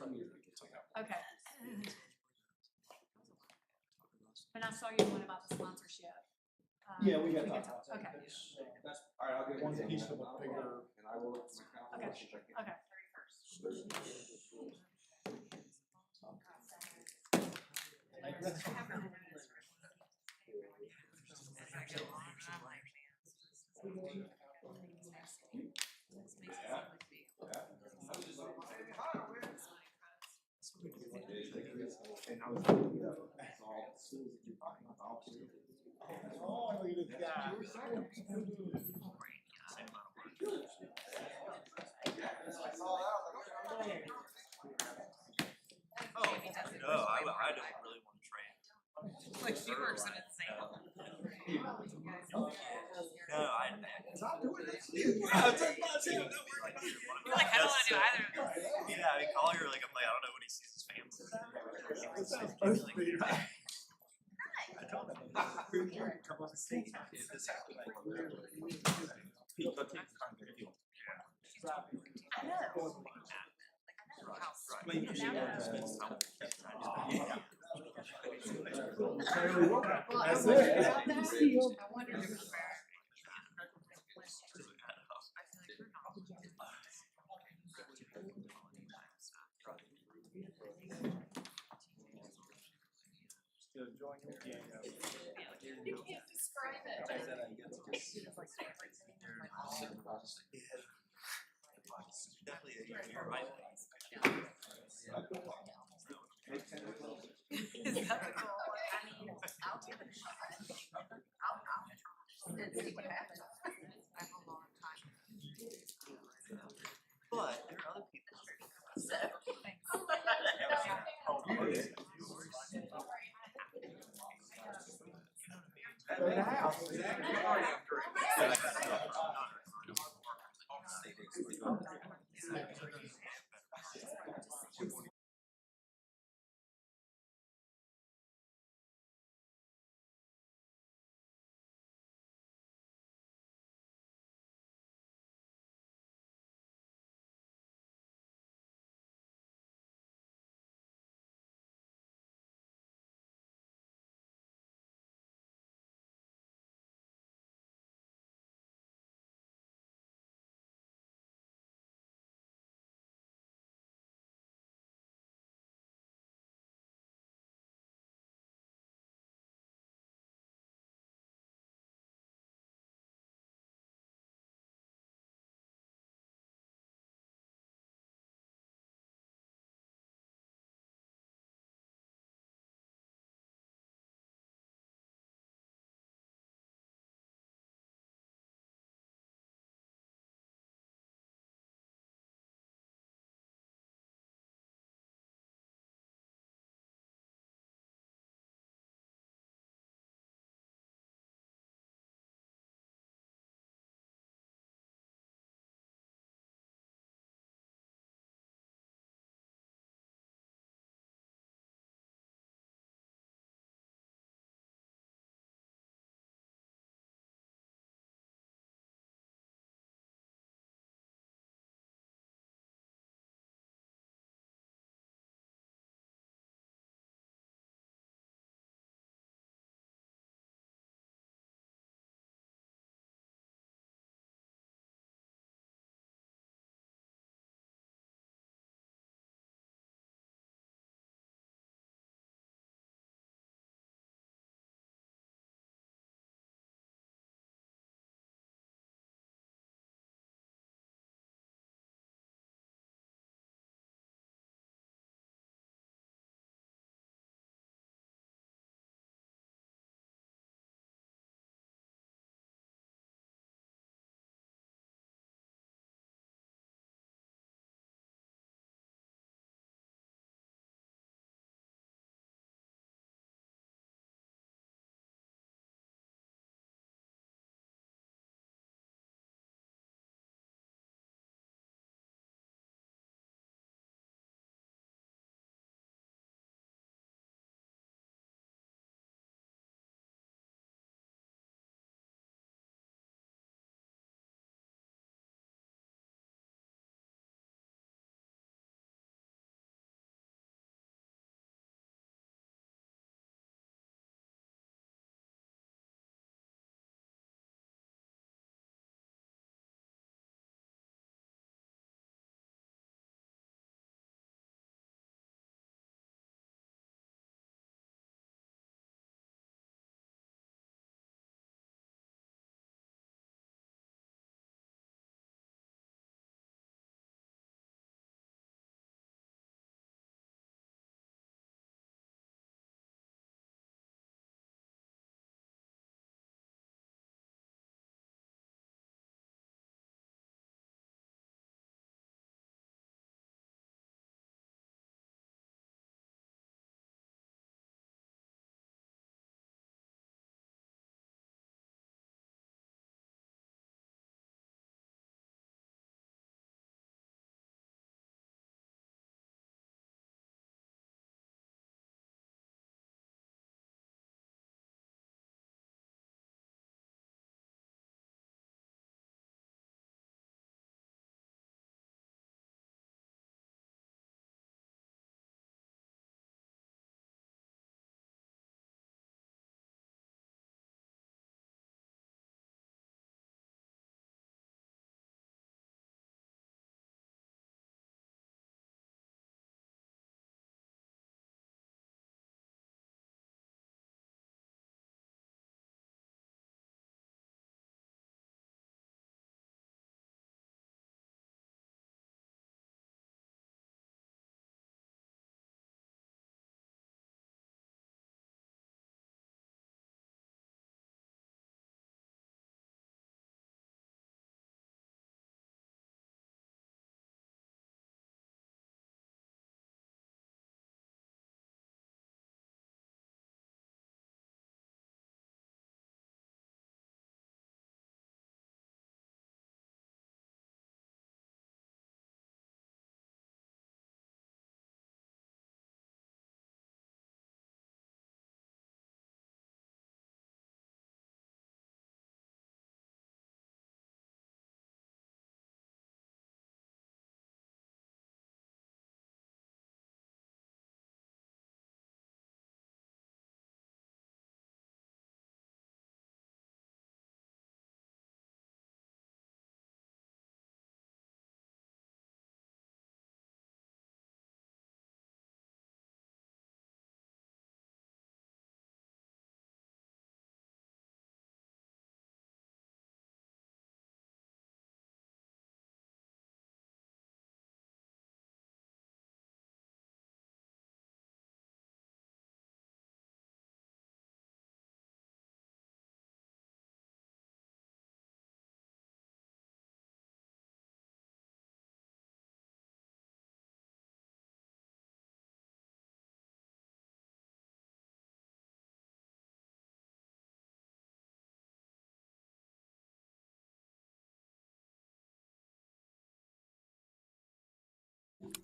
Okay. And I saw your one about the sponsorship. Yeah, we got can that. talk. Okay. That's, all right, I'll get One piece of a bigger. and I will look at my calendar. Okay. And I was thinking, you know, all the schools that you find, all the schools. Oh, look at this guy. Oh, no, I don't really want to train. Like she works in it same. No, I Stop doing that. You're like, I don't want to do either of those. yeah, I mean, Collier, like, I'm like, I don't know when he sees his fans. I told him. Come on stage. If this happened, like, Pete, go take the time to do it. I know. Explain to me how to spend time with the kids. That's it. I wonder if it's fair. Still enjoying your game. You can't describe it. Definitely, you're right. Is that the goal? I mean, I'll give it a shot. I'll and see what happens. I have a long time. But there are other people. So, Go to the house.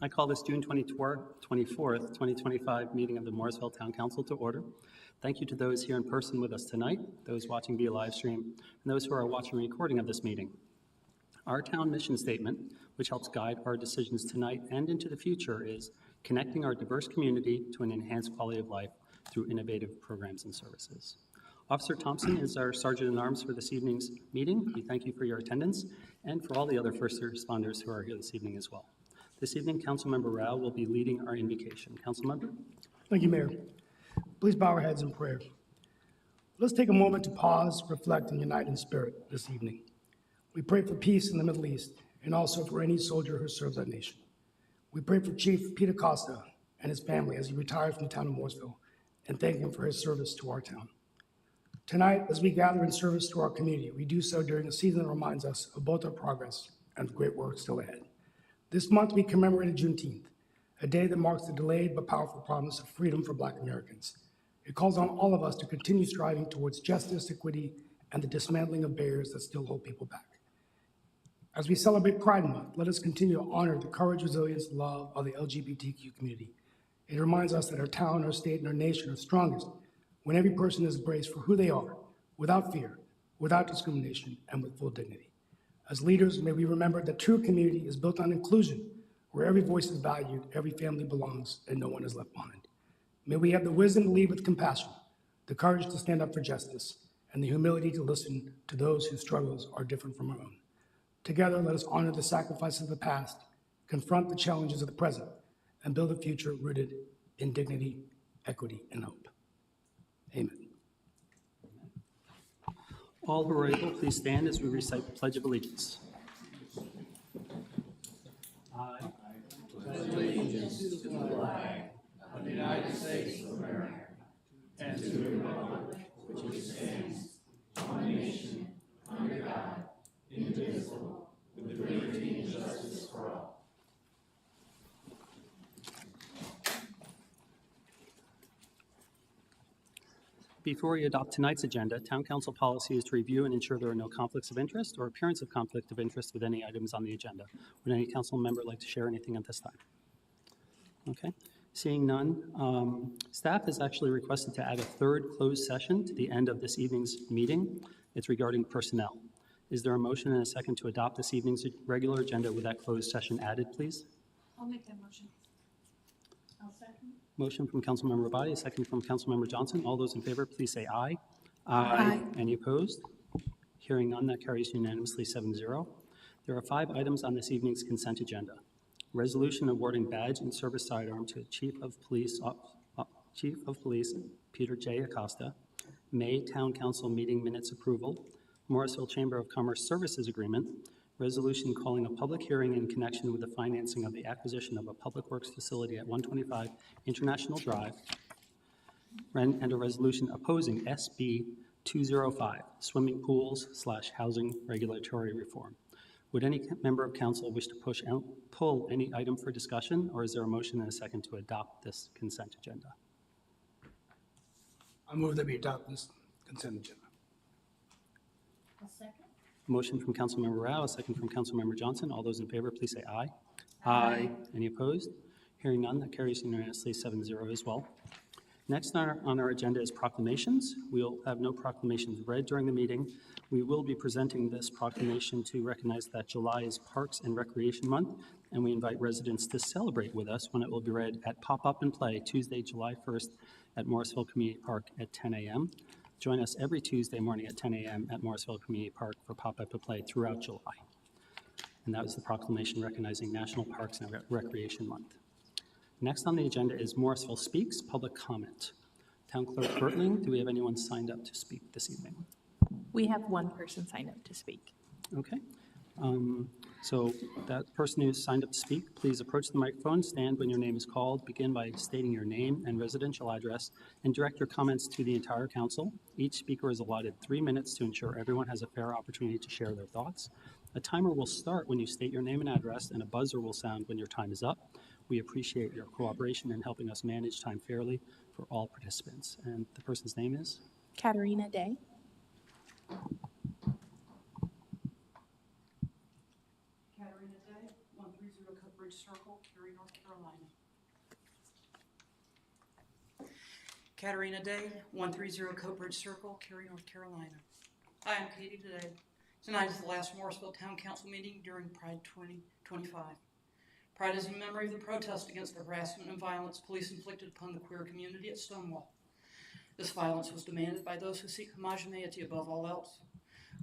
I call this June 24th, 2025 meeting of the Morrisville Town Council to order. Thank you to those here in person with us tonight, those watching via live stream, and those who are watching a recording of this meeting. Our town mission statement, which helps guide our decisions tonight and into the future, is connecting our diverse community to an enhanced quality of life through innovative programs and services. Officer Thompson is our Sergeant-at-Arms for this evening's meeting. We thank you for your attendance and for all the other first responders who are here this evening as well. This evening, Councilmember Rao will be leading our invocation. Councilmember? Thank you, Mayor. Please bow our heads in prayer. Let's take a moment to pause, reflect, and unite in spirit this evening. We pray for peace in the Middle East and also for any soldier who serves our nation. We pray for Chief Peter Costa and his family as he retires from the town of Morrisville and thank him for his service to our town. Tonight, as we gather in service to our community, we do so during a season that reminds us of both our progress and the great work still ahead. This month, we commemorated Juneteenth, a day that marks the delayed but powerful promise of freedom for Black Americans. It calls on all of us to continue striving towards justice, equity, and the dismantling of barriers that still hold people back. As we celebrate Pride Month, let us continue to honor the courage, resilience, and love of the LGBTQ community. It reminds us that our town, our state, and our nation are strongest when every person is embraced for who they are, without fear, without discrimination, and with full dignity. As leaders, may we remember that true community is built on inclusion, where every voice is valued, every family belongs, and no one is left behind. May we have the wisdom to lead with compassion, the courage to stand up for justice, and the humility to listen to those whose struggles are different from our own. Together, let us honor the sacrifices of the past, confront the challenges of the present, and build a future rooted in dignity, equity, and hope. Amen. All who are able, please stand as we recite the Pledge of Allegiance. I pledge allegiance to the flag of the United States of America and to the republic which stands one nation under God, indivisible, with liberty and justice for all. Before we adopt tonight's agenda, Town Council policy is to review and ensure there are no conflicts of interest or appearance of conflict of interest with any items on the agenda. Would any council member like to share anything at this time? Okay, seeing none. Staff has actually requested to add a third closed session to the end of this evening's meeting. It's regarding personnel. Is there a motion and a second to adopt this evening's regular agenda with that closed session added, please? I'll make that motion. I'll second. Motion from Councilmember Rabati, a second from Councilmember Johnson. All those in favor, please say aye. Aye. Any opposed? Hearing none, that carries unanimously 7-0. There are 5 items on this evening's consent agenda. Resolution awarding badge and service sidearm to Chief of Police Peter J. Acosta. May Town Council meeting minutes approval. Morrisville Chamber of Commerce Services Agreement. Resolution calling a public hearing in connection with the financing of the acquisition of a public works facility at 125 International Drive, and a resolution opposing SB 205, swimming pools / housing regulatory reform. Would any member of council wish to pull any item for discussion, or is there a motion and a second to adopt this consent agenda? I move that we adopt this consent agenda. I'll second. Motion from Councilmember Rao, a second from Councilmember Johnson. All those in favor, please say aye. Aye. Any opposed? Hearing none, that carries unanimously 7-0 as well. Next on our agenda is proclamations. We'll have no proclamations read during the meeting. We will be presenting this proclamation to recognize that July is Parks and Recreation Month, and we invite residents to celebrate with us when it will be read at Pop Up and Play Tuesday, July 1st at Morrisville Community Park at 10 a.m. Join us every Tuesday morning at 10 a.m. at Morrisville Community Park for Pop Up and Play throughout July. And that was the proclamation recognizing National Parks and Recreation Month. Next on the agenda is Morrisville Speaks, public comment. Town Clerk Bertling, do we have anyone signed up to speak this evening? We have one person signed up to speak. Okay. So that person who's signed up to speak, please approach the microphone, stand when your name is called, begin by stating your name and residential address, and direct your comments to the entire council. Each speaker is allotted 3 minutes to ensure everyone has a fair opportunity to share their thoughts. A timer will start when you state your name and address, and a buzzer will sound when your time is up. We appreciate your cooperation in helping us manage time fairly for all participants. And the person's name is? Katarina Day. Katarina Katarina Day, 130 Cuthbert Circle, Cary, North Carolina. Katarina Day, 130 Coatbridge Circle, Cary, North Carolina. Hi, I'm Katie Day. Tonight is the last Morrisville Town Council meeting during Pride 2025. Pride is in memory of the protest against the harassment and violence police inflicted upon the queer community at Stonewall. This violence was demanded by those who seek homogeneity above all else.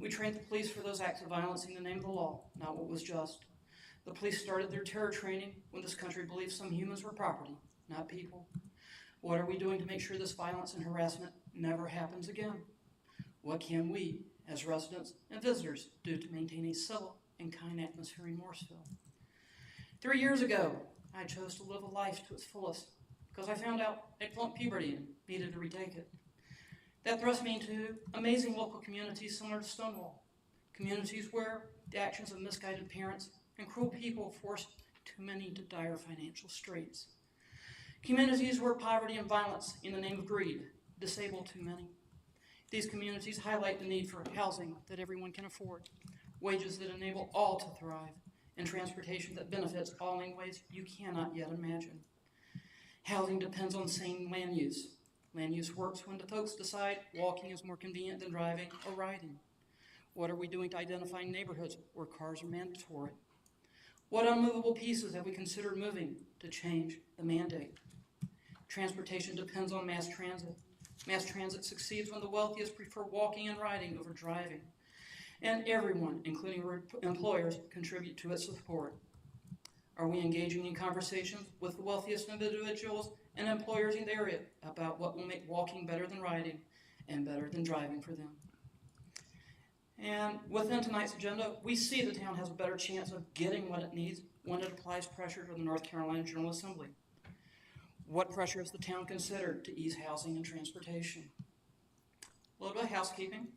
We trained the police for those acts of violence in the name of the law, not what was just. The police started their terror training when this country believed some humans were property, not people. What are we doing to make sure this violence and harassment never happens again? What can we, as residents and visitors, do to maintain a civil and kind atmosphere in Morrisville? 3 years ago, I chose to live a life to its fullest because I found out I flunked puberty and needed to retake it. That thrust me into amazing local communities similar to Stonewall, communities where the actions of misguided parents and cruel people forced too many to dire financial straits. Communities where poverty and violence in the name of greed disable too many. These communities highlight the need for housing that everyone can afford, wages that enable all to thrive, and transportation that benefits all in ways you cannot yet imagine. Housing depends on sane land use. Land use works when the folks decide walking is more convenient than driving or riding. What are we doing to identify neighborhoods where cars are mandatory? What unmovable pieces have we considered moving to change the mandate? Transportation depends on mass transit. Mass transit succeeds when the wealthiest prefer walking and riding over driving. And everyone, including employers, contribute to its support. Are we engaging in conversations with the wealthiest individuals and employers in the area about what will make walking better than riding and better than driving for them? And within tonight's agenda, we see the town has a better chance of getting what it needs when it applies pressure to the North Carolina General Assembly. What pressure has the town considered to ease housing and transportation? A little bit of housekeeping.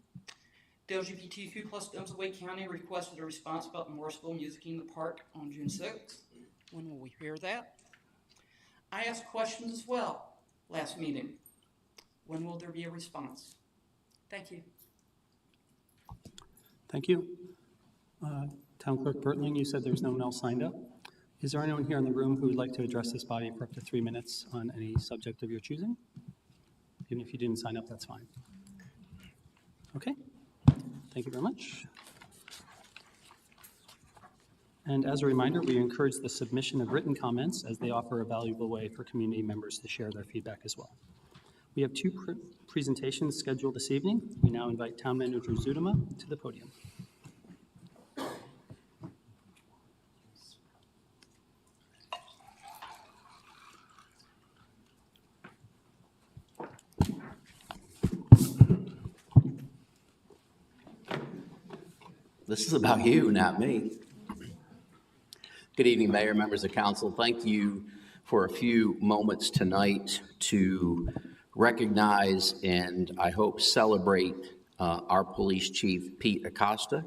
The LGBTQ plus Dems of Wake County requested a response about Morrisville Music in the Park on June 6th. When will we hear that? I asked questions as well last meeting. When will there be a response? Thank you. Thank you. Town Clerk Bertling, you said there's no one else signed up. Is there anyone here in the room who would like to address this body for up to 3 minutes on any subject of your choosing? Even if you didn't sign up, that's fine. Okay. Thank you very much. And as a reminder, we encourage the submission of written comments as they offer a valuable way for community members to share their feedback as well. We have two presentations scheduled this evening. We now invite Town Manager Zudema to the podium. This is about you, not me. Good evening, Mayor, members of council. Thank you for a few moments tonight to recognize and I hope celebrate our police chief, Pete Acosta,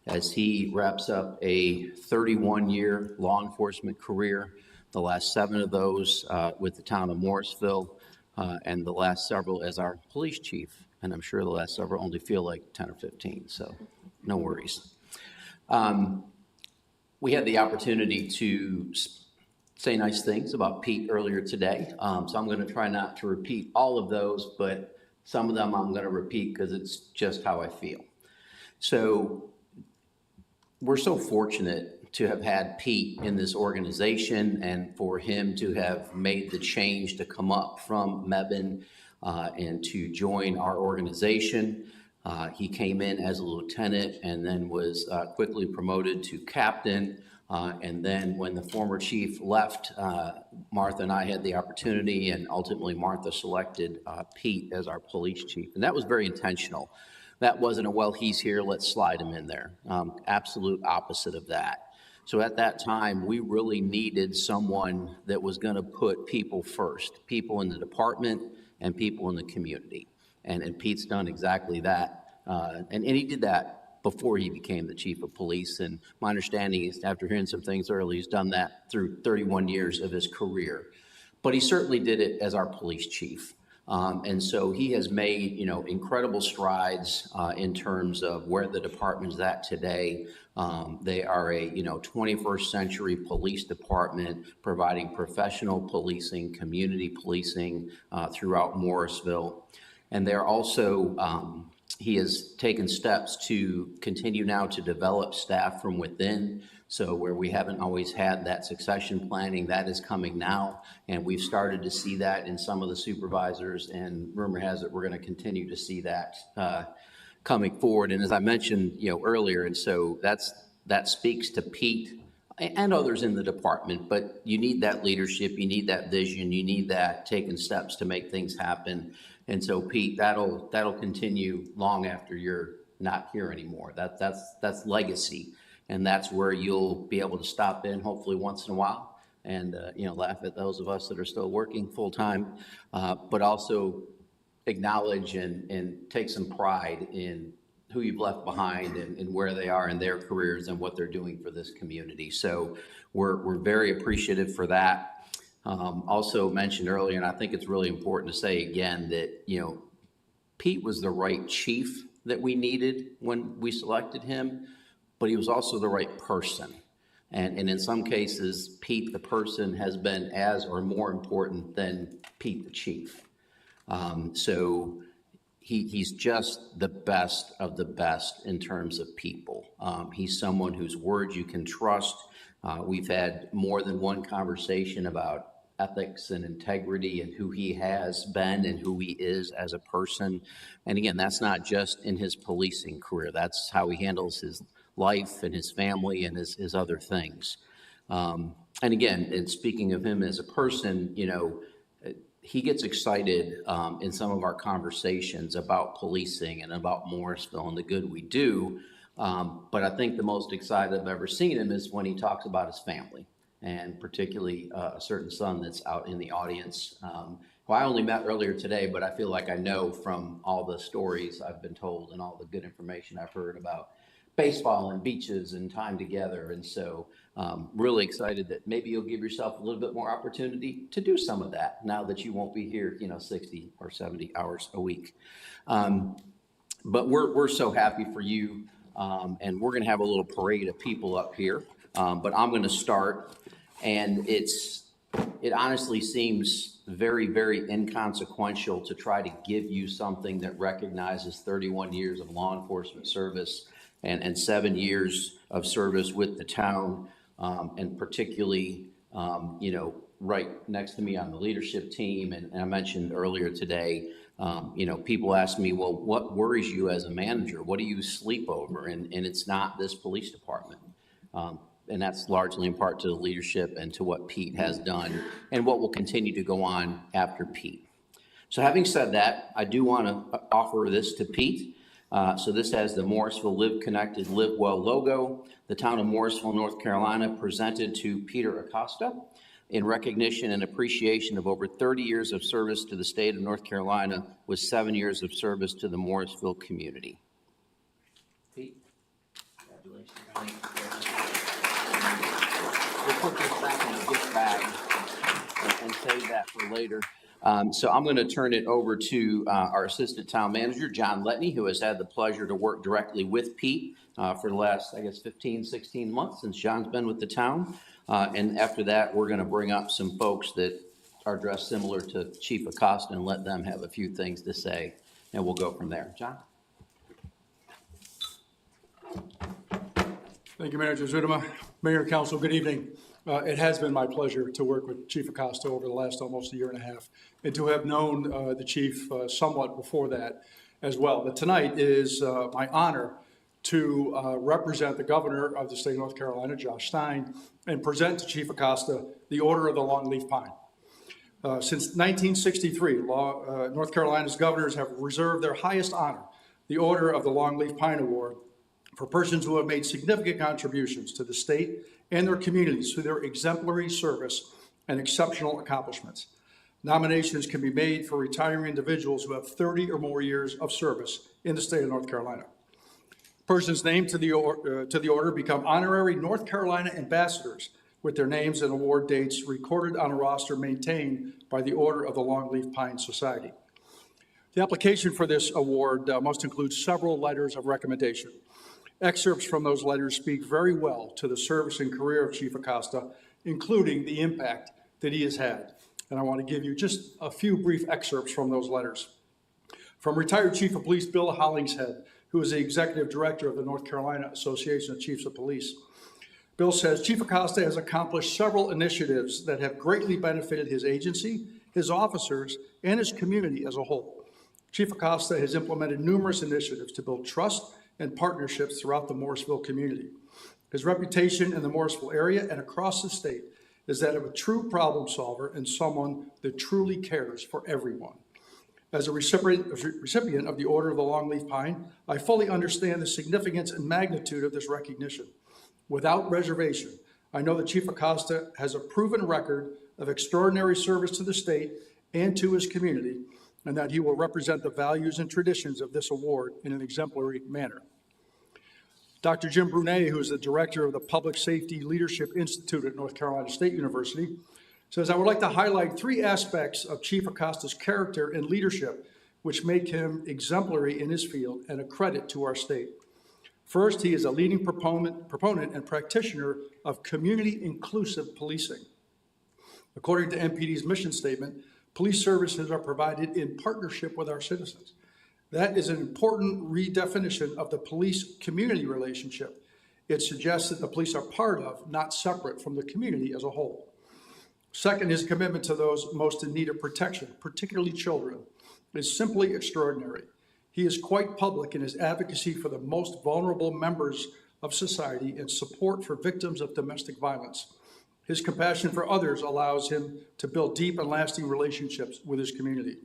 as he wraps up a 31-year law enforcement career, the last 7 of those with the town of Morrisville, and the last several as our police chief. And I'm sure the last several only feel like 10 or 15, so no worries. We had the opportunity to say nice things about Pete earlier today, so I'm going to try not to repeat all of those, but some of them I'm going to repeat because it's just how I feel. So we're so fortunate to have had Pete in this organization and for him to have made the change to come up from Mebane and to join our organization. He came in as a lieutenant and then was quickly promoted to captain. And then when the former chief left, Martha and I had the opportunity, and ultimately Martha selected Pete as our police chief. And that was very intentional. That wasn't a, well, he's here, let's slide him in there. Absolute opposite of that. So at that time, we really needed someone that was going to put people first, people in the department and people in the community. And Pete's done exactly that. And he did that before he became the chief of police. And my understanding is, after hearing some things earlier, he's done that through 31 years of his career. But he certainly did it as our police chief. And so he has made, incredible strides in terms of where the department is at today. They are a, 21st century police department providing professional policing, community policing throughout Morrisville. And they're also, he has taken steps to continue now to develop staff from within. So where we haven't always had that succession planning, that is coming now. And we've started to see that in some of the supervisors, and rumor has it we're going to continue to see that coming forward. And as I mentioned, earlier, and so that speaks to Pete and others in the department, but you need that leadership, you need that vision, you need that taking steps to make things happen. And so Pete, that'll continue long after you're not here anymore. That's legacy. And that's where you'll be able to stop in hopefully once in a while and, laugh at those of us that are still working full time, but also acknowledge and take some pride in who you've left behind and where they are in their careers and what they're doing for this community. So we're very appreciative for that. Also mentioned earlier, and I think it's really important to say again that, Pete was the right chief that we needed when we selected him, but he was also the right person. And in some cases, Pete, the person, has been as or more important than Pete, the chief. So he's just the best of the best in terms of people. He's someone whose word you can trust. We've had more than one conversation about ethics and integrity and who he has been and who he is as a person. And again, that's not just in his policing career. That's how he handles his life and his family and his other things. And again, and speaking of him as a person, he gets excited in some of our conversations about policing and about Morrisville and the good we do. But I think the most excited I've ever seen him is when he talks about his family, and particularly a certain son that's out in the audience, who I only met earlier today, but I feel like I know from all the stories I've been told and all the good information I've heard about baseball and beaches and time together. And so really excited that maybe you'll give yourself a little bit more opportunity to do some of that now that you won't be here, 60 or 70 hours a week. But we're so happy for you. And we're going to have a little parade of people up here. But I'm going to start, and it honestly seems very, very inconsequential to try to give you something that recognizes 31 years of law enforcement service and 7 years of service with the town, and particularly, right next to me on the leadership team. And I mentioned earlier today, people ask me, well, what worries you as a manager? What do you sleep over? And it's not this police department. And that's largely in part to the leadership and to what Pete has done and what will continue to go on after Pete. So having said that, I do want to offer this to Pete. So this has the Morrisville Live Connected, Live Well logo. The town of Morrisville, North Carolina, presented to Peter Acosta in recognition and appreciation of over 30 years of service to the state of North Carolina with 7 years of service to the Morrisville community. Pete, congratulations. Thank you. We'll put this back in a gift bag and save that for later. So I'm going to turn it over to our assistant town manager, John Letney, who has had the pleasure to work directly with Pete for the last, 15, 16 months since John's been with the town. And after that, we're going to bring up some folks that are dressed similar to Chief Acosta and let them have a few things to say, and we'll go from there. John? Thank you, Manager Zudema. Mayor, Council, good evening. It has been my pleasure to work with Chief Acosta over the last almost a year and a half, and to have known the chief somewhat before that as well. But tonight is my honor to represent the governor of the state of North Carolina, Josh Stein, and present to Chief Acosta the Order of the Longleaf Pine. Since 1963, North Carolina's governors have reserved their highest honor, the Order of the Longleaf Pine Award, for persons who have made significant contributions to the state and their communities through their exemplary service and exceptional accomplishments. Nominations can be made for retiring individuals who have 30 or more years of service in the state of North Carolina. Persons named to the order become honorary North Carolina ambassadors with their names and award dates recorded on a roster maintained by the Order of the Longleaf Pine Society. The application for this award must include several letters of recommendation. Excerpts from those letters speak very well to the service and career of Chief Acosta, including the impact that he has had. And I want to give you just a few brief excerpts from those letters. From retired Chief of Police Bill Hollingshead, who is the Executive Director of the North Carolina Association of Chiefs of Police. Bill says, Chief Acosta has accomplished several initiatives that have greatly benefited his agency, his officers, and his community as a whole. Chief Acosta has implemented numerous initiatives to build trust and partnerships throughout the Morrisville community. His reputation in the Morrisville area and across the state is that of a true problem solver and someone that truly cares for everyone. As a recipient of the Order of the Longleaf Pine, I fully understand the significance and magnitude of this recognition. Without reservation, I know that Chief Acosta has a proven record of extraordinary service to the state and to his community, and that he will represent the values and traditions of this award in an exemplary manner. Dr. Jim Brunet, who is the director of the Public Safety Leadership Institute at North Carolina State University, says, I would like to highlight 3 aspects of Chief Acosta's character and leadership which make him exemplary in his field and a credit to our state. First, he is a leading proponent and practitioner of community-inclusive policing. According to MPD's mission statement, police services are provided in partnership with our citizens. That is an important redefinition of the police-community relationship. It suggests that the police are part of, not separate from, the community as a whole. Second, his commitment to those most in need of protection, particularly children, is simply extraordinary. He is quite public in his advocacy for the most vulnerable members of society and support for victims of domestic violence. His compassion for others allows him to build deep and lasting relationships with his community.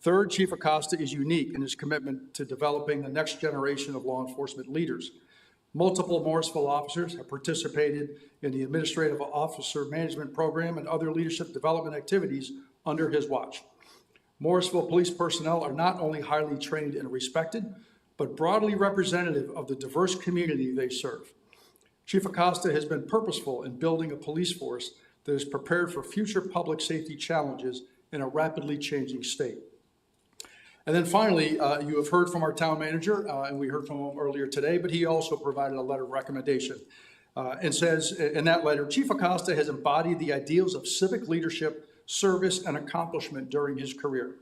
Third, Chief Acosta is unique in his commitment to developing the next generation of law enforcement leaders. Multiple Morrisville officers have participated in the Administrative Officer Management Program and other leadership development activities under his watch. Morrisville police personnel are not only highly trained and respected, but broadly representative of the diverse community they serve. Chief Acosta has been purposeful in building a police force that is prepared for future public safety challenges in a rapidly changing state. And then finally, you have heard from our town manager, and we heard from him earlier today, but he also provided a letter of recommendation and says in that letter, Chief Acosta has embodied the ideals of civic leadership, service, and accomplishment during his career.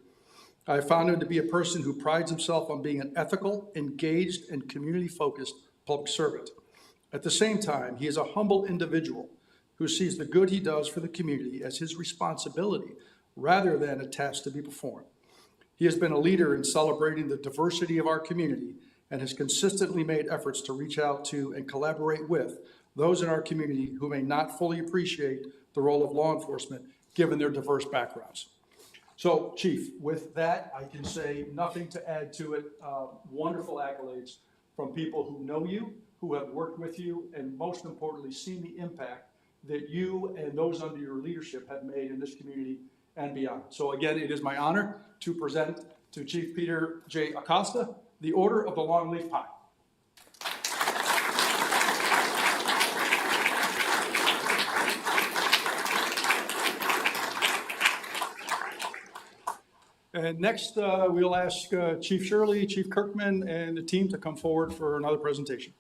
I have found him to be a person who prides himself on being an ethical, engaged, and community-focused public servant. At the same time, he is a humble individual who sees the good he does for the community as his responsibility rather than a task to be performed. He has been a leader in celebrating the diversity of our community and has consistently made efforts to reach out to and collaborate with those in our community who may not fully appreciate the role of law enforcement given their diverse backgrounds. So, Chief, with that, I can say nothing to add to it. Wonderful accolades from people who know you, who have worked with you, and most importantly, seen the impact that you and those under your leadership have made in this community and beyond. So again, it is my honor to present to Chief Peter J. Acosta the Order of the Longleaf Pine. And next, we'll ask Chief Shirley, Chief Kirkman, and the team to come forward for another presentation.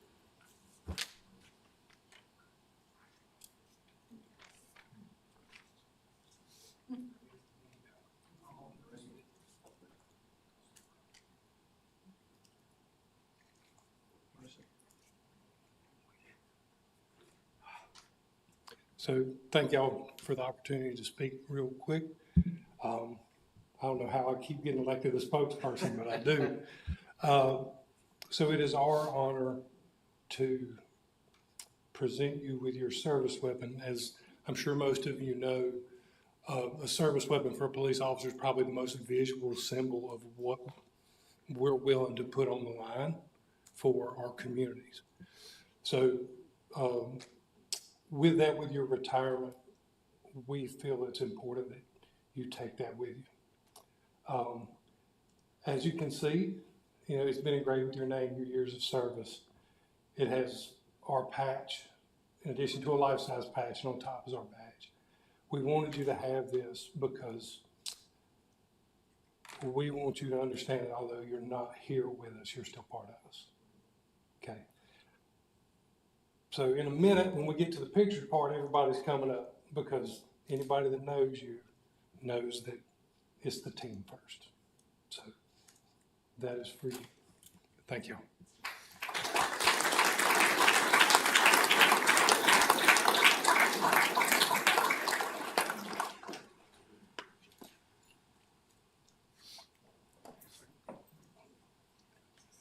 So thank y'all for the opportunity to speak real quick. I don't know how I keep getting elected as spokesperson, but I do. So it is our honor to present you with your service weapon. As I'm sure most of you know, a service weapon for a police officer is probably the most visual symbol of what we're willing to put on the line for our communities. So with that, with your retirement, we feel it's important that you take that with you. As you can see, you know, it's been engraved with your name, your years of service. It has our patch, in addition to a life-size patch, and on top is our badge. We wanted you to have this because we want you to understand that although you're not here with us, you're still part of us. Okay? So in a minute, when we get to the picture part, everybody's coming up because anybody that knows you knows that it's the team first. So that is for you. Thank you.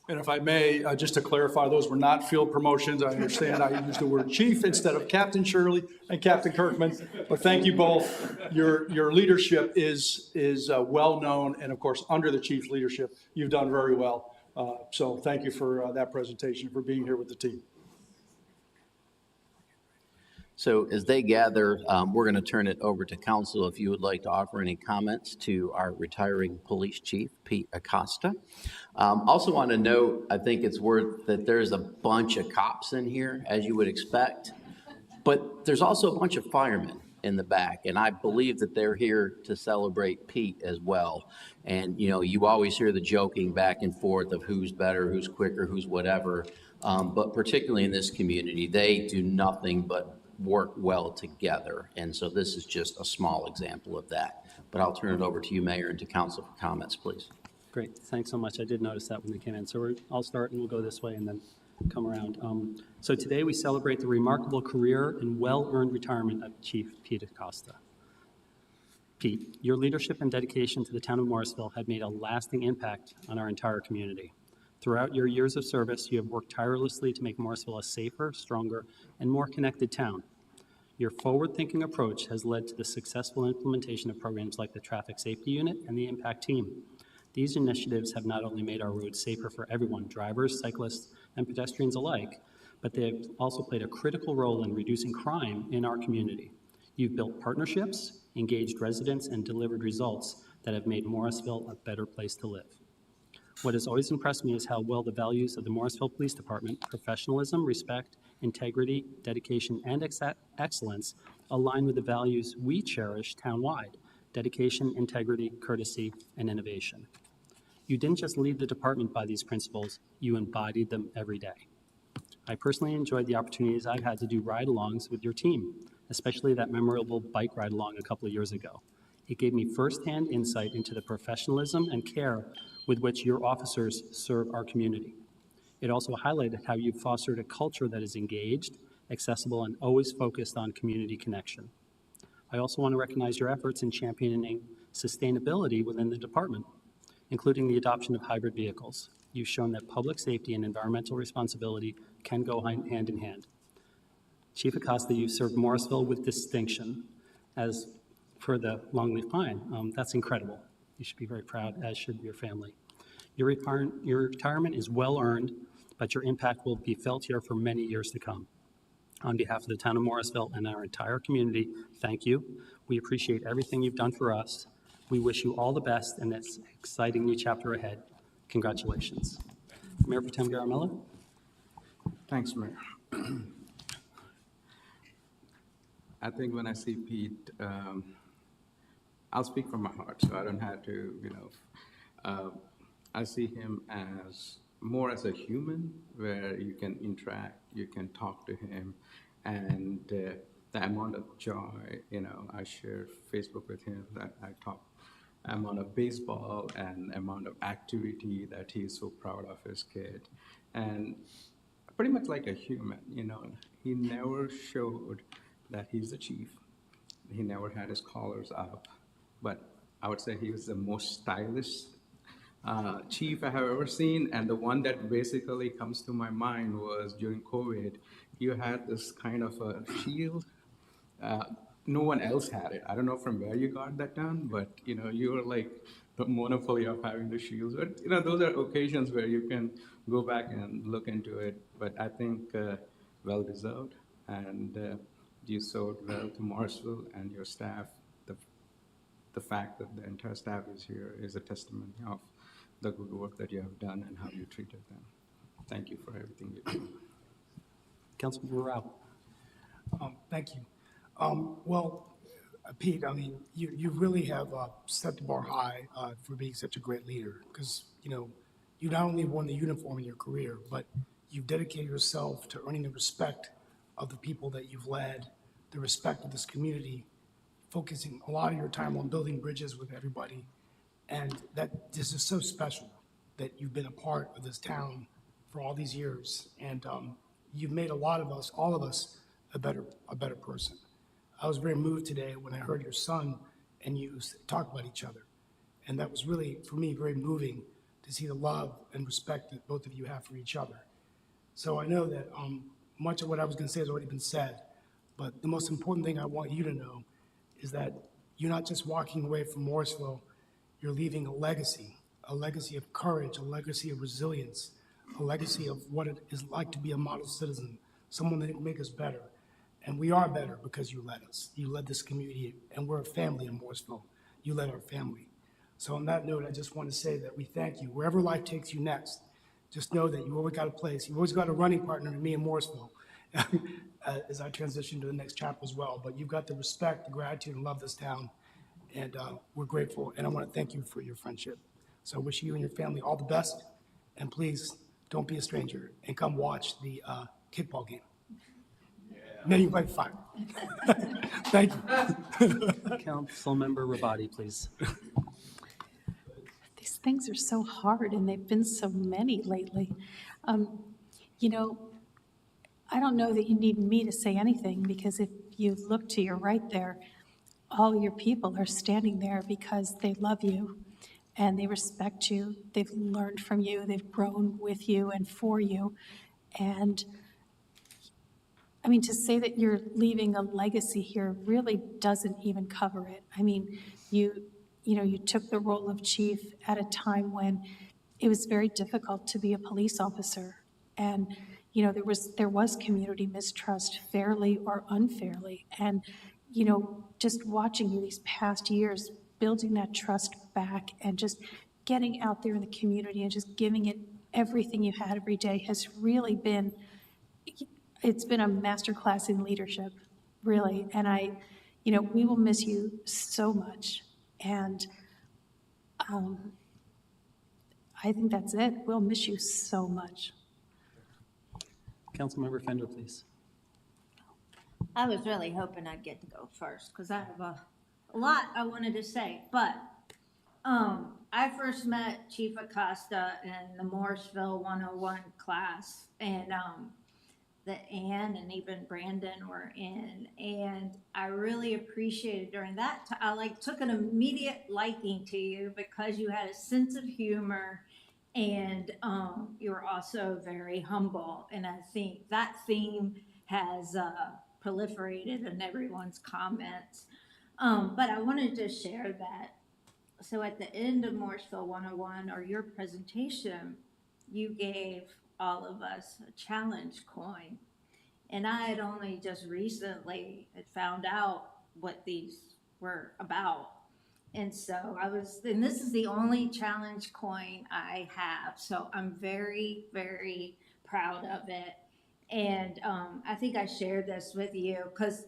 And if I may, just to clarify, those were not field promotions. I understand I used the word chief instead of Captain Shirley and Captain Kirkman, but thank you both. Your leadership is well-known, and of course, under the chief's leadership, you've done very well. So thank you for that presentation, for being here with the team. So as they gather, we're going to turn it over to council if you would like to offer any comments to our retiring police chief, Pete Acosta. Also want to note, I think it's worth that there's a bunch of cops in here, as you would expect, but there's also a bunch of firemen in the back, and I believe that they're here to celebrate Pete as well. And, you know, you always hear the joking back and forth of who's better, who's quicker, who's whatever, but particularly in this community, they do nothing but work well together. And so this is just a small example of that. But I'll turn it over to you, Mayor, and to council for comments, please. Great, thanks so much. I did notice that when they came in. So I'll start and we'll go this way and then come around. So today we celebrate the remarkable career and well-earned retirement of Chief Pete Acosta. Pete, your leadership and dedication to the town of Morrisville have made a lasting impact on our entire community. Throughout your years of service, you have worked tirelessly to make Morrisville a safer, stronger, and more connected town. Your forward-thinking approach has led to the successful implementation of programs like the Traffic Safety Unit and the Impact Team. These initiatives have not only made our roads safer for everyone, drivers, cyclists, and pedestrians alike, but they have also played a critical role in reducing crime in our community. You've built partnerships, engaged residents, and delivered results that have made Morrisville a better place to live. What has always impressed me is how well the values of the Morrisville Police Department, professionalism, respect, integrity, dedication, and excellence align with the values we cherish townwide: dedication, integrity, courtesy, and innovation. You didn't just lead the department by these principles, you embodied them every day. I personally enjoyed the opportunities I've had to do ride-alongs with your team, especially that memorable bike ride-along a couple of years ago. It gave me firsthand insight into the professionalism and care with which your officers serve our community. It also highlighted how you've fostered a culture that is engaged, accessible, and always focused on community connection. I also want to recognize your efforts in championing sustainability within the department, including the adoption of hybrid vehicles. You've shown that public safety and environmental responsibility can go hand in hand. Chief Acosta, you've served Morrisville with distinction as for the Longleaf Pine. That's incredible. You should be very proud, as should your family. Your retirement is well earned, but your impact will be felt here for many years to come. On behalf of the town of Morrisville and our entire community, thank you. We appreciate everything you've done for us. We wish you all the best in this exciting new chapter ahead. Congratulations. Mayor Pro Tem Garamella. Thanks, Mayor. I think when I see Pete, I'll speak from my heart, so I don't have to, I see him as more as a human, where you can interact, you can talk to him, and the amount of joy, I share Facebook with him, that I talk, amount of baseball and amount of activity that he's so proud of his kid, and pretty much like a human, he never showed that he's the chief. He never had his collars up, but I would say he was the most stylish chief I have ever seen. And the one that basically comes to my mind was during COVID, you had this kind of a shield. No one else had it. I don't know from where you got that done, but you were like the monopoly of having the shields. But those are occasions where you can go back and look into it. But I think well deserved, and you served well to Morrisville and your staff. The fact that the entire staff is here is a testament of the good work that you have done and how you treated them. Thank you for everything you do. Councilman Rao. Thank you. Well, Pete, I mean, you really have set the bar high for being such a great leader, because, you not only won the uniform in your career, but you've dedicated yourself to earning the respect of the people that you've led, the respect of this community, focusing a lot of your time on building bridges with everybody. And that this is so special that you've been a part of this town for all these years. And you've made a lot of us, all of us, a better person. I was very moved today when I heard your son and you talk about each other. And that was really, for me, very moving to see the love and respect that both of you have for each other. So I know that much of what I was going to say has already been said, but the most important thing I want you to know is that you're not just walking away from Morrisville, you're leaving a legacy of courage, a legacy of resilience, a legacy of what it is like to be a model citizen, someone that can make us better. And we are better because you led us. You led this community, and we're a family in Morrisville. You led our family. So on that note, I just want to say that we thank you. Wherever life takes you next, just know that you always got a place. You've always got a running partner in me in Morrisville as I transition to the next chapter as well. But you've got the respect, the gratitude, and love this town. And we're grateful. And I want to thank you for your friendship. So I wish you and your family all the best. And please don't be a stranger and come watch the kickball game. Then you can play 5. Thank you. Councilmember Rabadi, please. These things are so hard, and they've been so many lately. I don't know that you need me to say anything, because if you look to your right there, all your people are standing there because they love you and they respect you. They've learned from you. They've grown with you and for you. And I mean, to say that you're leaving a legacy here really doesn't even cover it. I mean, you took the role of chief at a time when it was very difficult to be a police officer. And, there was community mistrust, fairly or unfairly. And, just watching you these past years, building that trust back and just getting out there in the community and just giving it everything you had every day has really been, it's been a masterclass in leadership, really. And we will miss you so much. And I think that's it. We'll miss you so much. Councilmember Fender, please. I was really hoping I'd get to go first because I have a lot I wanted to say. But I first met Chief Acosta in the Morrisville 101 class, and that Ann and even Brandon were in, and I really appreciated during that time. I took an immediate liking to you because you had a sense of humor, and you were also very humble. And I think that theme has proliferated in everyone's comments. But I wanted to share that. So at the end of Morrisville 101, or your presentation, you gave all of us a challenge coin. And I had only just recently found out what these were about. And so and this is the only challenge coin I have. So I'm very, very proud of it. And I think I shared this with you because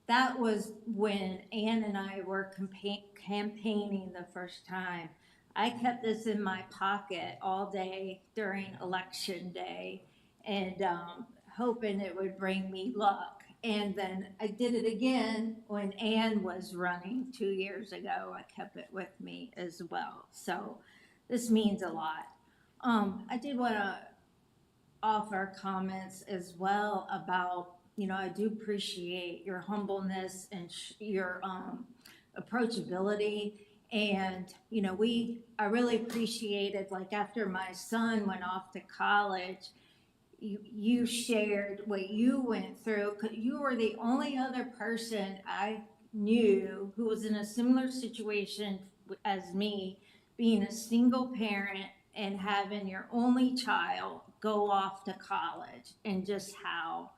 that was when Ann and I were campaigning the first time. I kept this in my pocket all day during election day and hoping it would bring me luck. And then I did it again when Ann was running 2 years ago. I kept it with me as well. So this means a lot. I did want to offer comments as well about, I do appreciate your humbleness and your approachability. And, I really appreciated, after my son went off to college, you shared what you went through. You were the only other person I knew who was in a similar situation as me, being a single parent and having your only child go off to college, and just how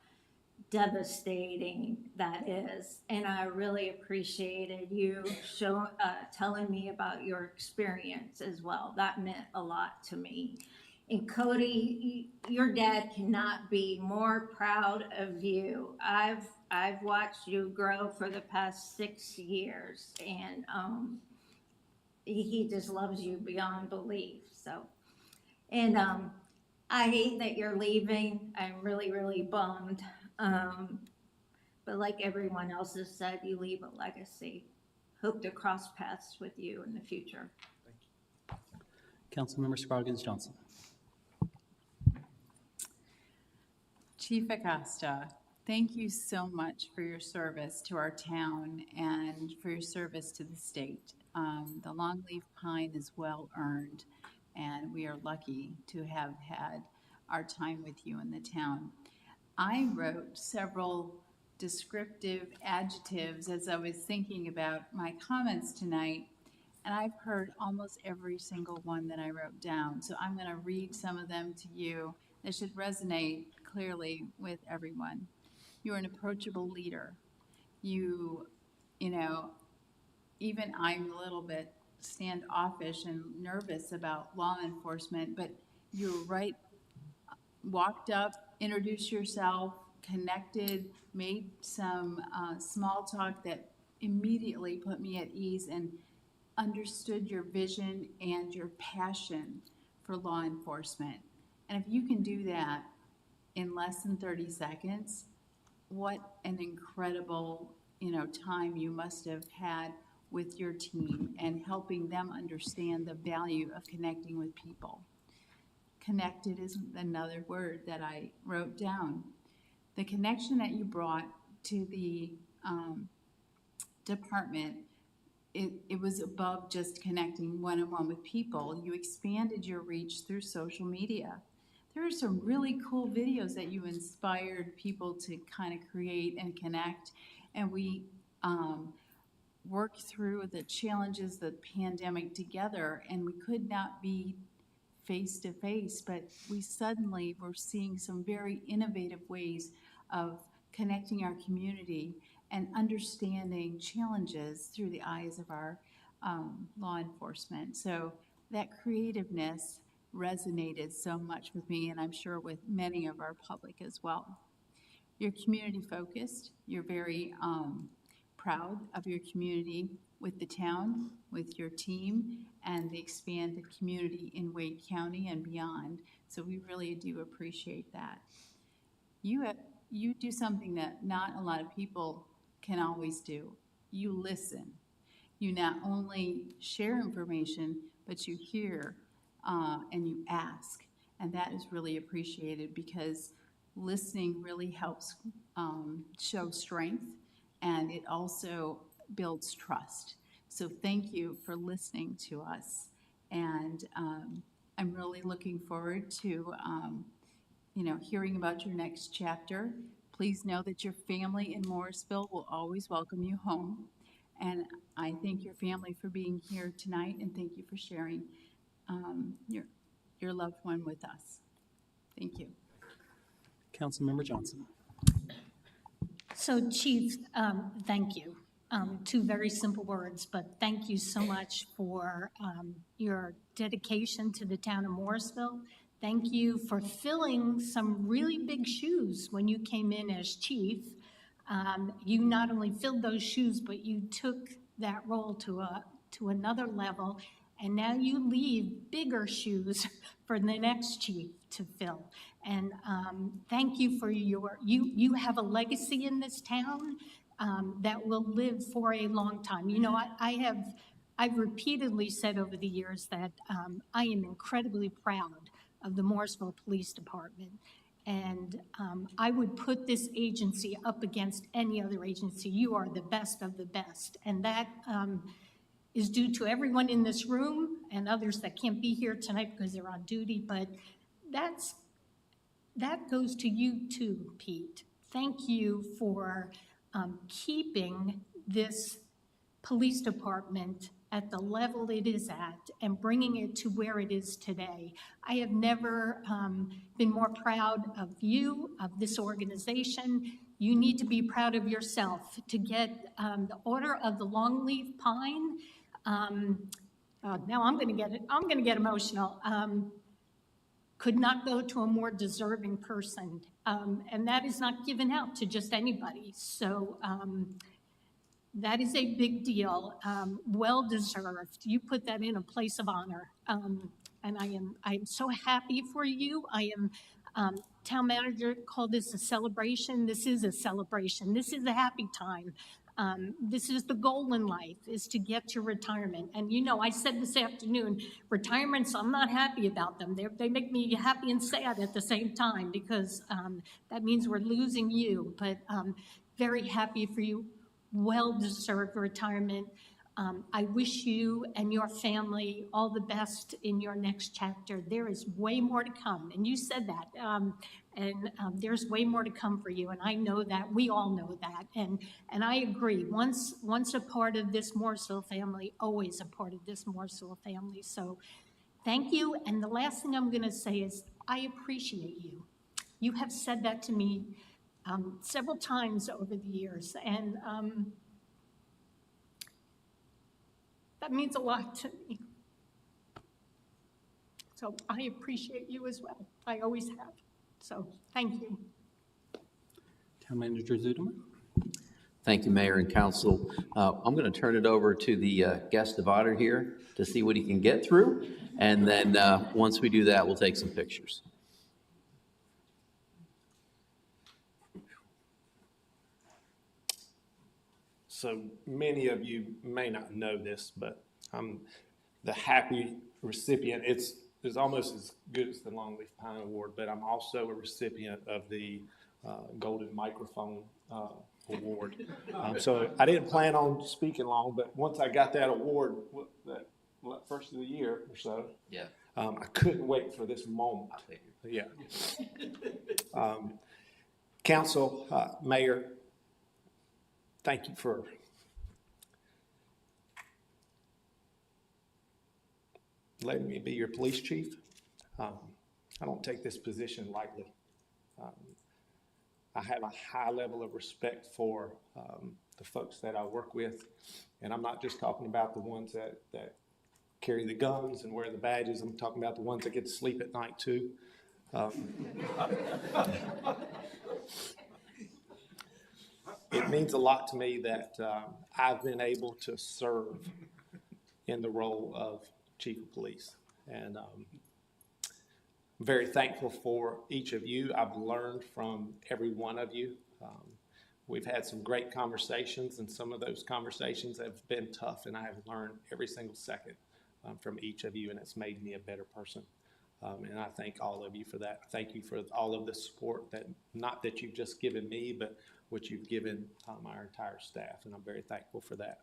devastating that is. And I really appreciated you telling me about your experience as well. That meant a lot to me. And Cody, your dad cannot be more proud of you. I've I've watched you grow for the past 6 years, and he just loves you beyond belief. So, and I hate that you're leaving. I'm really, really bummed. But like everyone else has said, you leave a legacy. Hope to cross paths with you in the future. Councilmember Scroggins Johnson. Chief Acosta, thank you so much for your service to our town and for your service to the state. The Longleaf Pine is well earned, and we are lucky to have had our time with you in the town. I wrote several descriptive adjectives as I was thinking about my comments tonight, and I've heard almost every single one that I wrote down. So I'm going to read some of them to you that should resonate clearly with everyone. You're an approachable leader. You know, even I'm a little bit standoffish and nervous about law enforcement, but you're right, walked up, introduced yourself, connected, made some small talk that immediately put me at ease and understood your vision and your passion for law enforcement. And if you can do that in less than 30 seconds, what an incredible, time you must have had with your team and helping them understand the value of connecting with people. Connected is another word that I wrote down. The connection that you brought to the department, it was above just connecting one-on-one with people. You expanded your reach through social media. There are some really cool videos that you inspired people to kind of create and connect, and we worked through the challenges of the pandemic together, and we could not be face to face, but we suddenly were seeing some very innovative ways of connecting our community and understanding challenges through the eyes of our law enforcement. So that creativeness resonated so much with me, and I'm sure with many of our public as well. You're community focused. You're very proud of your community with the town, with your team, and the expanded community in Wade County and beyond. So we really do appreciate that. You do something that not a lot of people can always do. You listen. You not only share information, but you hear and you ask. And that is really appreciated because listening really helps show strength, and it also builds trust. So thank you for listening to us. And I'm really looking forward to hearing about your next chapter. Please know that your family in Morrisville will always welcome you home. And I thank your family for being here tonight, and thank you for sharing your loved one with us. Thank you. Councilmember Johnson. So Chief, thank you. Two very simple words, but thank you so much for your dedication to the town of Morrisville. Thank you for filling some really big shoes when you came in as chief. You not only filled those shoes, but you took that role to another level, and now you leave bigger shoes for the next chief to fill. And thank you for you have a legacy in this town that will live for a long time. I've repeatedly said over the years that I am incredibly proud of the Morrisville Police Department. And I would put this agency up against any other agency. You are the best of the best. And that is due to everyone in this room and others that can't be here tonight because they're on duty. But that goes to you too, Pete. Thank you for keeping this police department at the level it is at and bringing it to where it is today. I have never been more proud of you, of this organization. You need to be proud of yourself to get the Order of the Longleaf Pine. Now I'm gonna get emotional. Could not go to a more deserving person. And that is not given out to just anybody. So that is a big deal, well-deserved. You put that in a place of honor. And I am so happy for you. Town manager called this a celebration. This is a celebration. This is a happy time. This is the goal in life, is to get to retirement. And you know, I said this afternoon, retirements, I'm not happy about them. They make me happy and sad at the same time, because that means we're losing you. But very happy for you. Well-deserved retirement. I wish you and your family all the best in your next chapter. There is way more to come, and you said that. There's way more to come for you, and I know that. We all know that, and I agree. Once a part of this Mooresville family, always a part of this Mooresville family. So, thank you. And the last thing I'm going to say is, I appreciate you. You have said that to me several times over the years, and that means a lot to me. So I appreciate you as well. I always have. So thank you. Town Manager Zuderman. Thank you, Mayor and Council. I'm going to turn it over to the guest of honor here to see what he can get through. And then once we do that, we'll take some pictures. So many of you may not know this, but I'm the happy recipient. It's almost as good as the Longleaf Pine Award, but I'm also a recipient of the Golden Microphone Award. So I didn't plan on speaking long, but once I got that award, that first of the year or so, yeah, I couldn't wait for this moment. Yeah. Council, Mayor, thank you for letting me be your police chief. I don't take this position lightly. I have a high level of respect for the folks that I work with, and I'm not just talking about the ones that carry the guns and wear the badges. I'm talking about the ones that get to sleep at night too. It means a lot to me that I've been able to serve in the role of Chief of Police. And I'm very thankful for each of you. I've learned from every one of you. We've had some great conversations, and some of those conversations have been tough, and I have learned every single second from each of you, and it's made me a better person. And I thank all of you for that. Thank you for all of the support that, not that you've just given me, but what you've given our entire staff, and I'm very thankful for that.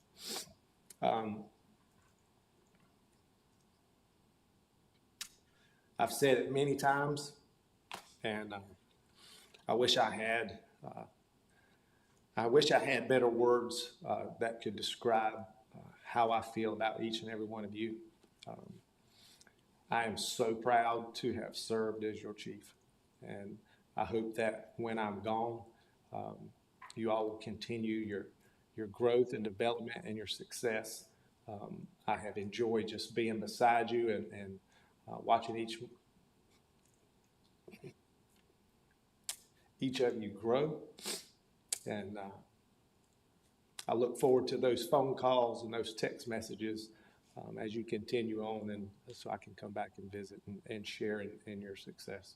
I've said it many times, and I wish I had better words that could describe how I feel about each and every one of you. I am so proud to have served as your chief, and I hope that when I'm gone, you all will continue your growth and development and your success. I have enjoyed just being beside you and watching each of you grow, and I look forward to those phone calls and those text messages as you continue on, and so I can come back and visit and share in your success.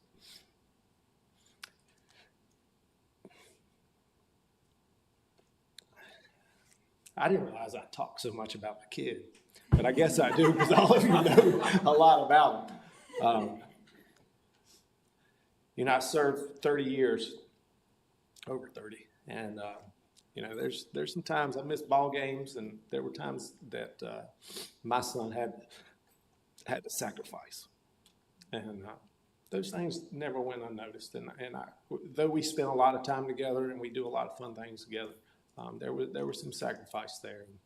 I didn't realize I talked so much about my kid, but I guess I do, because all of you know a lot about him. I served 30 years, over 30, and there's some times I missed ball games, and there were times that my son had to sacrifice, and those things never went unnoticed. And though we spent a lot of time together and we do a lot of fun things together, there was some sacrifice there. And,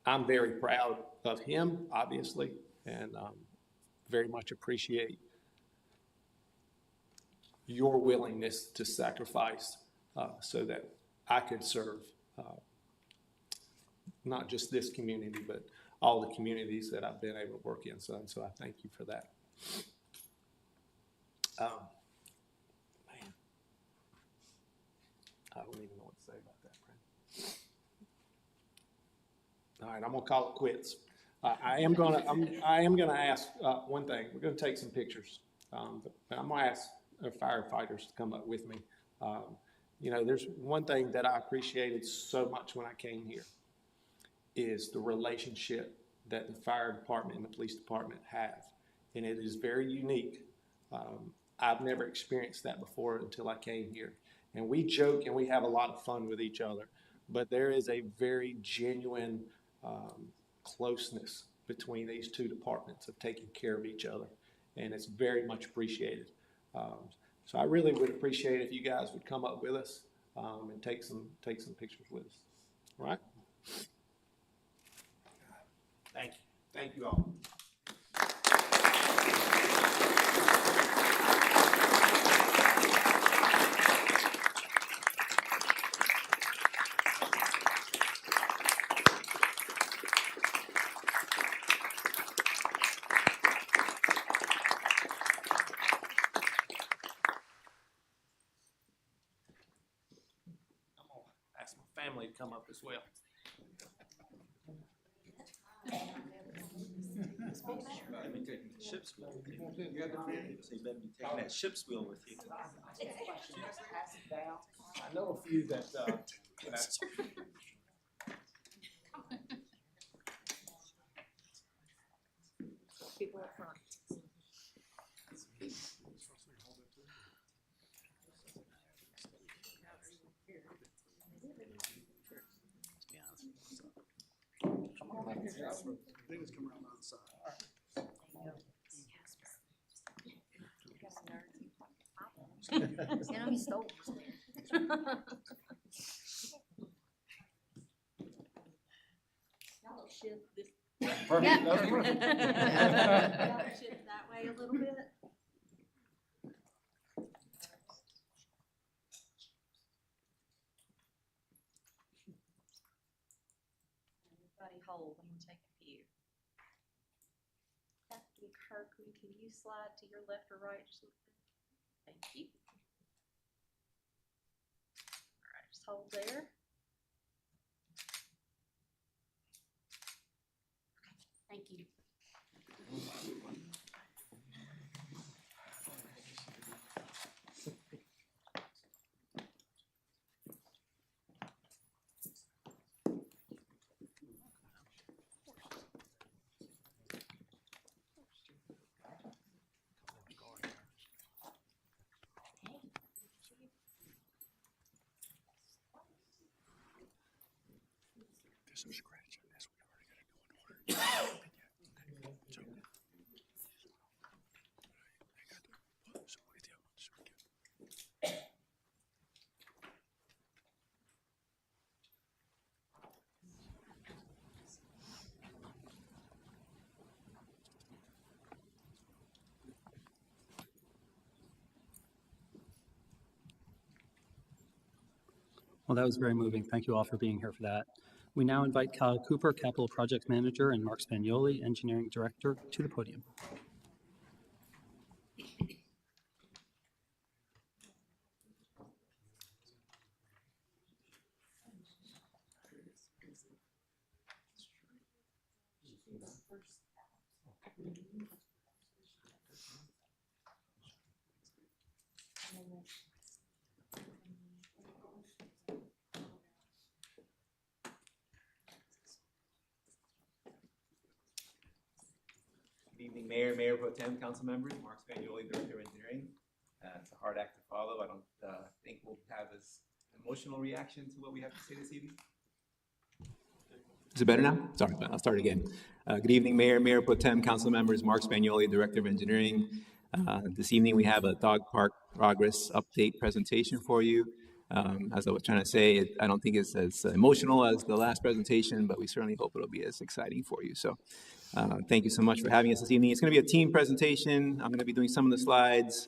I'm very proud of him, obviously, and very much appreciate your willingness to sacrifice so that I could serve not just this community, but all the communities that I've been able to work in. So I thank you for that. I don't even know what to say about that, Brad. All right, I'm gonna call it quits. I am gonna ask, one thing. We're gonna take some pictures. But I'm gonna ask our firefighters to come up with me. You know, there's one thing that I appreciated so much when I came here is the relationship that the fire department and the police department have. And it is very unique. I've never experienced that before until I came here. And we joke and we have a lot of fun with each other, but there is a very genuine closeness between these two departments of taking care of each other. And it's very much appreciated. So I really would appreciate if you guys would come up with us and take some pictures with us. All right? Thank you. Thank you all. Ask my family to come up as well. Let me take the ship's wheel with you. You have the family, so you better be taking that ship's wheel with you. I know a few that, People up front. Things come around on the side. You know, he stole it. Y'all shift this. Perfect. That's perfect. Y'all shift that way a little bit. Everybody hold, I'm gonna take a few. Captain Kirkland, can you slide to your left or right just a little bit? Thank you. All right, just hold there. Thank you. There's some scratch on this. We already got to go in order. Well, that was very moving. Thank you all for being here for that. We now invite Kyle Cooper, Capital Project Manager, and Mark Spagnoli, Engineering Director, to the podium. Good evening, Mayor, Mayor Pro Tem, council members, Mark Spagnoli, Director of Engineering. It's a hard act to follow. I don't think we'll have as emotional reaction to what we have to say this evening. Is it better now? Sorry, I'll start again. Good evening, Mayor, Mayor Pro Tem, council members, Mark Spagnoli, Director of Engineering. This evening we have a dog park progress update presentation for you. As I was trying to say, I don't think it's as emotional as the last presentation, but we certainly hope it'll be as exciting for you. So thank you so much for having us this evening. It's going to be a team presentation. I'm going to be doing some of the slides.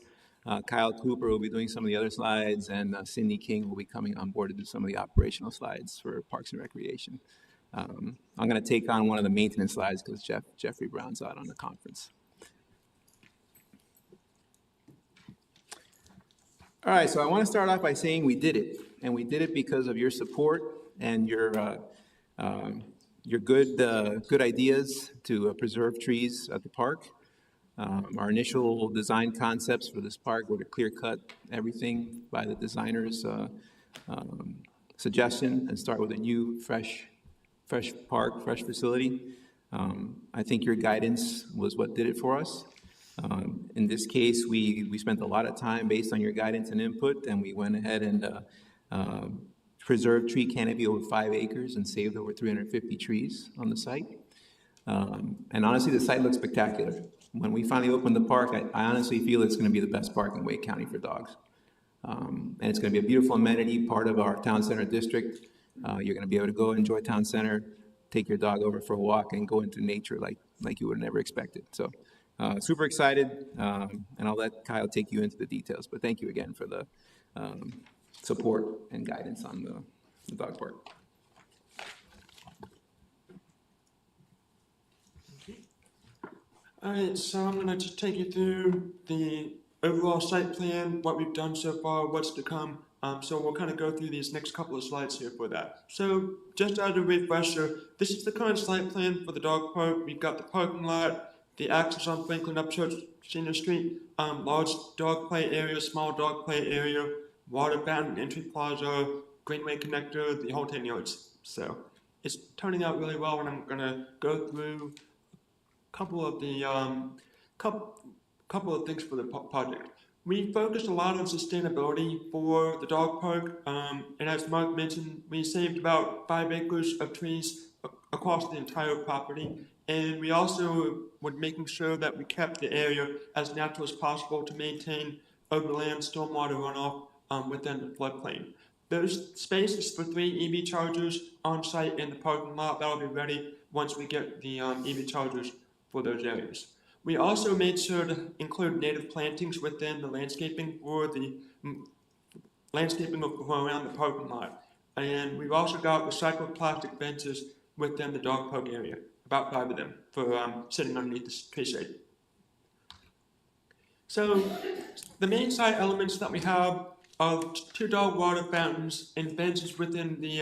Kyle Cooper will be doing some of the other slides, and Cindy King will be coming on board to do some of the operational slides for Parks and Recreation. I'm going to take on one of the maintenance slides because Jeffrey Brown's out on the conference. All right, so I want to start off by saying we did it. and we did it because of your support and your good ideas to preserve trees at the park. Our initial design concepts for this park were to clear cut everything by the designer's suggestion and start with a new, fresh park, fresh facility. I think your guidance was what did it for us. In this case, we spent a lot of time based on your guidance and input, and we went ahead and preserved tree canopy over 5 acres and saved over 350 trees on the site. And honestly, the site looks spectacular. When we finally open the park, I honestly feel it's going to be the best park in Wake County for dogs. And it's going to be a beautiful amenity, part of our town center district. You're going to be able to go enjoy town center, take your dog over for a walk, and go into nature like you would have never expected. So super excited, and I'll let Kyle take you into the details. But thank you again for the support and guidance on the dog park. All right, so I'm gonna just take you through the overall site plan, what we've done so far, what's to come. So we'll kind of go through these next couple of slides here for that. So just as a refresher, this is the current site plan for the dog park. We've got the parking lot, the access on Franklin Upchurch Senior Street, large dog play area, small dog play area, water fountain, entry plaza, greenway connector, the whole 10 yards. So it's turning out really well, and I'm gonna go through couple of things for the project. We focused a lot on sustainability for the dog park, and as Mark mentioned, we saved about 5 acres of trees across the entire property, and we also were making sure that we kept the area as natural as possible to maintain overland stormwater runoff within the floodplain. There's spaces for 3 EV chargers on site in the parking lot. That'll be ready once we get the EV chargers for those areas. We also made sure to include native plantings within the landscaping for the landscaping around the parking lot. And we've also got recycled plastic benches within the dog park area, about 5 of them, for sitting underneath the tree shade. So the main site elements that we have are 2 dog water fountains and benches within the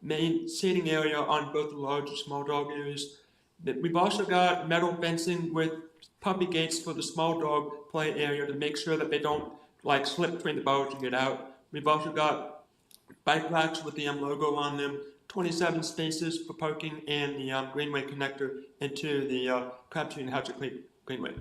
main seating area on both the large and small dog areas. We've also got metal fencing with puppy gates for the small dog play area to make sure that they don't slip between the bars and get out. We've also got bike racks with the logo on them, 27 spaces for parking, and the greenway connector into the Crabtree and Hatchet Creek Greenway.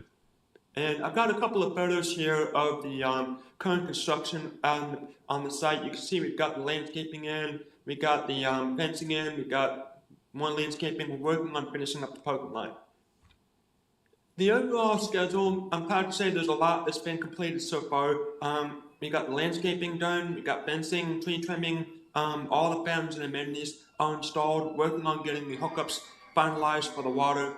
And I've got a couple of photos here of the current construction on the site. You can see we've got the landscaping in, we got the fencing in, we've got more landscaping. We're working on finishing up the parking lot. The overall schedule, I'm proud to say there's a lot that's been completed so far. We got the landscaping done, we got fencing, tree trimming, all the fountains and amenities are installed, working on getting the hookups finalized for the water.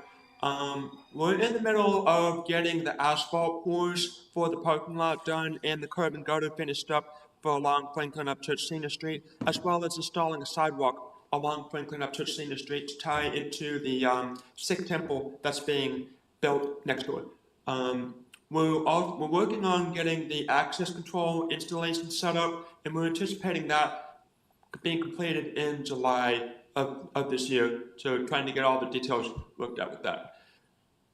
We're in the middle of getting the asphalt pours for the parking lot done and the curb and gutter finished up for along Franklin Upchurch Senior Street, as well as installing a sidewalk along Franklin Upchurch Senior Street to tie into the Sikh temple that's being built next to it. We're working on getting the access control installation set up, and we're anticipating that being completed in July of this year, so trying to get all the details worked out with that.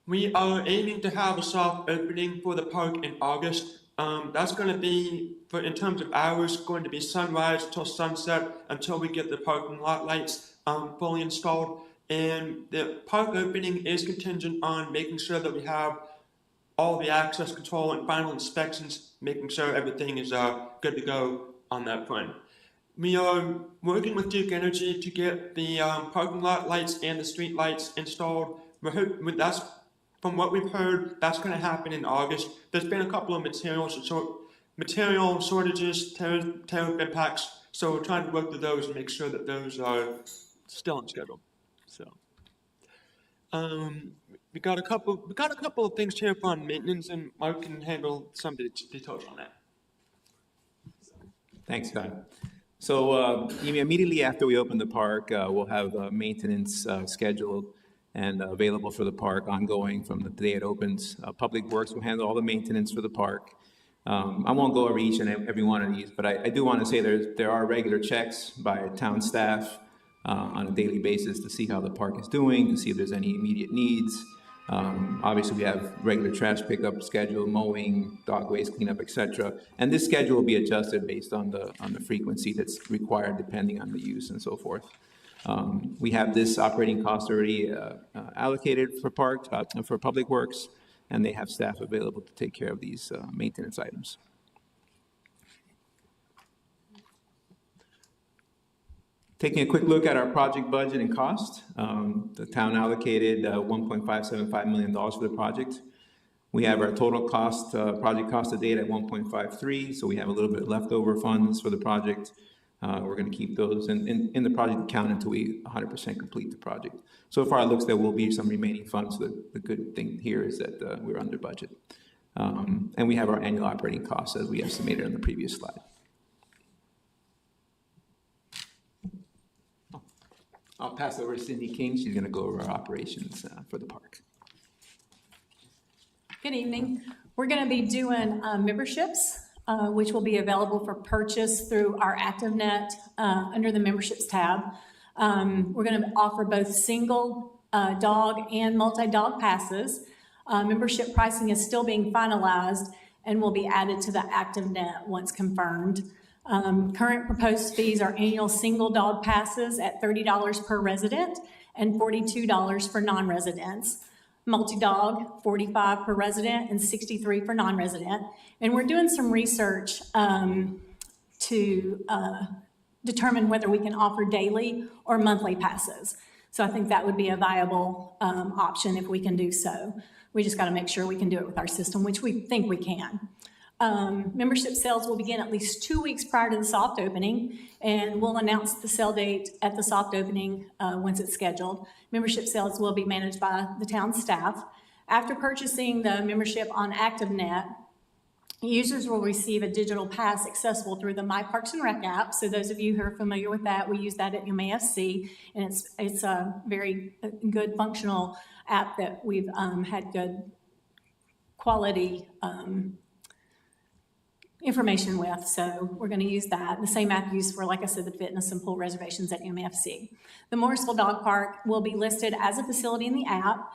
We are aiming to have a soft opening for the park in August. That's going to be, in terms of hours, going to be sunrise till sunset until we get the parking lot lights fully installed. And the park opening is contingent on making sure that we have all the access control and final inspections, making sure everything is good to go on that front. We are working with Duke Energy to get the parking lot lights and the street lights installed. That's, from what we've heard, that's going to happen in August. There's been a couple of material shortages, tariff impacts, so we're trying to work through those and make sure that those are still on schedule. So, we got a couple of things here on maintenance, and Mark can handle some of the details on that. Thanks, Scott. So immediately after we open the park, we'll have maintenance scheduled and available for the park ongoing from the day it opens. Public Works will handle all the maintenance for the park. I won't go over each and every one of these, but I do want to say there are regular checks by town staff on a daily basis to see how the park is doing, to see if there's any immediate needs. Obviously, we have regular trash pickup schedule, mowing, dog waste cleanup, etc. And this schedule will be adjusted based on the frequency that's required depending on the use and so forth. We have this operating cost already allocated for parks, for public works, and they have staff available to take care of these maintenance items. Taking a quick look at our project budget and cost, the town allocated $1.575 million for the project. We have our total cost, project cost to date at 1.53, so we have a little bit leftover funds for the project. We're going to keep those in the project account until we 100% complete the project. So far, it looks there will be some remaining funds. The good thing here is that we're under budget. And we have our annual operating costs as we estimated on the previous slide. I'll pass over to Cindy King. She's going to go over our operations for the park. Good evening. We're going to be doing memberships, which will be available for purchase through our ActiveNet under the memberships tab. We're going to offer both single dog and multi-dog passes. Membership pricing is still being finalized and will be added to the ActiveNet once confirmed. Current proposed fees are annual single dog passes at $30 per resident and $42 for non-residents. Multi-dog, $45 per resident and $63 for non-resident. And we're doing some research to determine whether we can offer daily or monthly passes. So I think that would be a viable option if we can do so. We just got to make sure we can do it with our system, which we think we can. Membership sales will begin at least 2 weeks prior to the soft opening, and we'll announce the sale date at the soft opening once it's scheduled. Membership sales will be managed by the town staff. After purchasing the membership on ActiveNet, users will receive a digital pass accessible through the My Parks and Rec app. So those of you who are familiar with that, we use that at MASC, and it's a very good functional app that we've had good quality information with, so we're going to use that. The same app used for, like I said, the fitness and pool reservations at MFC. The Morrisville Dog Park will be listed as a facility in the app.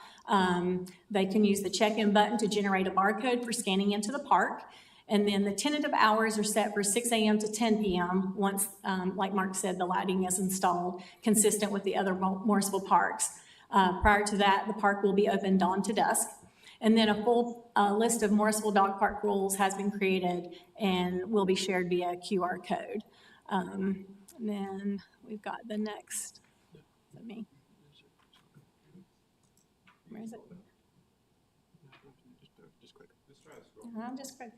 They can use the check-in button to generate a barcode for scanning into the park. And then the tentative hours are set for 6 a.m. to 10 p.m. once, like Mark said, the lighting is installed, consistent with the other Morrisville parks. Prior to that, the park will be open dawn to dusk. And then a full list of Morrisville Dog Park rules has been created and will be shared via QR code. Then we've got the next, is that me? Where is it? I'm just quick.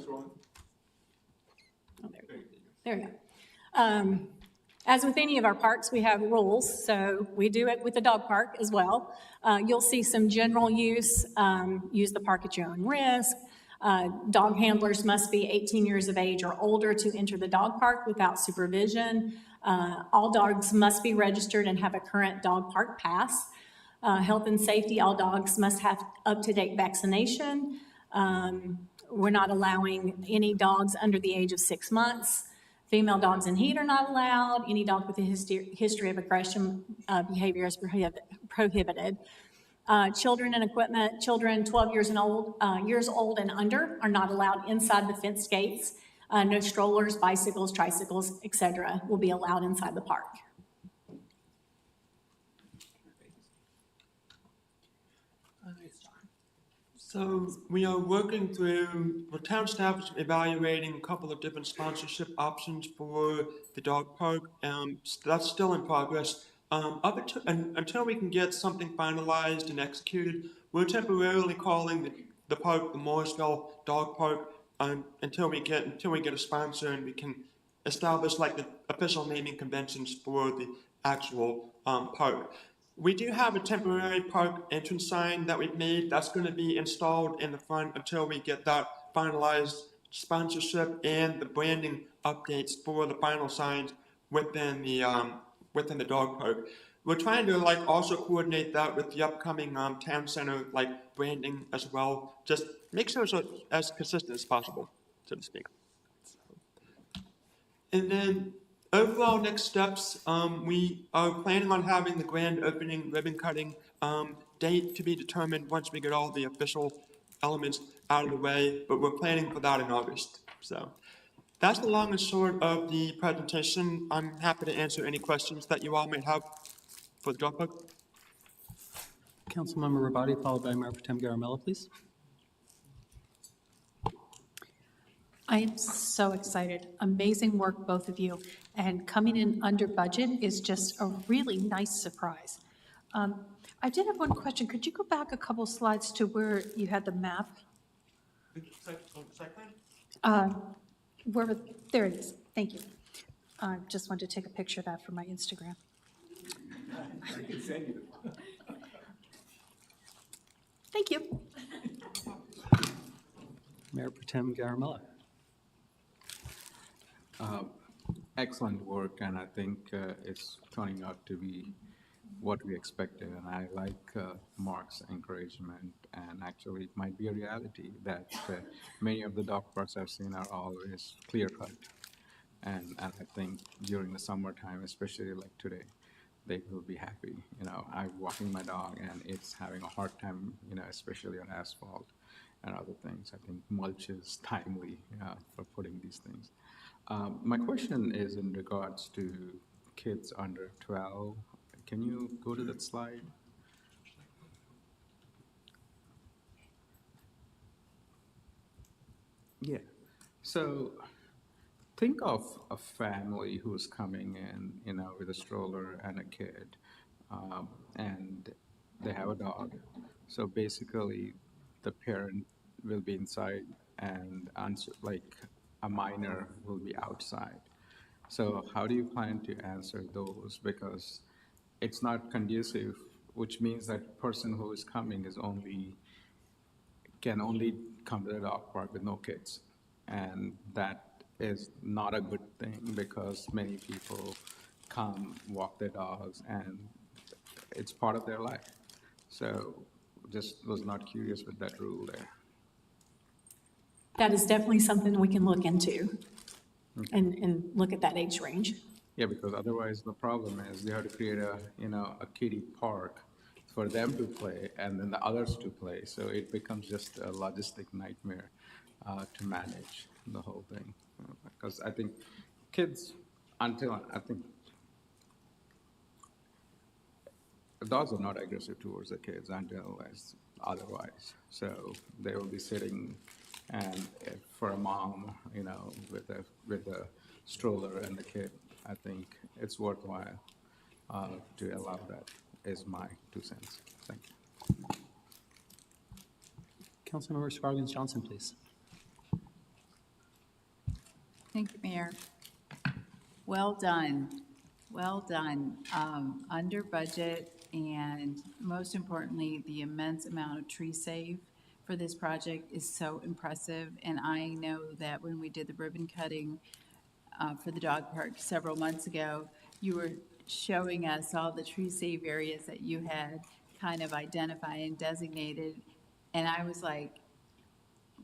Oh, there we go. As with any of our parks, we have rules, so we do it with the dog park as well. You'll see some general use, use the park at your own risk. Dog handlers must be 18 years of age or older to enter the dog park without supervision. All dogs must be registered and have a current dog park pass. Health and safety, all dogs must have up-to-date vaccination. We're not allowing any dogs under the age of 6 months. Female dogs in heat are not allowed. Any dog with a history of aggression behavior is prohibited. Children and equipment, children 12 years old and under are not allowed inside the fenced gates. No strollers, bicycles, tricycles, etc. will be allowed inside the park. So we are working through, the town staff is evaluating a couple of different sponsorship options for the dog park. So that's still in progress. Until we can get something finalized and executed, we're temporarily calling the park the Morrisville Dog Park until we get a sponsor and we can establish like the official naming conventions for the actual park. We do have a temporary park entrance sign that we've made that's going to be installed in the front until we get that finalized sponsorship and the branding updates for the final signs within the within the dog park. We're trying to like also coordinate that with the upcoming town center like branding as well. Just make sure it's as consistent as possible, so to speak. And then overall next steps, we are planning on having the grand opening ribbon cutting date to be determined once we get all the official elements out of the way, but we're planning for that in August. So that's the long and short of the presentation. I'm happy to answer any questions that you all might have for the dog park. Councilmember Rabati, followed by Mayor Pro Tem Garamella, please. I am so excited. Amazing work, both of you. And coming in under budget is just a really nice surprise. I did have one question. Could you go back a couple slides to where you had the map? There it is. Thank you. Just wanted to take a picture of that for my Instagram. I can send you. Thank you. Mayor Pro Tem Garamella. Excellent work, and I think it's turning out to be what we expected. And I like Mark's encouragement, and actually it might be a reality that many of the dog parks I've seen are always clear-cut. And I think during the summertime, especially like today, they will be happy. You know, I'm walking my dog and it's having a hard time, you know, especially on asphalt and other things. I think mulch is timely for putting these things. My question is in regards to kids under 12. Can you go to that slide? Yeah. So think of a family who's coming in, you know, with a stroller and a kid, and they have a dog. So basically, the parent will be inside, and like a minor will be outside. So how do you plan to answer those? Because it's not conducive, which means that person who is coming can only come to the dog park with no kids, and that is not a good thing because many people come, walk their dogs, and it's part of their life. So just was not curious with that rule there. That is definitely something we can look into and look at that age range. Yeah, because otherwise the problem is you have to create a kiddie park for them to play and then the others to play. So it becomes just a logistic nightmare to manage the whole thing. Because I think kids, dogs are not aggressive towards the kids until otherwise. So they will be sitting, and for a mom, you know, with a stroller and the kid, I think it's worthwhile to allow that. Is my 2 cents. Thank you. Councilmember Spargans Johnson, please. Thank you, Mayor. Well done. Well done. Under budget, and most importantly, the immense amount of tree save for this project is so impressive. And I know that when we did the ribbon cutting for the dog park several months ago, you were showing us all the tree save areas that you had kind of identified and designated. And I was like,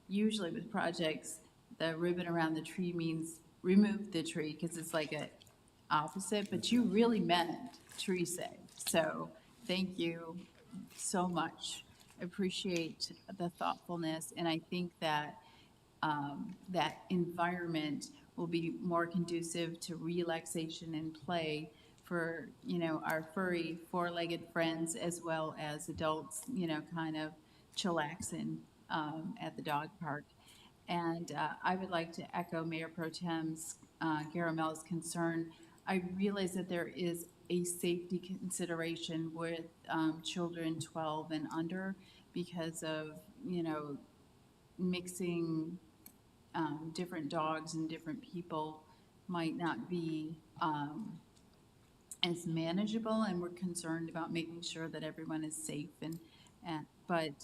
usually with projects, the ribbon around the tree means remove the tree because it's like a opposite, but you really meant tree save. So thank you so much. I appreciate the thoughtfulness, and I think that that environment will be more conducive to relaxation and play for, you know, our furry four-legged friends as well as adults, you know, kind of chillaxing at the dog park. And I would like to echo Mayor Pro Tem's Garamella's concern. I realize that there is a safety consideration with children 12 and under because of, you know, mixing different dogs and different people might not be as manageable, and we're concerned about making sure that everyone is safe but at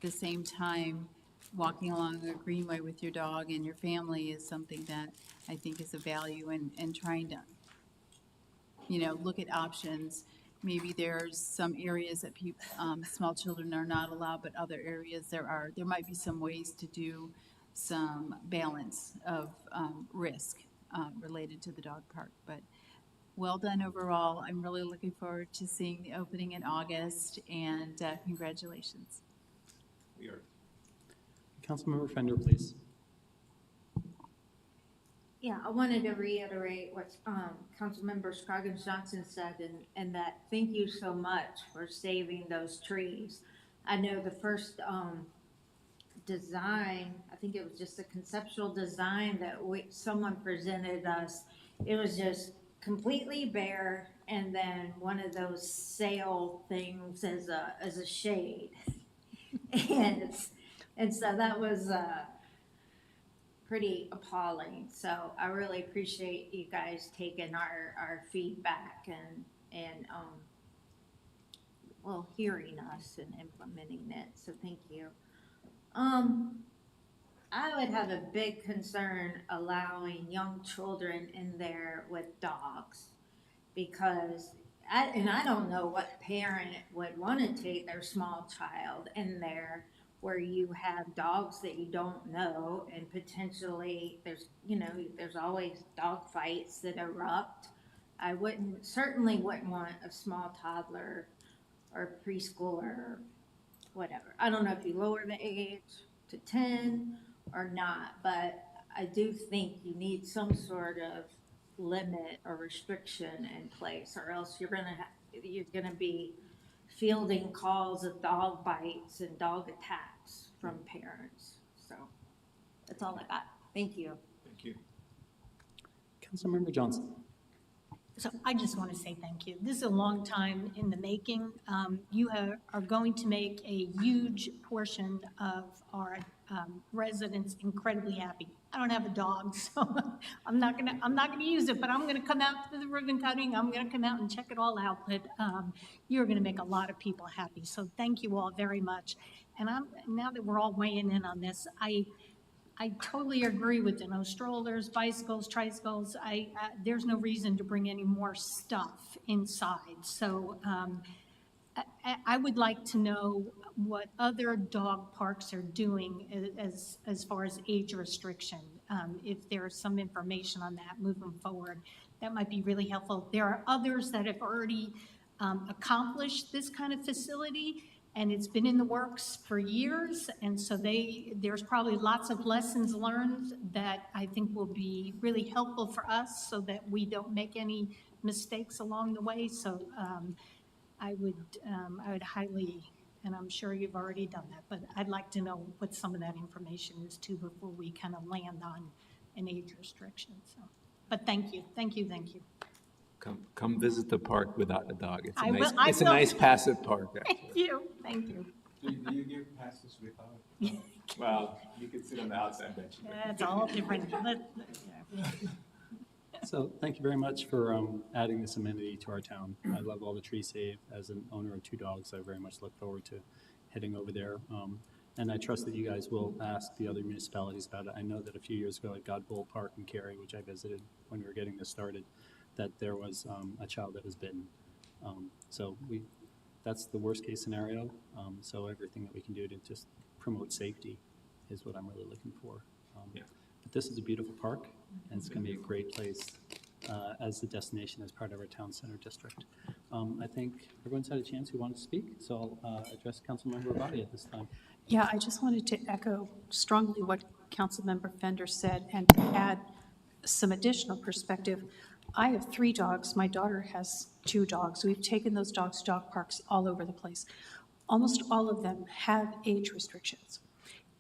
the same time, walking along a greenway with your dog and your family is something that I think is a value, and trying to look at options. Maybe there's some areas that small children are not allowed, but other areas there are. There might be some ways to do some balance of risk related to the dog park. But well done overall. I'm really looking forward to seeing the opening in August, and congratulations. We are. Councilmember Fender, please. Yeah, I wanted to reiterate what Councilmember Scroggins Johnson said, and that thank you so much for saving those trees. I know the first design, I think it was just a conceptual design that someone presented us. It was just completely bare, and then one of those sail things as a shade, and so that was pretty appalling. So I really appreciate you guys taking our feedback and well, hearing us and implementing it. So thank you. I would have a big concern allowing young children in there with dogs, because I don't know what parent would want to take their small child in there where you have dogs that you don't know, and potentially there's always dog fights that erupt. I certainly wouldn't want a small toddler or preschooler or whatever. I don't know if you lower the age to 10 or not, but I do think you need some sort of limit or restriction in place, or else you're gonna be fielding calls of dog bites and dog attacks from parents. So that's all I got. Thank you. Thank you. Councilmember Johnson. So I just want to say thank you. This is a long time in the making. You are going to make a huge portion of our residents incredibly happy. I don't have a dog, so I'm not gonna use it, but I'm gonna come out to the ribbon cutting. I'm gonna come out and check it all out. But you're gonna make a lot of people happy. So thank you all very much. And now that we're all weighing in on this, I totally agree with the no strollers, bicycles, tricycles. There's no reason to bring any more stuff inside. So I would like to know what other dog parks are doing as far as age restriction. If there's some information on that moving forward, that might be really helpful. There are others that have already accomplished this kind of facility, and it's been in the works for years, and so there's probably lots of lessons learned that I think will be really helpful for us so that we don't make any mistakes along the way. So I would highly, and I'm sure you've already done that, but I'd like to know what some of that information is too before we kind of land on an age restriction. So, but thank you. Come visit the park without a dog. It's a I nice, will- I it's a will. nice passive park. Thank you. Do you give passes without? Well, you could sit on the outside bench. It's all different. So thank you very much for adding this amenity to our town. I love all the tree save. As an owner of 2 dogs, I very much look forward to heading over there. And I trust that you guys will ask the other municipalities about it. I know that a few years ago at Godbold Park in Cary, which I visited when we were getting this started, that there was a child that was bitten. So that's the worst case scenario. So everything that we can do to just promote safety is what I'm really looking for. But this is a beautiful park, and it's going to be a great place as the destination as part of our town center district. I think everyone's had a chance who wanted to speak, so I'll address Councilmember Abadi at this time. Yeah, I just wanted to echo strongly what Councilmember Fender said and add some additional perspective. I have 3 dogs. My daughter has 2 dogs. We've taken those dogs to dog parks all over the place. Almost all of them have age restrictions.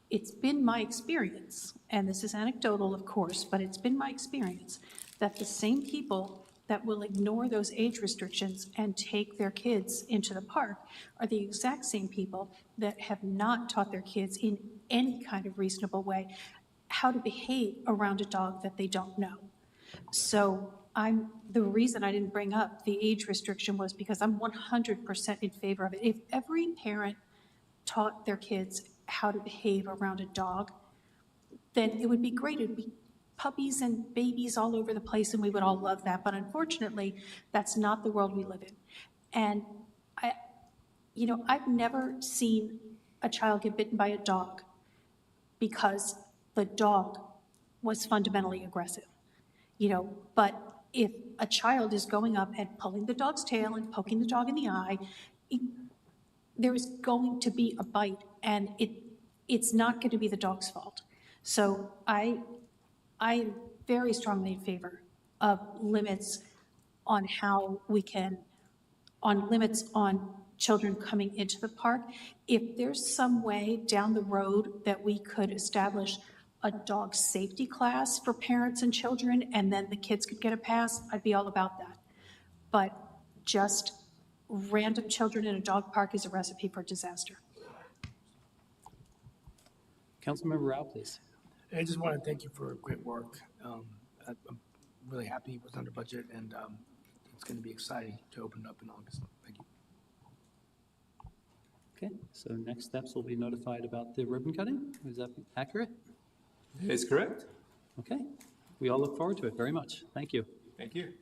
It's been my experience, and this is anecdotal, of course, but it's been my experience that the same people that will ignore those age restrictions and take their kids into the park are the exact same people that have not taught their kids in any kind of reasonable way how to behave around a dog that they don't know. So the reason I didn't bring up the age restriction was because I'm 100% in favor of it. If every parent taught their kids how to behave around a dog, then it would be great. It'd be puppies and babies all over the place, and we would all love that. But unfortunately, that's not the world we live in. And I've never seen a child get bitten by a dog because the dog was fundamentally aggressive. But if a child is going up and pulling the dog's tail and poking the dog in the eye, there is going to be a bite, and it's not going to be the dog's fault. So I am very strongly in favor of limits on limits on children coming into the park. If there's some way down the road that we could establish a dog safety class for parents and children, and then the kids could get a pass, I'd be all about that. But just random children in a dog park is a recipe for disaster. Councilmember Rao, please. I just want to thank you for great work. I'm really happy it was under budget, and it's going to be exciting to open it up in August. Thank you. Okay, so next steps will be notified about the ribbon cutting. Is that accurate? That is correct. Okay, we all look forward to it very much. Thank you. Thank you.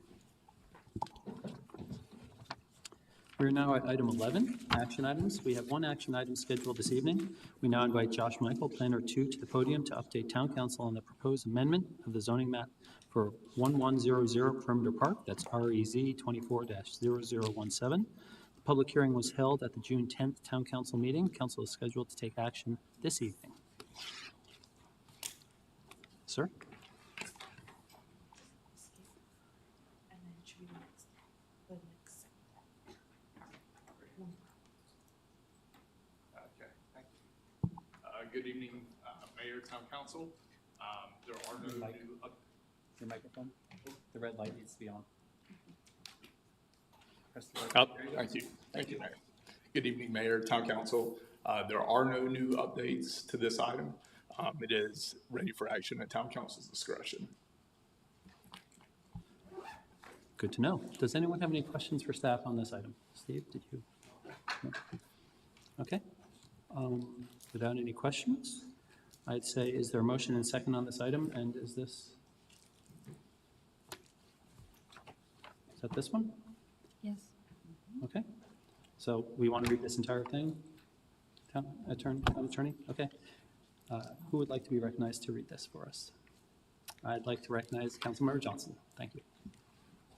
We're now at item 11, action items. We have one action item scheduled this evening. We now invite Josh Michael, Planner 2, to the podium to update Town Council on the proposed amendment of the zoning map for 1100 Perimeter Park, that's REZ 24-0017. The public hearing was held at the June 10th Town Council meeting. Council is scheduled to take action this evening. Sir? Okay, thank you. Good evening, Mayor, Town Council. There are no new Your microphone? The red light needs to be on. Press the red Oh, light. thank you. Thank you, Mayor. Good evening, Mayor, Town Council. There are no new updates to this item. It is ready for action at Town Council's discretion. Good to know. Does anyone have any questions for staff on this item? Steve, did you? No? Okay. Without any questions, I'd say, is there a motion and second on this item? And is that this one? Yes. Okay. So we want to read this entire thing? Town attorney? Okay. Who would like to be recognized to read this for us? I'd like to recognize Councilmember Johnson. Thank you.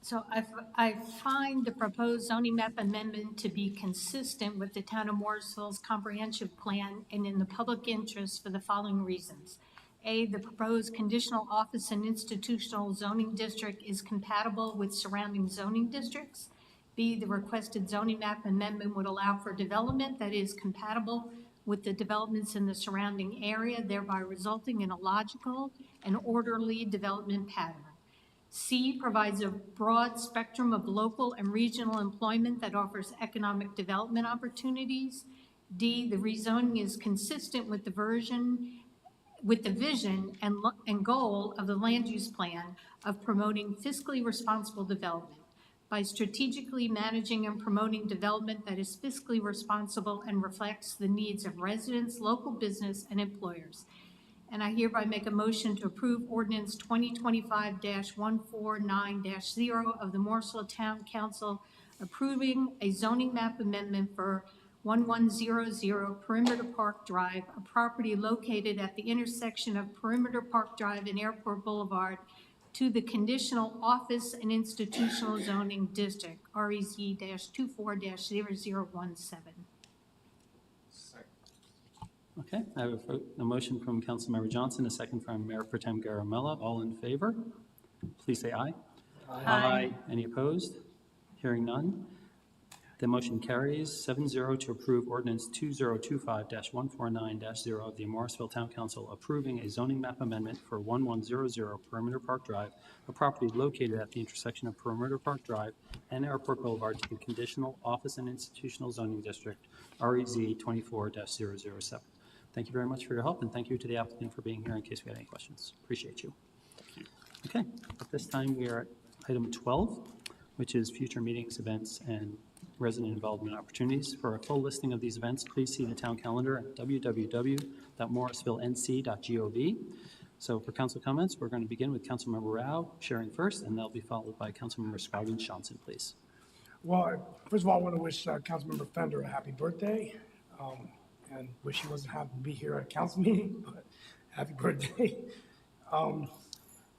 So I find the proposed zoning map amendment to be consistent with the town of Morrisville's comprehensive plan and in the public interest for the following reasons. A, the proposed conditional office and institutional zoning district is compatible with surrounding zoning districts. B, the requested zoning map amendment would allow for development that is compatible with the developments in the surrounding area, thereby resulting in a logical and orderly development pattern. C, provides a broad spectrum of local and regional employment that offers economic development opportunities. D, the rezoning is consistent with the vision and goal of the land use plan of promoting fiscally responsible development by strategically managing and promoting development that is fiscally responsible and reflects the needs of residents, local business, and employers. And I hereby make a motion to approve ordinance 2025-149-0 of the Morrisville Town Council approving a zoning map amendment for 1100 Perimeter Park Drive, a property located at the intersection of Perimeter Park Drive and Airport Boulevard, to the conditional office and institutional zoning district, REZ-24-0017. Okay, I have a motion from Councilmember Johnson, a second from Mayor Pro Tem Garamella. All in favor? Please say aye. Aye. Any opposed? Hearing none. The motion carries 7-0 to approve ordinance 2025-149-0 of the Morrisville Town Council approving a zoning map amendment for 1100 Perimeter Park Drive, a property located at the intersection of Perimeter Park Drive and Airport Boulevard, to the conditional office and institutional zoning district, REZ 24-007. Thank you very much for your help, and thank you to the applicant for being here in case we had any questions. Appreciate you. Okay, at this time we are at item 12, which is future meetings, events, and resident involvement opportunities. For a full listing of these events, please see the town calendar at www.morrisvillenc.gov. So for council comments, we're going to begin with Councilmember Rao sharing first, and they'll be followed by Councilmember Scoggins Johnson, please. Well, first of all, I want to wish Councilmember Fender a happy birthday, and wish he wasn't happy to be here at a council meeting, but happy birthday.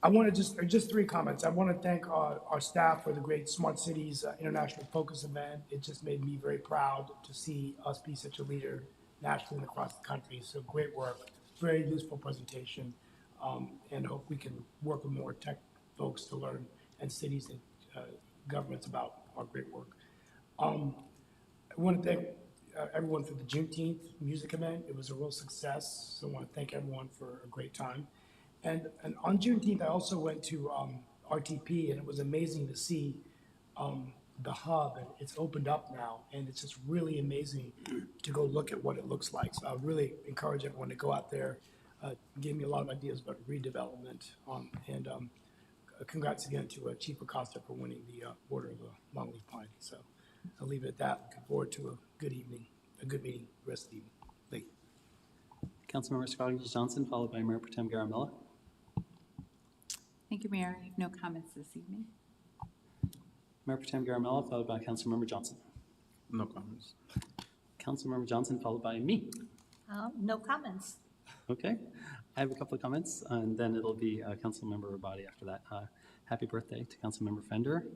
I want to just 3 comments. I want to thank our staff for the great Smart Cities International Focus event. It just made me very proud to see us be such a leader nationally and across the country. So great work, very useful presentation, and hope we can work with more tech folks to learn, and cities and governments about our great work. I want to thank everyone for the Juneteenth music event. It was a real success, so I want to thank everyone for a great time. And on Juneteenth, I also went to RTP, and it was amazing to see the hub, and it's opened up now, and it's just really amazing to go look at what it looks like. So I really encourage everyone to go out there. Gave me a lot of ideas about redevelopment, and congrats again to Chief Acosta for winning the Order of the Longleaf Pine. So I'll leave it at that. Looking forward to a good evening, a good meeting the rest of the evening. Thank you. Councilmember Scoggins Johnson, followed by Mayor Pro Tem Garamella. Thank you, Mayor. I have no comments this evening. Mayor Pro Tem Garamella, followed by Councilmember Johnson. No comments. Councilmember Johnson, followed by me. No comments. Okay, I have a couple of comments, and then it'll be Councilmember Rabadi after that. Happy birthday to Councilmember Fender.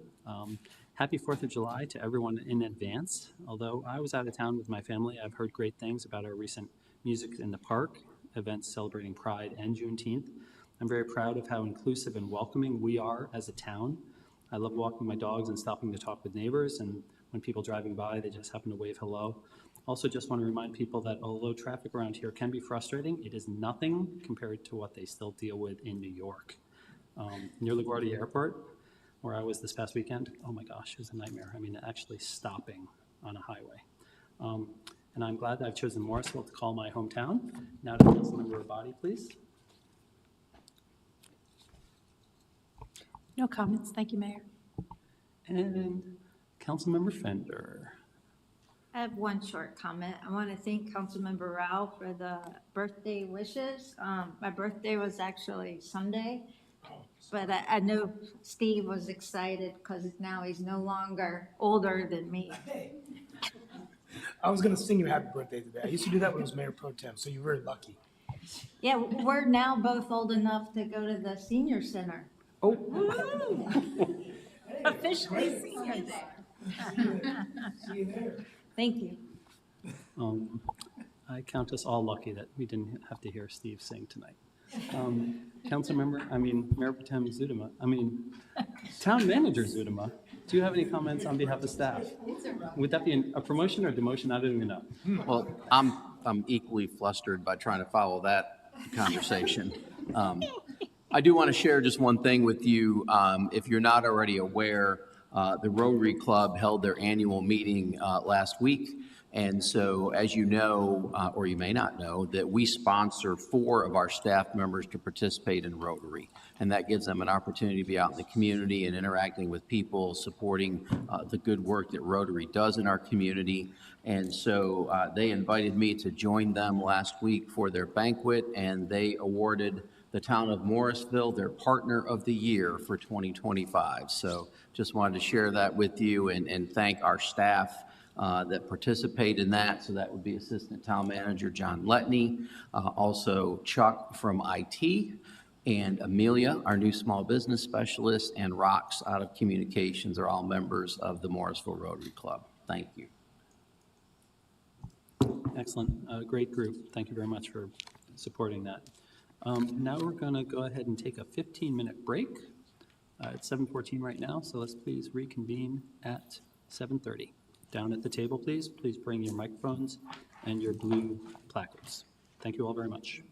Happy 4th of July to everyone in advance. Although I was out of town with my family, I've heard great things about our recent Music in the Park events celebrating Pride and Juneteenth. I'm very proud of how inclusive and welcoming we are as a town. I love walking my dogs and stopping to talk with neighbors, and when people driving by, they just happen to wave hello. Also, just want to remind people that although traffic around here can be frustrating, it is nothing compared to what they still deal with in New York. Near LaGuardia Airport, where I was this past weekend, oh my gosh, it was a nightmare. I mean, actually stopping on a highway. And I'm glad that I've chosen Morrisville to call my hometown. Now to Councilmember Rabadi, please. No comments. Thank you, Mayor. And Councilmember Fender. I have one short comment. I want to thank Councilmember Rao for the birthday wishes. My birthday was actually Sunday, but I know Steve was excited because now he's no longer older than me. I was going to sing you happy birthday today. I used to do that when I was Mayor Pro Tem, so you're very lucky. Yeah, we're now both old enough to go to the senior center. Oh. Officially senior there. See you there. Thank you. I count us all lucky that we didn't have to hear Steve sing tonight. Mayor Pro Tem Zudema, Town Manager Zudema, do you have any comments on behalf of staff? Would that be a promotion or demotion? I don't even know. Well, I'm equally flustered by trying to follow that conversation. I do want to share just one thing with you. If you're not already aware, the Rotary Club held their annual meeting last week. And so, as you know, or you may not know, that we sponsor 4 of our staff members to participate in Rotary. And that gives them an opportunity to be out in the community and interacting with people, supporting the good work that Rotary does in our community. And so they invited me to join them last week for their banquet, and they awarded the town of Morrisville their Partner of the Year for 2025. So just wanted to share that with you and thank our staff that participate in that. So that would be Assistant Town Manager John Letney, also Chuck from IT, and Amelia, our new small business specialist, and Rox out of communications are all members of the Morrisville Rotary Club. Thank you. Excellent. Great group. Thank you very much for supporting that. Now we're going to go ahead and take a 15-minute break. It's 7:14 right now, so let's please reconvene at 7:30. Down at the table, please. Please bring your microphones and your blue placards. Thank you all very much.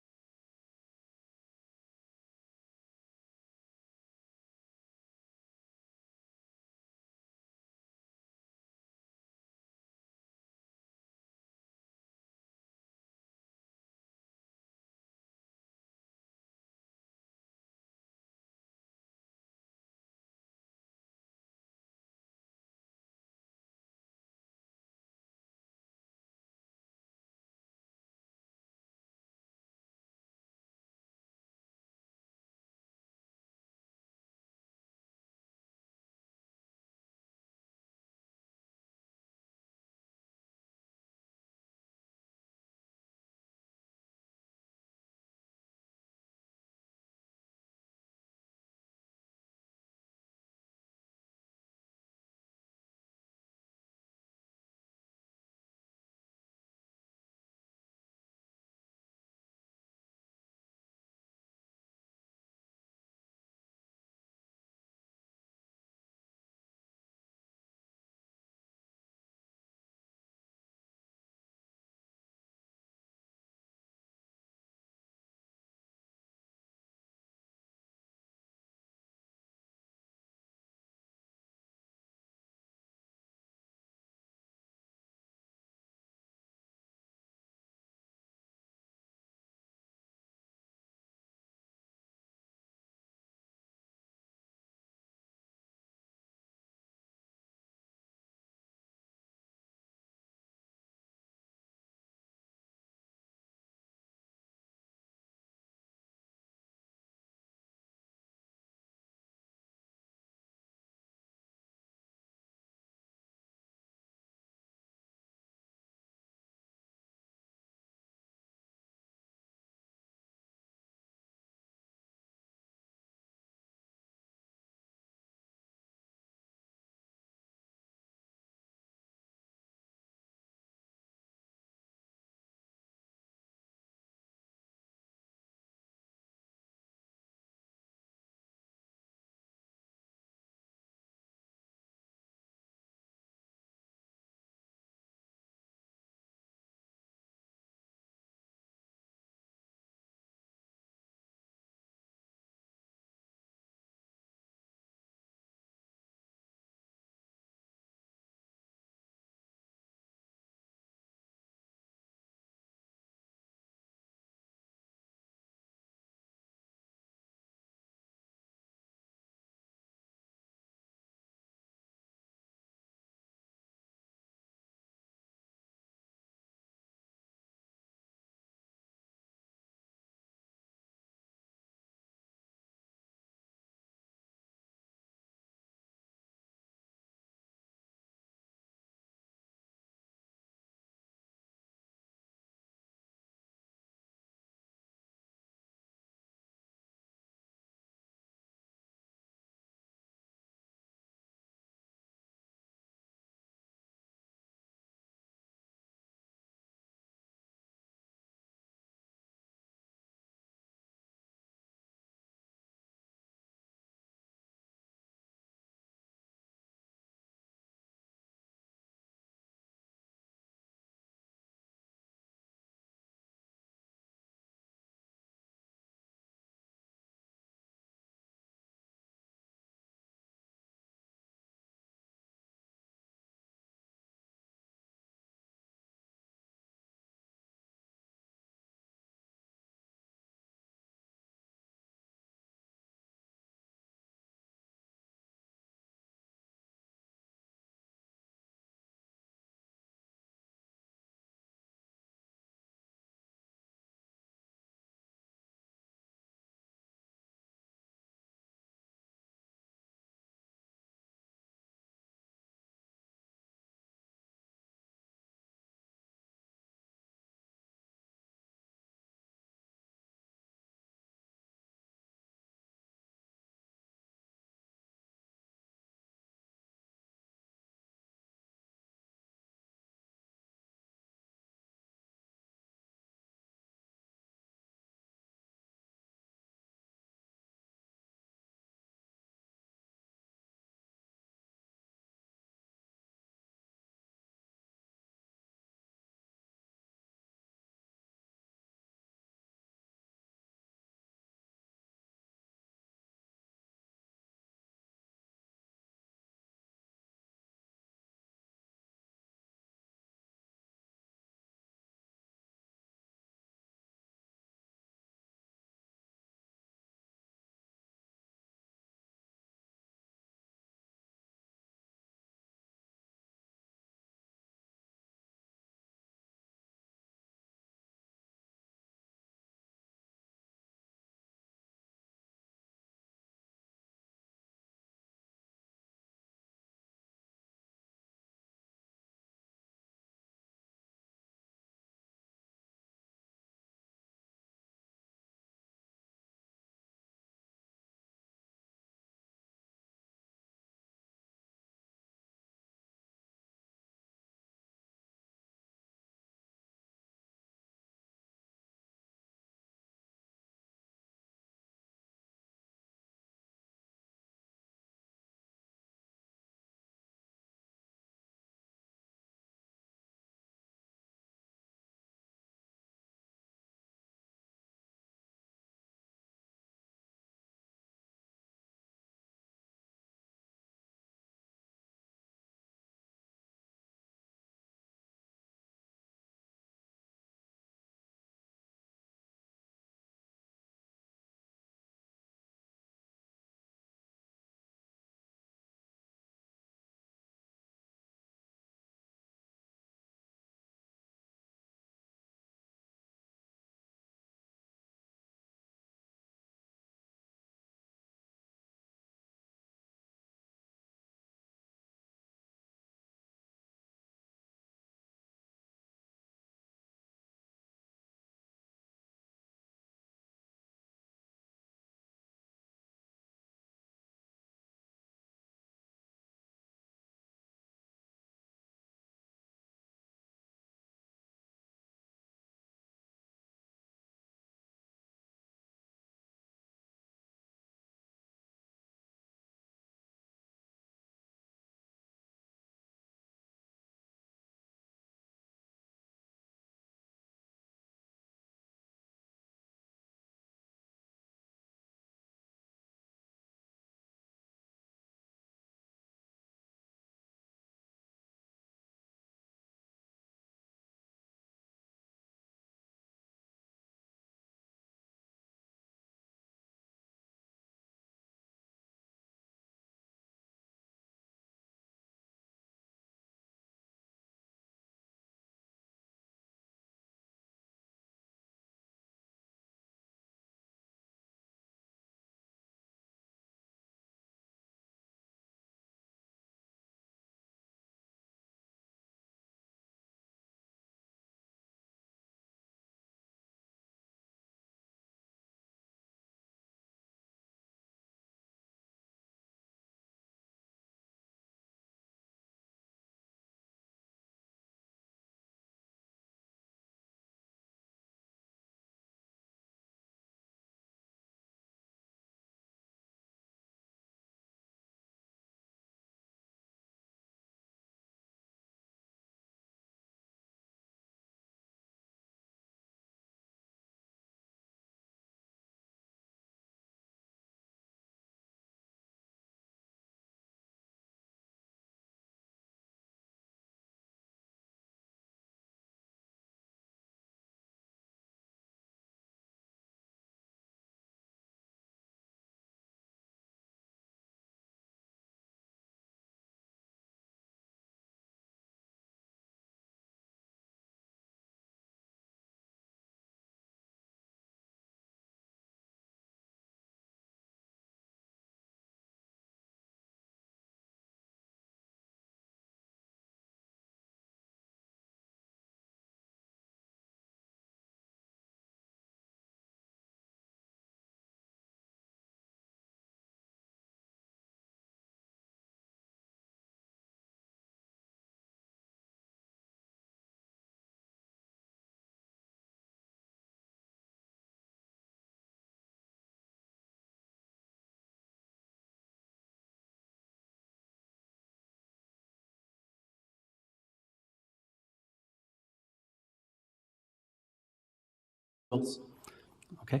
Okay.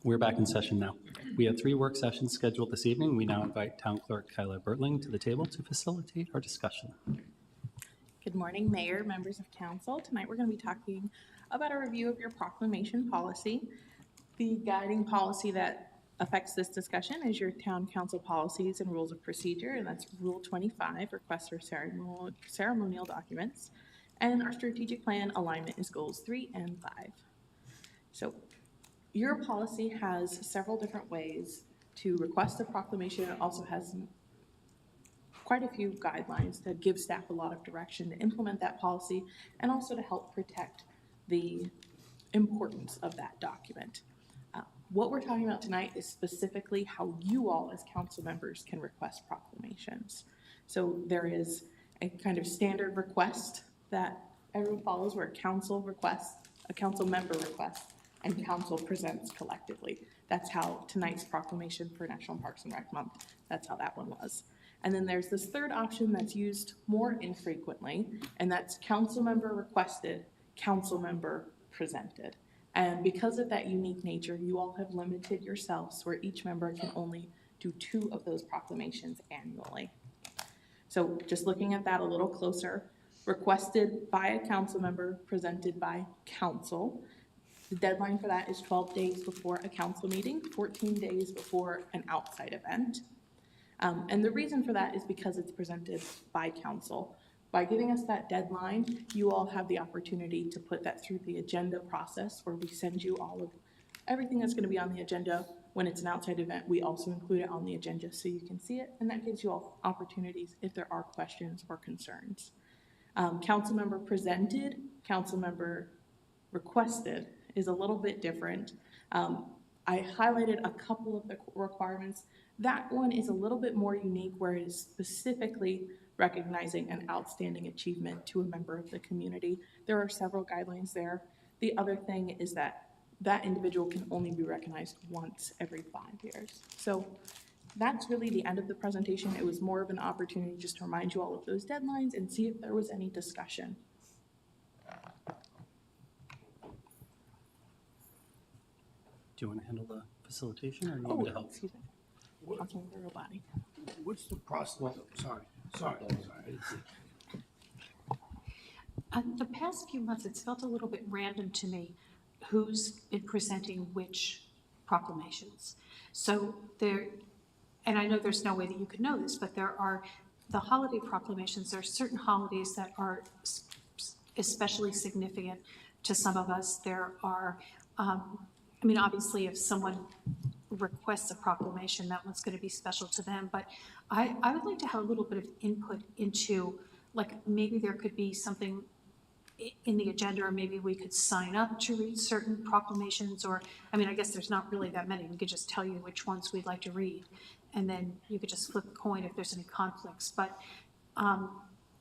We're back in session now. We have 3 work sessions scheduled this evening. We now invite Town Clerk Kyla Bertling to the table to facilitate our discussion. Good morning, Mayor, members of council. Tonight we're going to be talking about a review of your proclamation policy. The guiding policy that affects this discussion is your town council policies and rules of procedure, and that's Rule 25, requests for ceremonial documents. And our strategic plan alignment is goals 3 and 5. So your policy has several different ways to request a proclamation. It also has quite a few guidelines that give staff a lot of direction to implement that policy and also to help protect the importance of that document. What we're talking about tonight is specifically how you all as council members can request proclamations. So there is a kind of standard request that everyone follows where council requests, a council member requests, and council presents collectively. That's how tonight's proclamation for National Parks and Rec Month, that's how that one was. And then there's this third option that's used more infrequently, and that's council member requested, council member presented. And because of that unique nature, you all have limited yourselves where each member can only do 2 of those proclamations annually. So just looking at that a little closer, requested by a council member, presented by council. The deadline for that is 12 days before a council meeting, 14 days before an outside event. And the reason for that is because it's presented by council. By giving us that deadline, you all have the opportunity to put that through the agenda process where we send you all of everything that's going to be on the agenda. When it's an outside event, we also include it on the agenda so you can see it, and that gives you all opportunities if there are questions or concerns. Council member presented, council member requested is a little bit different. I highlighted a couple of the requirements. That one is a little bit more unique where it is specifically recognizing an outstanding achievement to a member of the community. There are several guidelines there. The other thing is that that individual can only be recognized once every 5 years. So that's really the end of the presentation. It was more of an opportunity just to remind you all of those deadlines and see if there was any discussion. Do you want to handle the facilitation or need me to help? Excuse me. Councilmember Robati. What's the process? Sorry. The past few months, it's felt a little bit random to me who's been presenting which proclamations. So there, and I know there's no way that you could know this, but there are the holiday proclamations. There are certain holidays that are especially significant to some of us. There are, I mean, obviously, if someone requests a proclamation, that one's going to be special to them. But I would like to have a little bit of input into, like, maybe there could be something in the agenda, or maybe we could sign up to read certain proclamations, or, I mean, I guess there's not really that many. We could just tell you which ones we'd like to read, and then you could just flip a coin if there's any conflicts. But,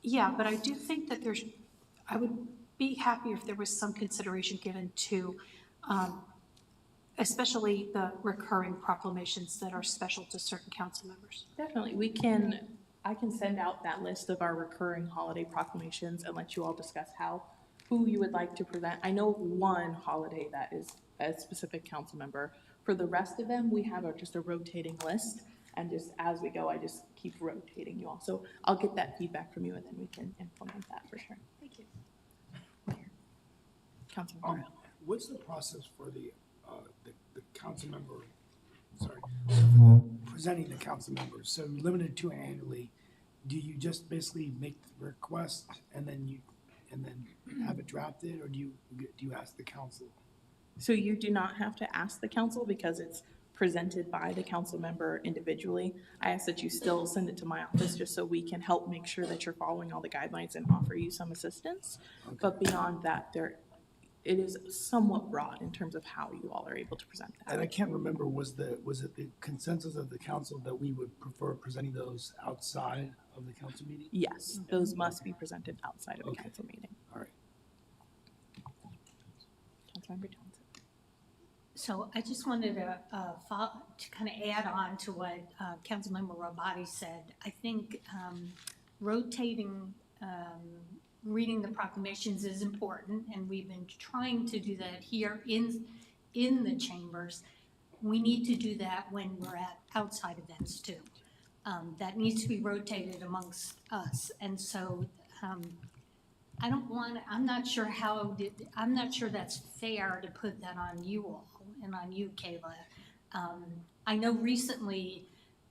yeah, but I do think that I would be happy if there was some consideration given to, especially the recurring proclamations that are special to certain council members. Definitely, I can send out that list of our recurring holiday proclamations and let you all discuss who you would like to present. I know one holiday that is a specific council member. For the rest of them, we have just a rotating list, and just as we go, I just keep rotating you all. So I'll get that feedback from you, and then we can implement that for sure. Thank you. Councilmember. What's the process for the council member, presenting the council members? So limited to annually, do you just basically make the request and then have it drafted, or do you ask the council? So you do not have to ask the council because it's presented by the council member individually. I ask that you still send it to my office just so we can help make sure that you're following all the guidelines and offer you some assistance. Okay. But beyond that, it is somewhat broad in terms of how you all are able to present that. And I can't remember, was it the consensus of the council that we would prefer presenting those outside of the council meeting? Yes, those must be presented outside of the council meeting. All right. Councilmember Johnson. So I just wanted to kind of add on to what Councilmember Robati said. I think rotating reading the proclamations is important, and we've been trying to do that here in the chambers. We need to do that when we're at outside events too. That needs to be rotated amongst us, and so, I'm not sure I'm not sure that's fair to put that on you all and on you, Kayla. I know recently,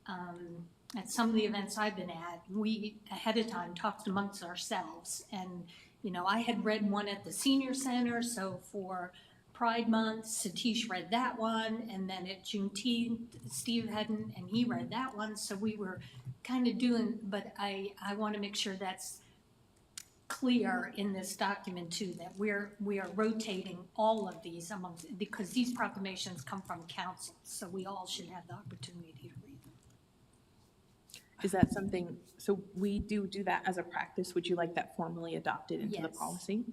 at some of the events I've been at, we ahead of time talked amongst ourselves, and, you know, I had read one at the senior center, so for Pride Month, Satish read that one, and then at Juneteenth, Steve hadn't, and he read that one, so we were kind of doing, but I want to make sure that's clear in this document too, that we are rotating all of these amongst, because these proclamations come from council, so we all should have the opportunity to read them. Is that something, so we do that as a practice? Would you like that formally adopted into the Yes. policy?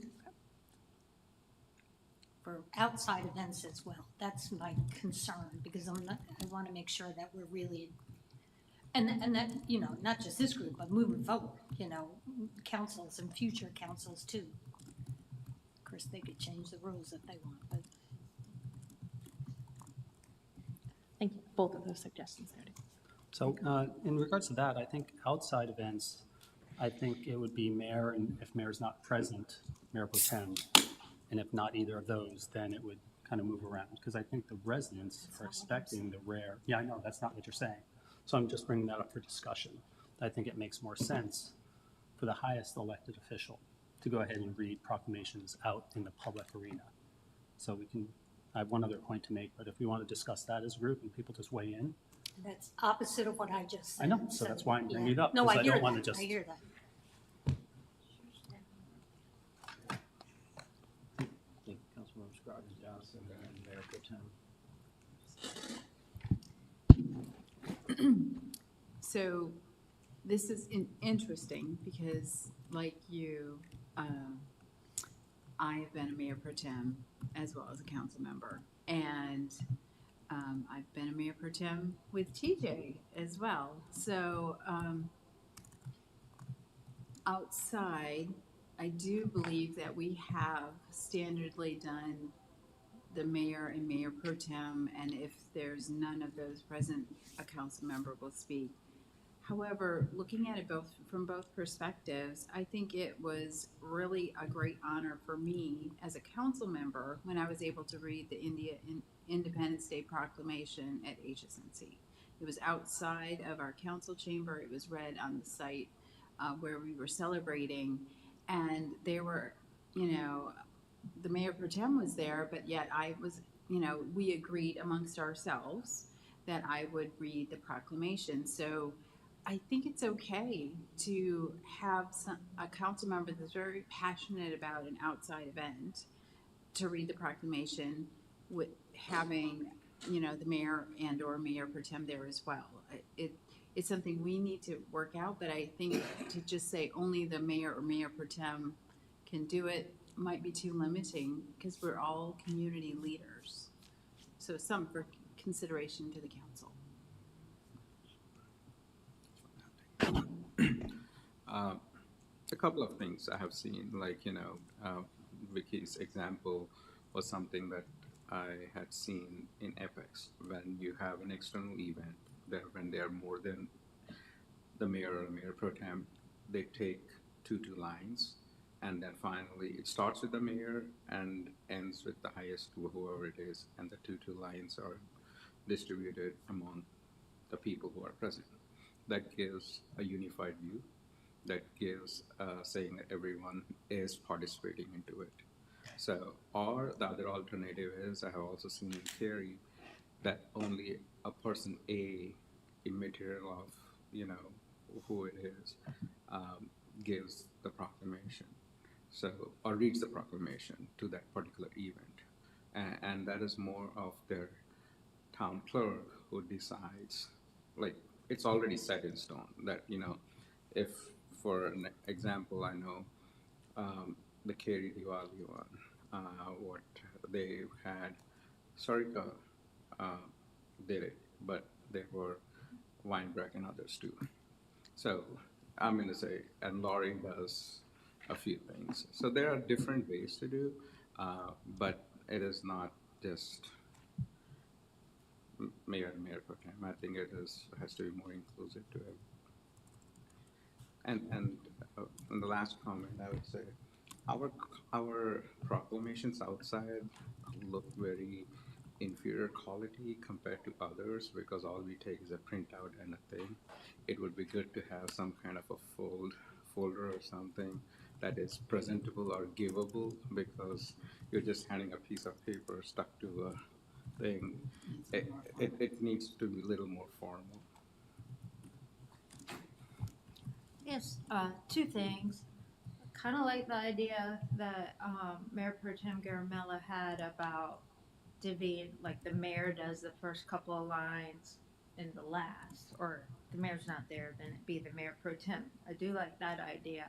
For outside events as well. That's my concern, because I want to make sure that we're really, and that, you know, not just this group, but moving forward, you know, councils and future councils too. Of course, they could change the rules if they want, but. Thank you. Both of those suggestions noted. So in regards to that, I think outside events, I think it would be mayor, and if mayor's not present, Mayor Pro Tem, and if not either of those, then it would kind of move around, because I think the residents are expecting the rare, yeah, I know, that's not what you're saying. So I'm just bringing that up for discussion. I think it makes more sense for the highest elected official to go ahead and read proclamations out in the public arena. So we can, I have one other point to make, but if we want to discuss that as a group and people just weigh in. That's opposite of what I just said. I know, so that's why I'm bringing it up, No, because I I hear don't want to that, just. I hear that. Councilmember Scroggins Johnson and Mayor Pro Tem. So this is interesting because, like you, I have been a mayor pro tem as well as a council member, and I've been a mayor pro tem with TJ as well. So outside, I do believe that we have standardly done the mayor and mayor pro tem, and if there's none of those present, a council member will speak. However, looking at it from both perspectives, I think it was really a great honor for me as a council member when I was able to read the Independence Day Proclamation at HSNC. It was outside of our council chamber. It was read on the site where we were celebrating, and there were, you know, the mayor pro tem was there, but yet I was, you know, we agreed amongst ourselves that I would read the proclamation. So I think it's okay to have a council member that's very passionate about an outside event to read the proclamation with having, you know, the mayor and or mayor pro tem there as well. It's something we need to work out, but I think to just say only the mayor or mayor pro tem can do it might be too limiting, because we're all community leaders. So some for consideration to the council. A couple of things I have seen, like, you know, Vicky's example was something that I had seen in Apex. When you have an external event, when there are more than the mayor or mayor pro tem, they take two lines, and then finally it starts with the mayor and ends with the highest, whoever it is, and the two lines are distributed among the people who are present. That gives a unified view. That gives saying that everyone is participating into it. So, or the other alternative is, I have also seen in theory that only a person A, immaterial of, you know, who it is, gives the proclamation. So, or reads the proclamation to that particular event. And that is more of their town clerk who decides, like, it's already set in stone that, you know, if, for an example, I know the Keri Diwali one, what they had, Sarika did it, but there were Weinberg and others too. So I'm going to say, and Laurie does a few things. So there are different ways to do, but it is not just mayor and mayor pro tem. I think it has to be more inclusive to it. And the last comment, I would say, our proclamations outside look very inferior quality compared to others because all we take is a printout and a thing. It would be good to have some kind of a folder or something that is presentable or givable, because you're just handing a piece of paper stuck to a thing. It needs to be a little more formal. Yes, two things. Kind of like the idea that Mayor Pro Tem Garamella had about divvying, like the mayor does the first couple of lines and the last, or the mayor's not there, then it'd be the Mayor Pro Tem. I do like that idea.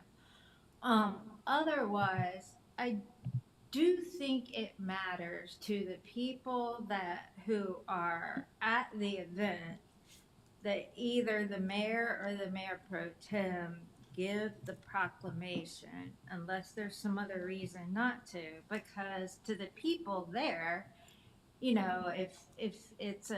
Otherwise, I do think it matters to the people who are at the event that either the mayor or the Mayor Pro Tem give the proclamation unless there's some other reason not to, because to the people there, you know, if it's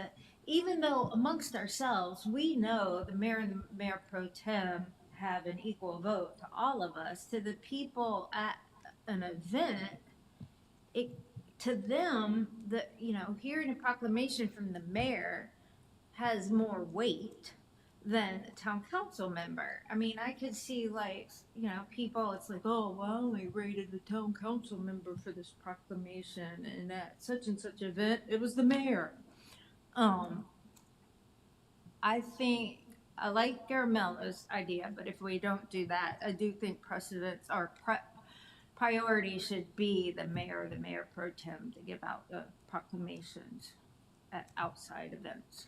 even though amongst ourselves we know the mayor and the Mayor Pro Tem have an equal vote to all of us, to the people at an event, to them, hearing a proclamation from the mayor has more weight than a town council member. I mean, I could see people, it's like, oh, well, they rated the town council member for this proclamation, and at such and such event, it was the mayor. I think, I like Garamella's idea, but if we don't do that, I do think precedence or priority should be the mayor or the Mayor Pro Tem to give out the proclamations at outside events.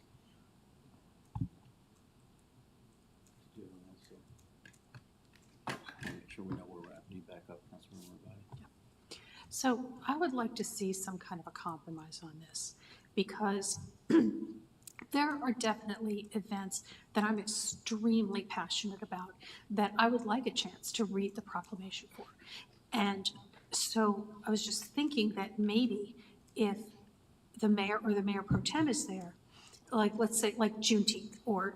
Make sure we know where we're at. You back up, Councilmember Rabadi. So I would like to see some kind of a compromise on this, because there are definitely events that I'm extremely passionate about that I would like a chance to read the proclamation for. And so I was just thinking that maybe if the mayor or the Mayor Pro Tem is there, like, let's say, like Juneteenth or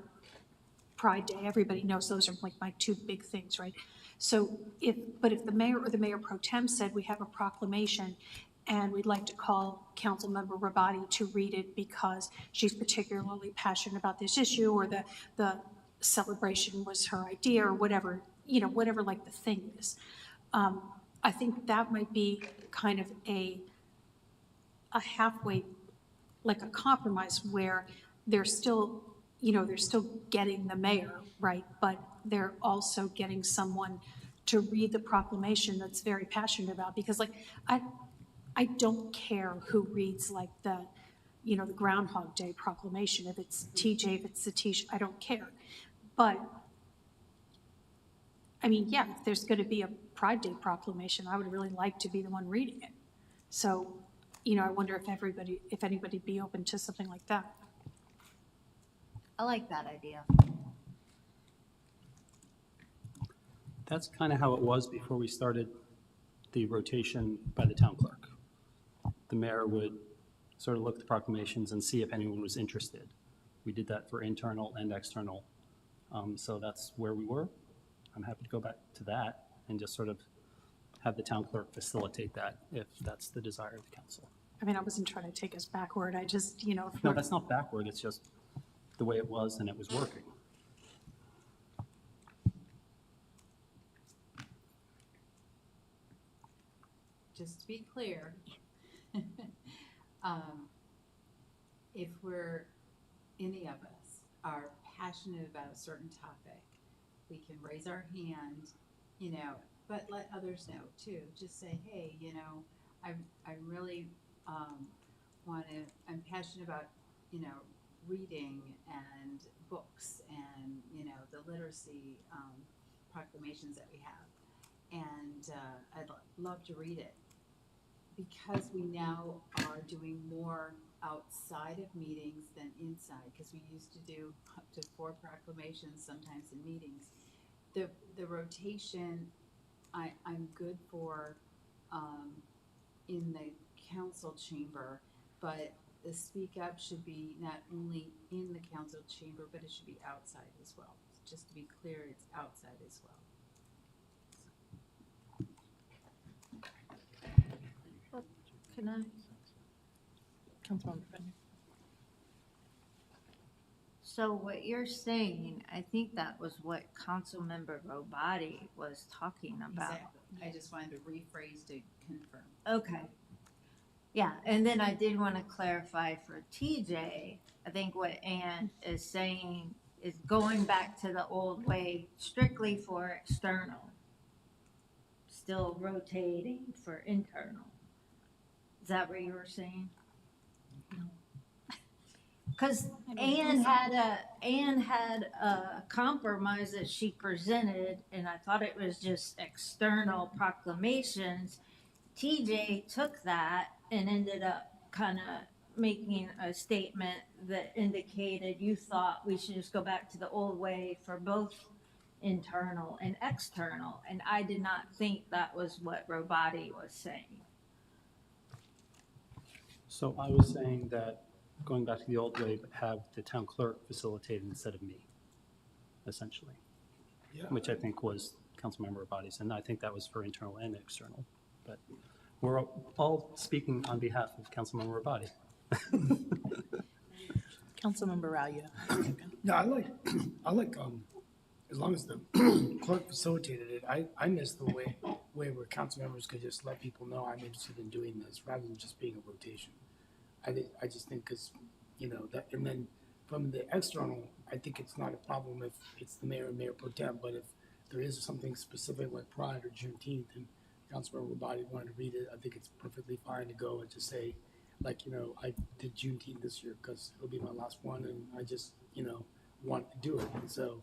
Pride Day, everybody knows those are like my two big things, right? So if the mayor or the Mayor Pro Tem said we have a proclamation and we'd like to call Councilmember Rabadi to read it because she's particularly passionate about this issue, or the celebration was her idea, or whatever, whatever like the thing is. I think that might be kind of a halfway, like a compromise where they're still getting the mayor, right? But they're also getting someone to read the proclamation that's very passionate about, because like, I don't care who reads like the Groundhog Day proclamation, if it's TJ, if it's Satish, I don't care. But I mean, yeah, if there's going to be a Pride Day proclamation, I would really like to be the one reading it. So, I wonder if anybody'd be open to something like that. I like that idea. That's kind of how it was before we started the rotation by the town clerk. The mayor would sort of look at the proclamations and see if anyone was interested. We did that for internal and external. So that's where we were. I'm happy to go back to that and just sort of have the town clerk facilitate that if that's the desire of the council. I mean, I wasn't trying to take us backward. I just, No, that's not backward. It's just the way it was and it was working. Just to be clear, if any of us are passionate about a certain topic, we can raise our hand, but let others know too. Just say, hey, I really I'm passionate about, reading and books and, the literacy proclamations that we have. And I'd love to read it, because we now are doing more outside of meetings than inside, because we used to do up to 4 proclamations sometimes in meetings. The rotation I'm good for, in the council chamber, but the speak up should be not only in the council chamber, but it should be outside as well. Just to be clear, it's outside as well. Can I? Councilmember Bennett. So what you're saying, I think that was what Councilmember Robati was talking about. Exactly. I just wanted to rephrase to confirm. Okay. Yeah, and then I did want to clarify for TJ, I think what Ann is saying is going back to the old way strictly for external. Still rotating for internal. Is that what you were saying? Because Ann had a compromise that she presented, and I thought it was just external proclamations. TJ took that and ended up kind of making a statement that indicated you thought we should just go back to the old way for both internal and external, and I did not think that was what Robati was saying. So I was saying that going back to the old way, but have the town clerk facilitate instead of me, essentially. Yeah. Which I think was Councilmember Bodies, and I think that was for internal and external. But we're all speaking on behalf of Councilmember Body. Councilmember Rao, you have a second. Yeah, I like, as long as the clerk facilitated it, I miss the way where council members could just let people know I'm interested in doing this rather than just being a rotation. I just think because, you know, that, and then from the external, I think it's not a problem if it's the mayor and mayor pro tem, but if there is something specific like Pride or Juneteenth and Councilmember Body wanted to read it, I think it's perfectly fine to go and just say, like, you know, I did Juneteenth this year because it'll be my last one and I just, you know, want to do it. And so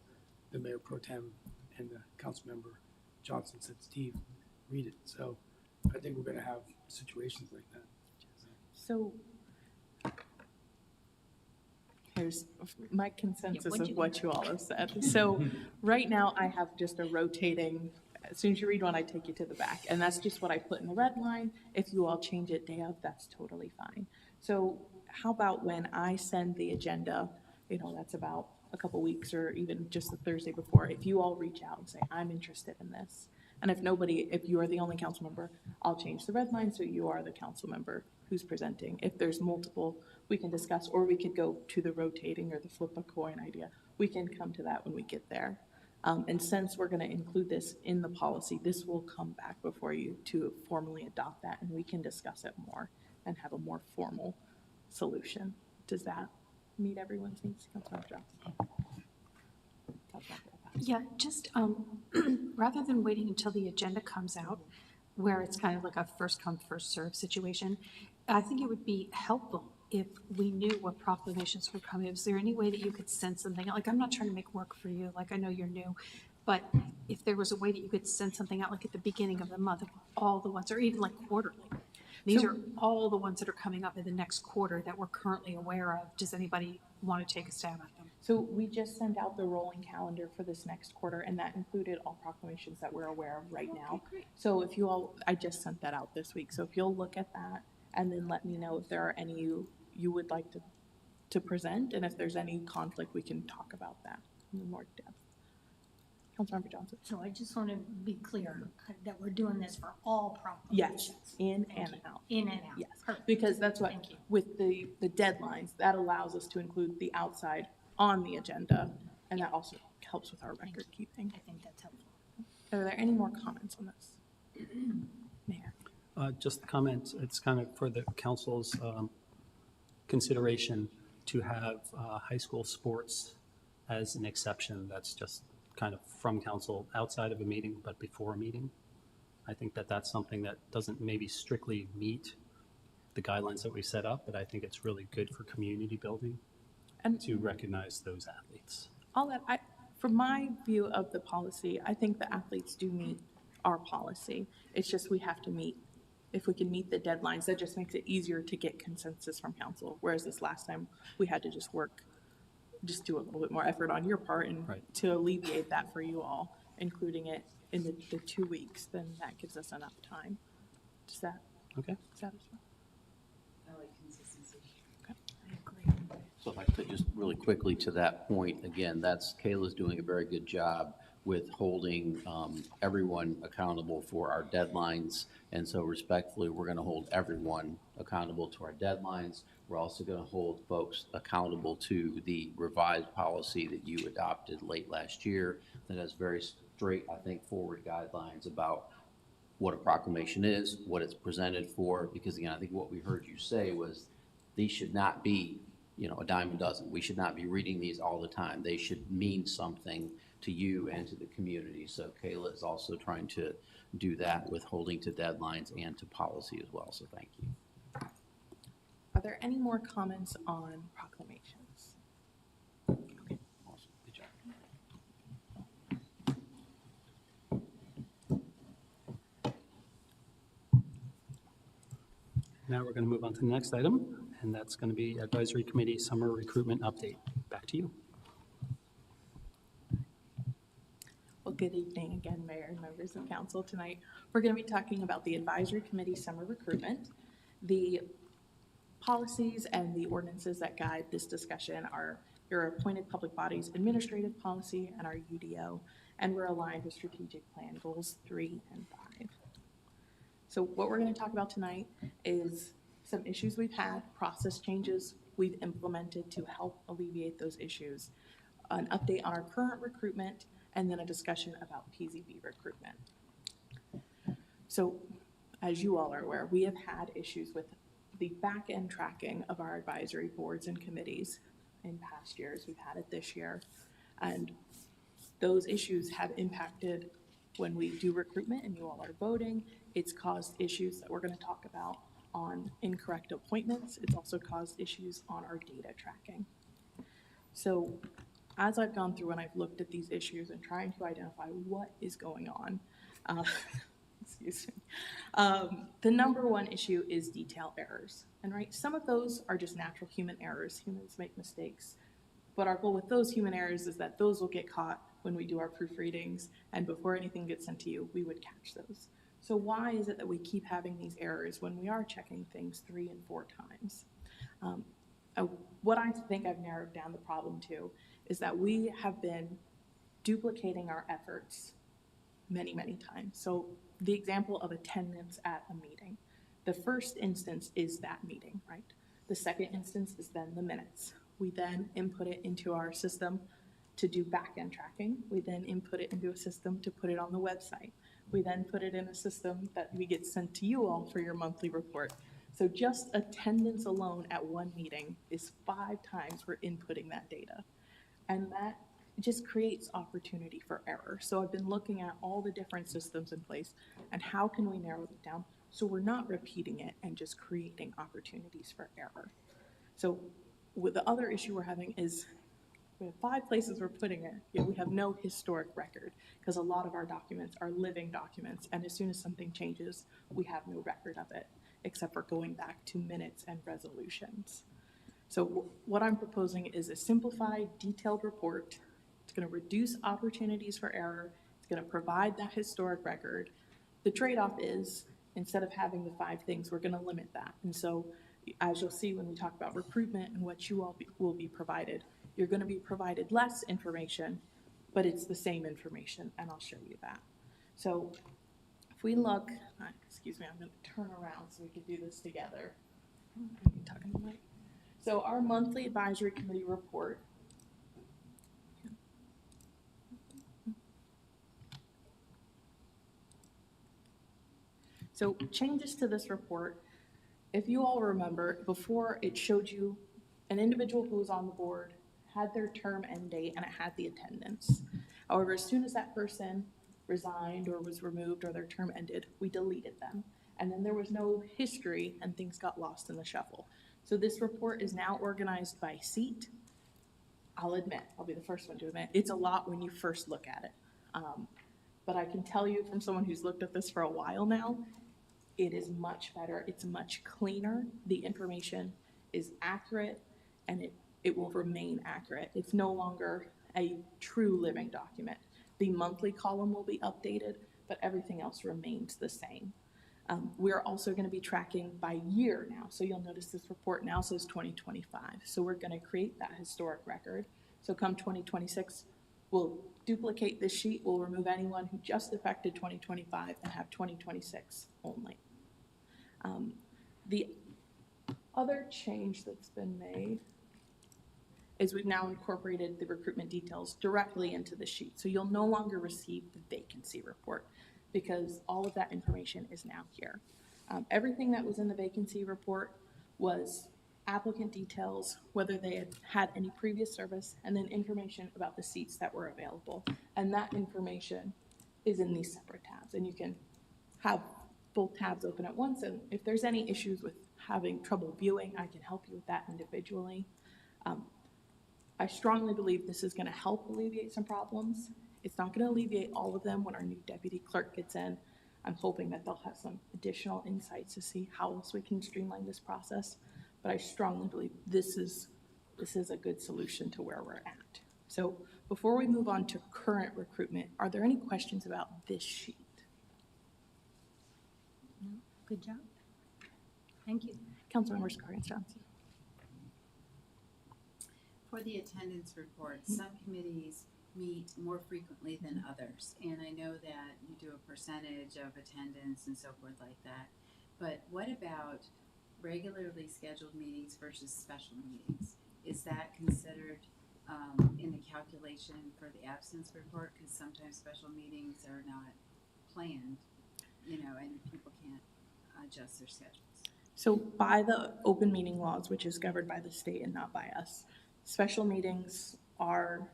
the mayor pro tem and the Councilmember Johnson said, Steve, read it. So I think we're going to have situations like that. So here's my consensus what'd of you what you all have said. So right now I have just a rotating, as soon as you read one, I take you to the back. And that's just what I put in the red line. If you all change it day of, that's totally fine. So how about when I send the agenda, you know, that's about a couple weeks or even just the Thursday before, if you all reach out and say, I'm interested in this. And if you are the only council member, I'll change the red line so you are the council member who's presenting. If there's multiple, we can discuss, or we could go to the rotating or the flip a coin idea. We can come to that when we get there. And since we're gonna include this in the policy, this will come back before you to formally adopt that, and we can discuss it more and have a more formal solution. Does that meet everyone's needs? Councilmember Johnson. Yeah, just rather than waiting until the agenda comes out, where it's kind of like a first come, first served situation, I think it would be helpful if we knew what proclamations were coming. Is there any way that you could send something out? Like, I'm not trying to make work for you, like I know you're new, but if there was a way that you could send something out, like at the beginning of the month, of all the ones, or even like quarterly. These are all the ones that are coming up in the next quarter that we're currently aware of. Does anybody want to take a stab at them? So we just sent out the rolling calendar for this next quarter, and that included all proclamations that we're aware of right now. So if you all, I just sent that out this week. So if you'll look at that and then let me know if there are any you would like to present, and if there's any conflict, we can talk about that in more depth. Councilmember Johnson. So I just want to be clear that we're doing this for all Yes, proclamations. in and out. In and out. Yes, Perfect. because that's what, with the deadlines, that allows us to include the outside on the agenda, and that also helps with our record keeping. I think that's helpful. Are there any more comments on this? Mayor. Just a comment, it's kind of for the council's consideration to have high school sports as an exception. That's just kind of from council outside of a meeting, but before a meeting. I think that that's something that doesn't maybe strictly meet the guidelines that we set up, but I think it's really good for community building and to recognize those athletes. All that, from my view of the policy, I think the athletes do meet our policy. It's just we have to meet, if we can meet the deadlines, that just makes it easier to get consensus from council. Whereas this last time, we had to just do a little bit more effort on your part and to alleviate that for you all, including it in the 2 weeks, then that gives us enough time. Does that Okay. satisfy? I like consistency. So if I could just really quickly to that point, again, that's, Kayla's doing a very good job with holding everyone accountable for our deadlines. And so respectfully, we're going to hold everyone accountable to our deadlines. We're also going to hold folks accountable to the revised policy that you adopted late last year that has very straight, I think, forward guidelines about what a proclamation is, what it's presented for, because again, I think what we heard you say was these should not be, you know, a dime a dozen. We should not be reading these all the time. They should mean something to you and to the community. So Kayla is also trying to do that with holding to deadlines and to policy as well. So thank you. Are there any more comments on proclamations? Okay. Awesome. Good job. Now we're going to move on to the next item, and that's going to be Advisory Committee Summer Recruitment Update. Back to you. Well, good evening again, Mayor and members of council. Tonight, we're going to be talking about the Advisory Committee Summer Recruitment. The policies and the ordinances that guide this discussion are your appointed public bodies administrative policy and our UDO, and we're aligned with strategic plan goals 3 and 5. So what we're going to talk about tonight is some issues we've had, process changes we've implemented to help alleviate those issues, an update on our current recruitment, and then a discussion about PZB recruitment. So as you all are aware, we have had issues with the back-end tracking of our advisory boards and committees in past years. We've had it this year. And those issues have impacted when we do recruitment and you all are voting. It's caused issues that we're going to talk about on incorrect appointments. It's also caused issues on our data tracking. So as I've gone through and I've looked at these issues and trying to identify what is going on, excuse me, the number one issue is detail errors. And right, some of those are just natural human errors. Humans make mistakes. But our goal with those human errors is that those will get caught when we do our proofreadings, and before anything gets sent to you, we would catch those. So why is it that we keep having these errors when we are checking things 3 and 4 times? What I think I've narrowed down the problem to is that we have been duplicating our efforts many, many times. So the example of attendance at a meeting. The first instance is that meeting, right? The second instance is then the minutes. We then input it into our system to do back-end tracking. We then input it into a system to put it on the website. We then put it in a system that we get sent to you all for your monthly report. So just attendance alone at one meeting is 5 times we're inputting that data. And that just creates opportunity for error. So I've been looking at all the different systems in place and how can we narrow it down so we're not repeating it and just creating opportunities for error. So with the other issue we're having is we have 5 places we're putting it, yet we have no historic record because a lot of our documents are living documents, and as soon as something changes, we have no record of it except for going back to minutes and resolutions. So what I'm proposing is a simplified, detailed report. It's going to reduce opportunities for error. It's going to provide that historic record. The trade-off is, instead of having the 5 things, we're going to limit that. And so as you'll see when we talk about recruitment and what you all will be provided, you're going to be provided less information, but it's the same information, and I'll show you that. So if we look, excuse me, I'm going to turn around so we can do this together. So our monthly advisory committee report. So changes to this report, if you all remember, before it showed you an individual who was on the board, had their term end date, and it had the attendance. However, as soon as that person resigned or was removed or their term ended, we deleted them. And then there was no history and things got lost in the shuffle. So this report is now organized by seat. I'll admit, I'll be the first one to admit, it's a lot when you first look at it. But I can tell you from someone who's looked at this for a while now, it is much better, it's much cleaner, the information is accurate, and it will remain accurate. It's no longer a true living document. The monthly column will be updated, but everything else remains the same. We're also going to be tracking by year now. So you'll notice this report now says 2025. So we're going to create that historic record. So come 2026, we'll duplicate this sheet. We'll remove anyone who just affected 2025 and have 2026 only. The other change that's been made is we've now incorporated the recruitment details directly into the sheet. So you'll no longer receive the vacancy report because all of that information is now here. Everything that was in the vacancy report was applicant details, whether they had had any previous service, and then information about the seats that were available. And that information is in these separate tabs. And you can have both tabs open at once. And if there's any issues with having trouble viewing, I can help you with that individually. I strongly believe this is going to help alleviate some problems. It's not going to alleviate all of them when our new deputy clerk gets in. I'm hoping that they'll have some additional insights to see how else we can streamline this process. But I strongly believe this is a good solution to where we're at. So before we move on to current recruitment, are there any questions about this sheet? No? Good job. Thank you. Councilmember Scargins-Johnson. For the attendance report, some committees meet more frequently than others. And I know that you do a percentage of attendance and so forth like that. But what about regularly scheduled meetings versus special meetings? Is that considered in the calculation for the absence report? Because sometimes special meetings are not planned, you know, and people can't adjust their schedules. So by the open meeting laws, which is governed by the state and not by us, special meetings are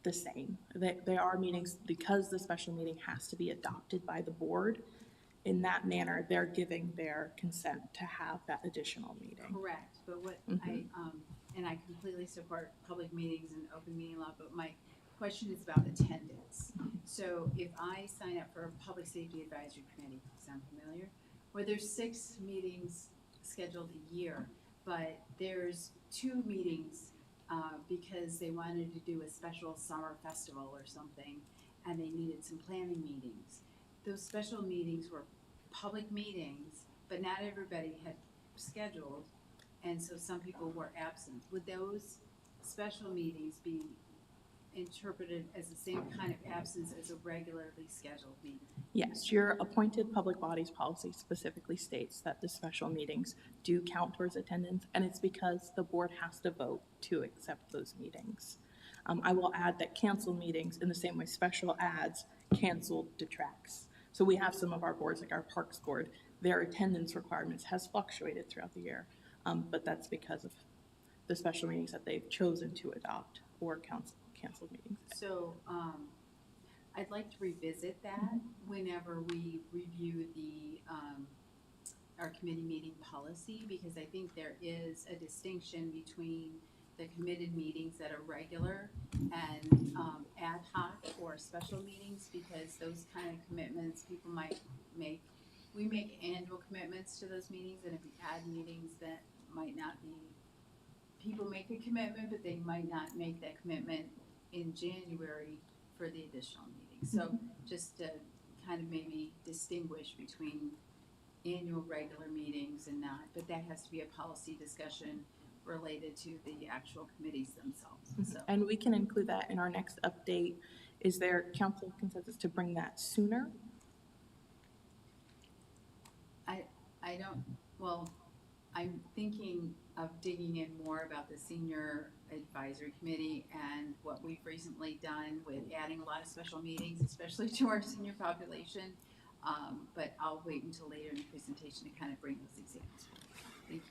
the same. They are meetings because the special meeting has to be adopted by the board. In that manner, they're giving their consent to have that additional meeting. Correct, but what and I completely support public meetings and open meeting law, but my question is about attendance. So if I sign up for a public safety advisory committee, sound familiar? Where there's 6 meetings scheduled a year, but there's 2 meetings because they wanted to do a special summer festival or something, and they needed some planning meetings. Those special meetings were public meetings, but not everybody had scheduled, and so some people were absent. Would those special meetings be interpreted as the same kind of absence as a regularly scheduled meeting? Yes, your appointed public bodies policy specifically states that the special meetings do count towards attendance, and it's because the board has to vote to accept those meetings. I will add that canceled meetings, in the same way special ads canceled detracts. So we have some of our boards, like our Parks Board, their attendance requirements has fluctuated throughout the year, but that's because of the special meetings that they've chosen to adopt or canceled meetings. So I'd like to revisit that whenever we review the our committee meeting policy, because I think there is a distinction between the committed meetings that are regular and ad hoc or special meetings, because those kind of commitments people might make. We make annual commitments to those meetings, and if we add meetings that might not be, people make a commitment, but they might not make that commitment in January for the additional meeting. So just to kind of maybe distinguish between annual regular meetings and not, but that has to be a policy discussion related to the actual committees themselves. So. And we can include that in our next update. Is there council consensus to bring that sooner? I don't, well, I'm thinking of digging in more about the senior advisory committee and what we've recently done with adding a lot of special meetings, especially to our senior population. But I'll wait until later in the presentation to kind of bring those examples. Thank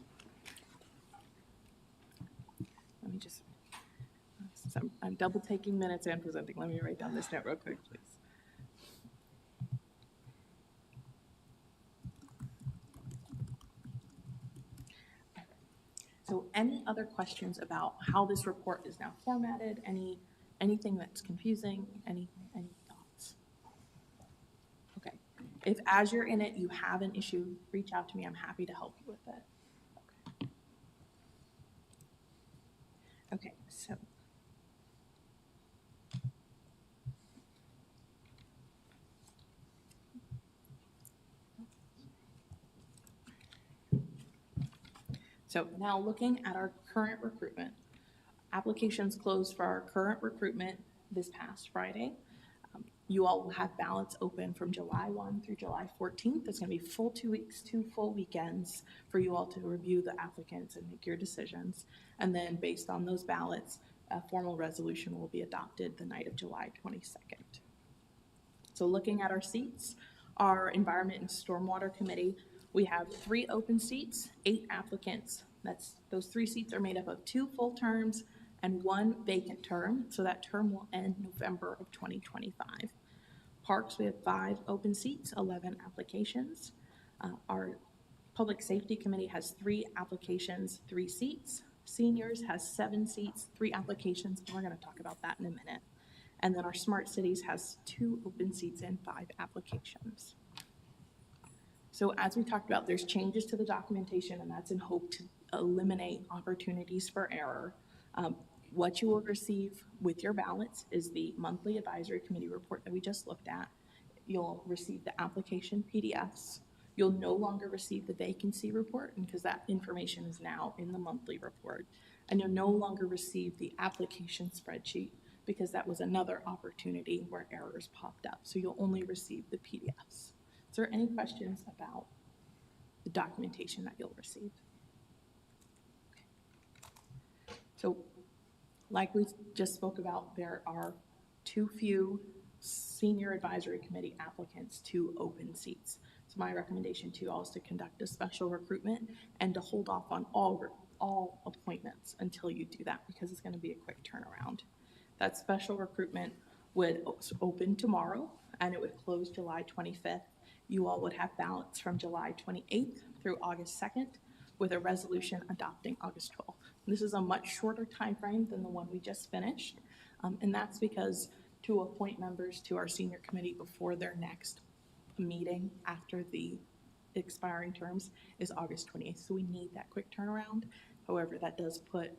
you. Let me just, so I'm double taking minutes and presenting. Let me write down this note real quick, please. So any other questions about how this report is now formatted? Anything that's confusing? Any thoughts? Okay. If as you're in it, you have an issue, reach out to me. I'm happy to help you with it. Okay, so So now looking at our current recruitment, applications closed for our current recruitment this past Friday. You all will have ballots open from July 1 through July 14th. It's going to be full 2 weeks, 2 full weekends for you all to review the applicants and make your decisions. And then based on those ballots, a formal resolution will be adopted the night of July 22nd. So looking at our seats, our Environment and Stormwater Committee, we have 3 open seats, 8 applicants. Those 3 seats are made up of 2 full terms and 1 vacant term, so that term will end November of 2025. Parks, we have 5 open seats, 11 applications. Our Public Safety Committee has 3 applications, 3 seats. Seniors has 7 seats, 3 applications, and we're gonna talk about that in a minute. And then our Smart Cities has 2 open seats and 5 applications. So as we talked about, there's changes to the documentation, and that's in hope to eliminate opportunities for error. What you will receive with your ballots is the monthly advisory committee report that we just looked at. You'll receive the application PDFs. You'll no longer receive the vacancy report because that information is now in the monthly report. And you'll no longer receive the application spreadsheet because that was another opportunity where errors popped up. So you'll only receive the PDFs. Is there any questions about the documentation that you'll receive? So like we just spoke about, there are too few senior advisory committee applicants to open seats. So my recommendation to you all is to conduct a special recruitment and to hold off on all appointments until you do that because it's going to be a quick turnaround. That special recruitment would open tomorrow and it would close July 25th. You all would have ballots from July 28th through August 2nd with a resolution adopting August 12th. This is a much shorter time frame than the one we just finished, and that's because to appoint members to our senior committee before their next meeting after the expiring terms is August 28th, so we need that quick turnaround. However, that does put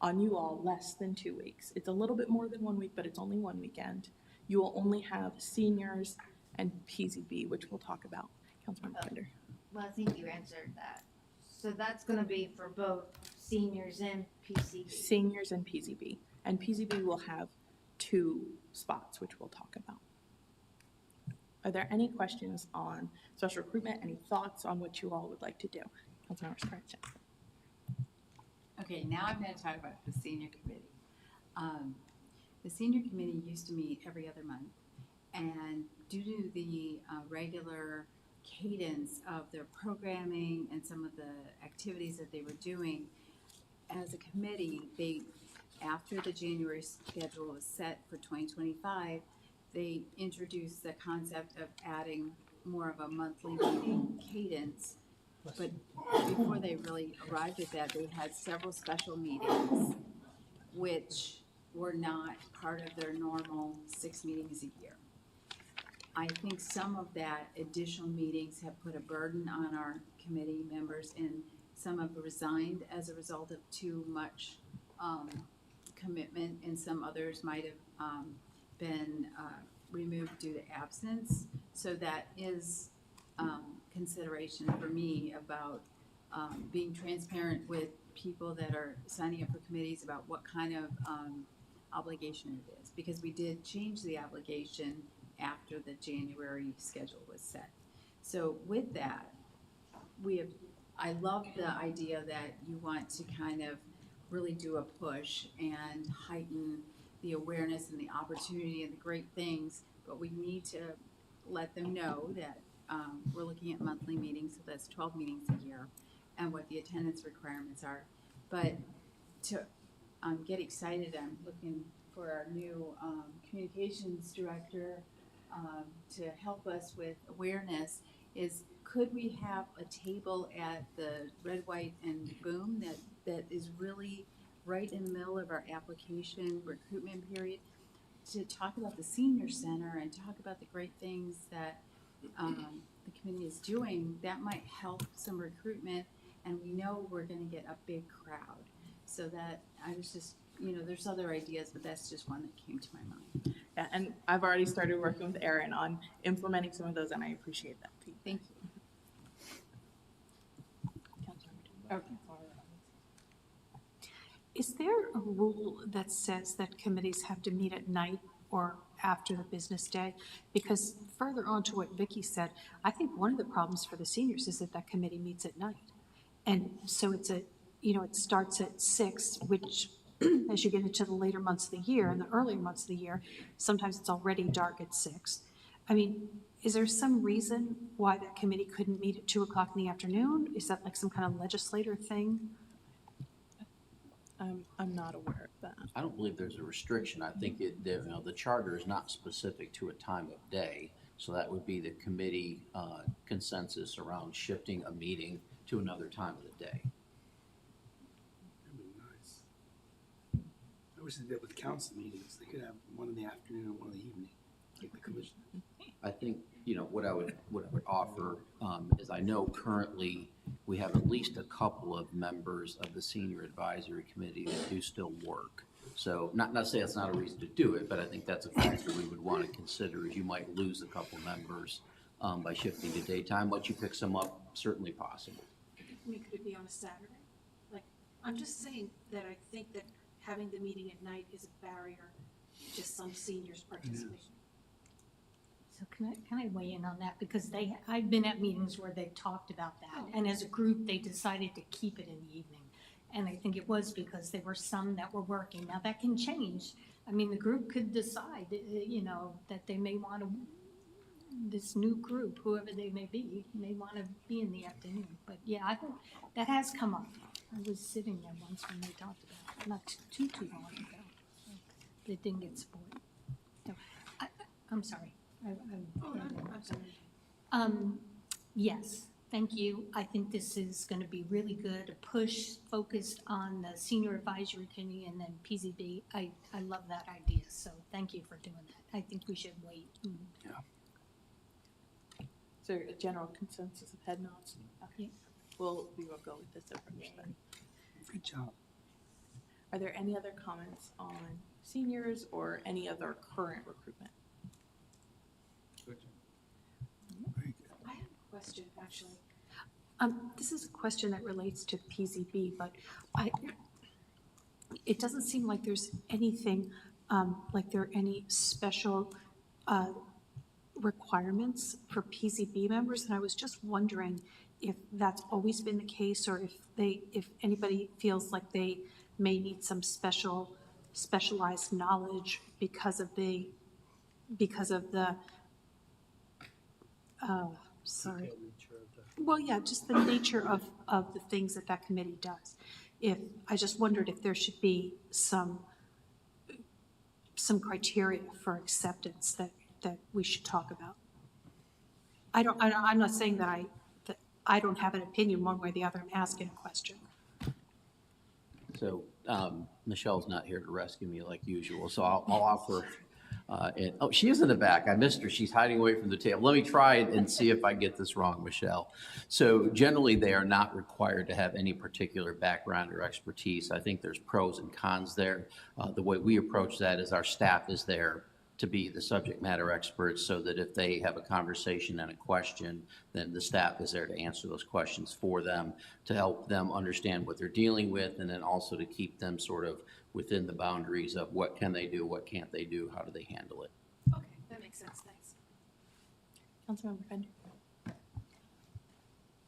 on you all less than 2 weeks. It's a little bit more than 1 week, but it's only 1 weekend. You will only have seniors and PZB, which we'll talk about. Councilmember Pender. Well, I think you answered that. So that's gonna be for both seniors and PCB. Seniors and PZB. And PZB will have 2 spots, which we'll talk about. Are there any questions on special recruitment? Any thoughts on what you all would like to do? Councilmember Scratch. Okay, now I'm going to talk about the senior committee. The senior committee used to meet every other month, and due to the regular cadence of their programming and some of the activities that they were doing, as a committee, after the January schedule was set for 2025, they introduced the concept of adding more of a monthly meeting cadence. But before they really arrived at that, they had several special meetings, which were not part of their normal 6 meetings a year. I think some of that additional meetings have put a burden on our committee members, and some have resigned as a result of too much commitment, and some others might have been removed due to absence. So that is consideration for me about being transparent with people that are signing up for committees about what kind of obligation it is, because we did change the obligation after the January schedule was set. So with that, I love the idea that you want to kind of really do a push and heighten the awareness and the opportunity and the great things, but we need to let them know that we're looking at monthly meetings, so that's 12 meetings a year, and what the attendance requirements are. But to get excited, I'm looking for our new communications director to help us with awareness, is could we have a table at the Red, White, and Boom that is really right in the middle of our application recruitment period to talk about the senior center and talk about the great things that the committee is doing? That might help some recruitment, and we know we're going to get a big crowd. So that I was just, there's other ideas, but that's just one that came to my mind. Yeah, and I've already started working with Erin on implementing some of those, and I appreciate that feedback. Thank you. Okay. Is there a rule that says that committees have to meet at night or after the business day? Because further on to what Vicky said, I think one of the problems for the seniors is that that committee meets at night. And so it's a, it starts at 6, which as you get into the later months of the year and the earlier months of the year, sometimes it's already dark at 6. I mean, is there some reason why that committee couldn't meet at 2 o'clock in the afternoon? Is that like some kind of legislator thing? I'm not aware of that. I don't believe there's a restriction. I think the charter is not specific to a time of day. So that would be the committee consensus around shifting a meeting to another time of the day. That'd be nice. I wish they did with council meetings. They could have one in the afternoon and one in the evening, like the commission. I think, what I would offer is I know currently we have at least a couple of members of the senior advisory committee that do still work. So not to say that's not a reason to do it, but I think that's a factor we would want to consider, is you might lose a couple members by shifting to daytime. Once you pick some up, certainly possible. I mean, could it be on a Saturday? Like, I'm just saying that I think that having the meeting at night is a barrier to some seniors' participation. So can I weigh in on that? Because I've been at meetings where they've talked about that, and as a group, they decided to keep it in the evening. And I think it was because there were some that were working. Now, that can change. I mean, the group could decide, that they may want to, this new group, whoever they may be, may want to be in the afternoon. But yeah, I think that has come up. I was sitting there once when they talked about it, not too long ago. But it didn't get supported. So, I'm sorry. I'm sorry. Yes, thank you. I think this is going to be really good, a push focused on the senior advisory committee and then PZB. I love that idea, so thank you for doing that. I think we should wait. Yeah. Is there a general consensus of head nods? Yeah. We will go with this approach then. Good job. Are there any other comments on seniors or any other current recruitment? I have a question, actually. This is a question that relates to PZB, but it doesn't seem like there's anything, like there are any special requirements for PZB members, and I was just wondering if that's always been the case, or if anybody feels like they may need some specialized knowledge because of the sorry. Well, yeah, just the nature of the things that committee does. I just wondered if there should be some criteria for acceptance that we should talk about. I'm not saying that I don't have an opinion one way or the other. I'm asking a question. So Michelle's not here to rescue me like usual, so I'll offer. Oh, she is in the back. I missed her. She's hiding away from the table. Let me try and see if I get this wrong, Michelle. So generally, they are not required to have any particular background or expertise. I think there's pros and cons there. The way we approach that is our staff is there to be the subject matter experts, so that if they have a conversation and a question, then the staff is there to answer those questions for them, to help them understand what they're dealing with, and then also to keep them sort of within the boundaries of what can they do, what can't they do, how do they handle it. Okay, that makes sense. Thanks. Councilmember Fender.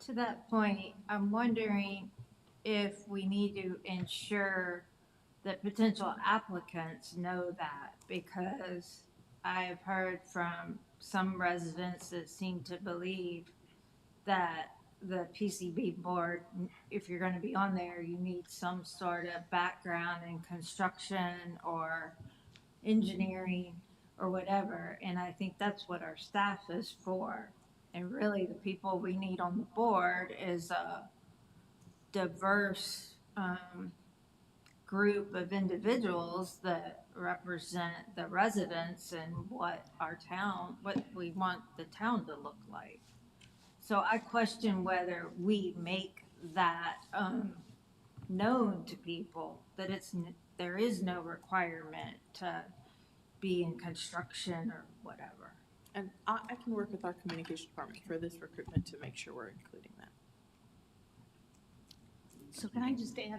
To that point, I'm wondering if we need to ensure that potential applicants know that, because I've heard from some residents that seem to believe that the PCB board, if you're going to be on there, you need some sort of background in construction or engineering or whatever. And I think that's what our staff is for. And really the people we need on the board is a diverse group of individuals that represent the residents and what we want the town to look like. So I question whether we make that known to people, that there is no requirement to be in construction or whatever. And I can work with our communication department for this recruitment to make sure we're including that. So can I just add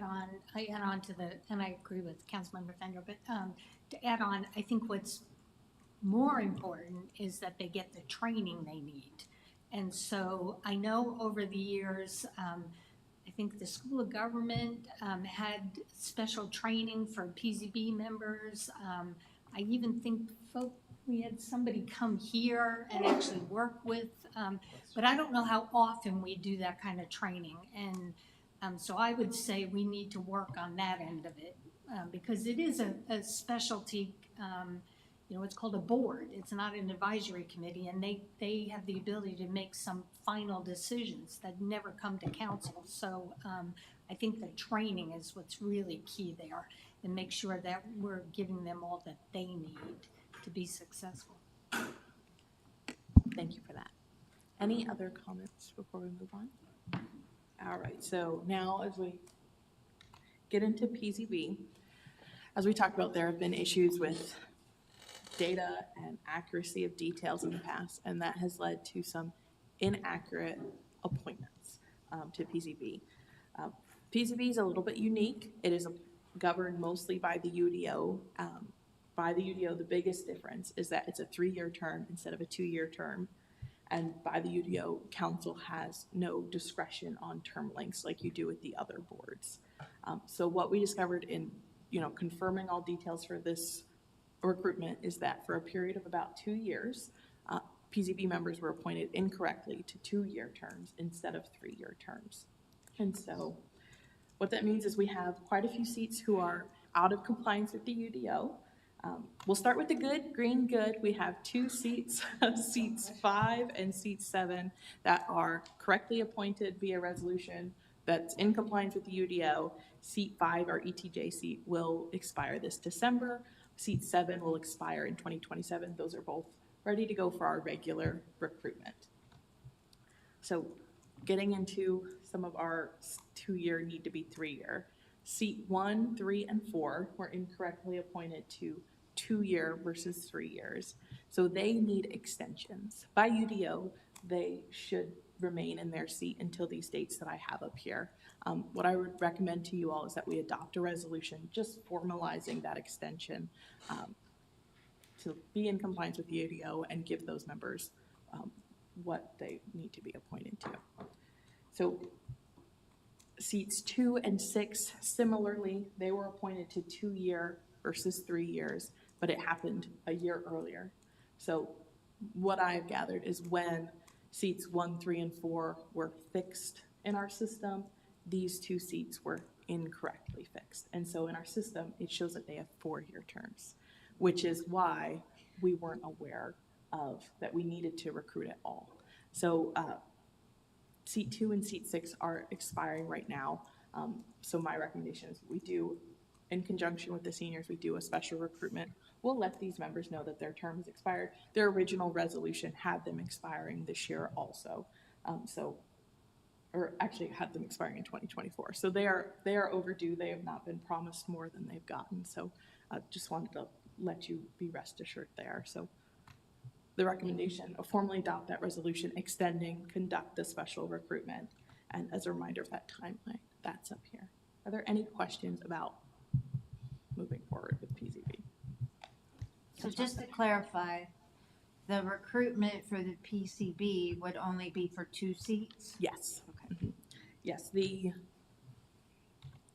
on to the, and I agree with Councilmember Fender, but to add on, I think what's more important is that they get the training they need. And so I know over the years, I think the School of Government had special training for PZB members. I even think we had somebody come here and actually work with, but I don't know how often we do that kind of training. And so I would say we need to work on that end of it, because it is a specialty, it's called a board. It's not an advisory committee, and they have the ability to make some final decisions that never come to council. So I think the training is what's really key there, and make sure that we're giving them all that they need to be successful. Thank you for that. Any other comments before we move on? All right, so now as we get into PZB, as we talked about, there have been issues with data and accuracy of details in the past, and that has led to some inaccurate appointments to PZB. PZB is a little bit unique. It is governed mostly by the UDO. By the UDO, the biggest difference is that it's a 3-year term instead of a 2-year term. And by the UDO, council has no discretion on term lengths like you do with the other boards. So what we discovered in, confirming all details for this recruitment is that for a period of about 2 years, PZB members were appointed incorrectly to 2-year terms instead of 3-year terms. And so what that means is we have quite a few seats who are out of compliance with the UDO. We'll start with the good, green good. We have 2 seats, seats 5 and seat 7, that are correctly appointed via resolution that's in compliance with the UDO. Seat 5, our ETJ seat, will expire this December. Seat 7 will expire in 2027. Those are both ready to go for our regular recruitment. So getting into some of our 2-year need to be 3-year. Seat 1, 3, and 4 were incorrectly appointed to 2-year versus 3 years. So they need extensions. By UDO, they should remain in their seat until these dates that I have up here. What I would recommend to you all is that we adopt a resolution just formalizing that extension to be in compliance with the UDO and give those members what they need to be appointed to. So seats 2 and 6, similarly, they were appointed to 2-year versus 3 years, but it happened a year earlier. So what I've gathered is when seats 1, 3, and 4 were fixed in our system, these 2 seats were incorrectly fixed. And so in our system, it shows that they have 4-year terms, which is why we weren't aware of that we needed to recruit at all. So seat 2 and seat 6 are expiring right now. So my recommendation is we do, in conjunction with the seniors, we do a special recruitment. We'll let these members know that their term has expired. Their original resolution had them expiring this year also. Or actually had them expiring in 2024. So they are overdue. They have not been promised more than they've gotten. So I just wanted to let you be rest assured there. So the recommendation, formally adopt that resolution, extending, conduct the special recruitment. And as a reminder of that timeline, that's up here. Are there any questions about moving forward with PZB? So just to clarify, the recruitment for the PCB would only be for 2 seats? Yes. Okay. Yes, the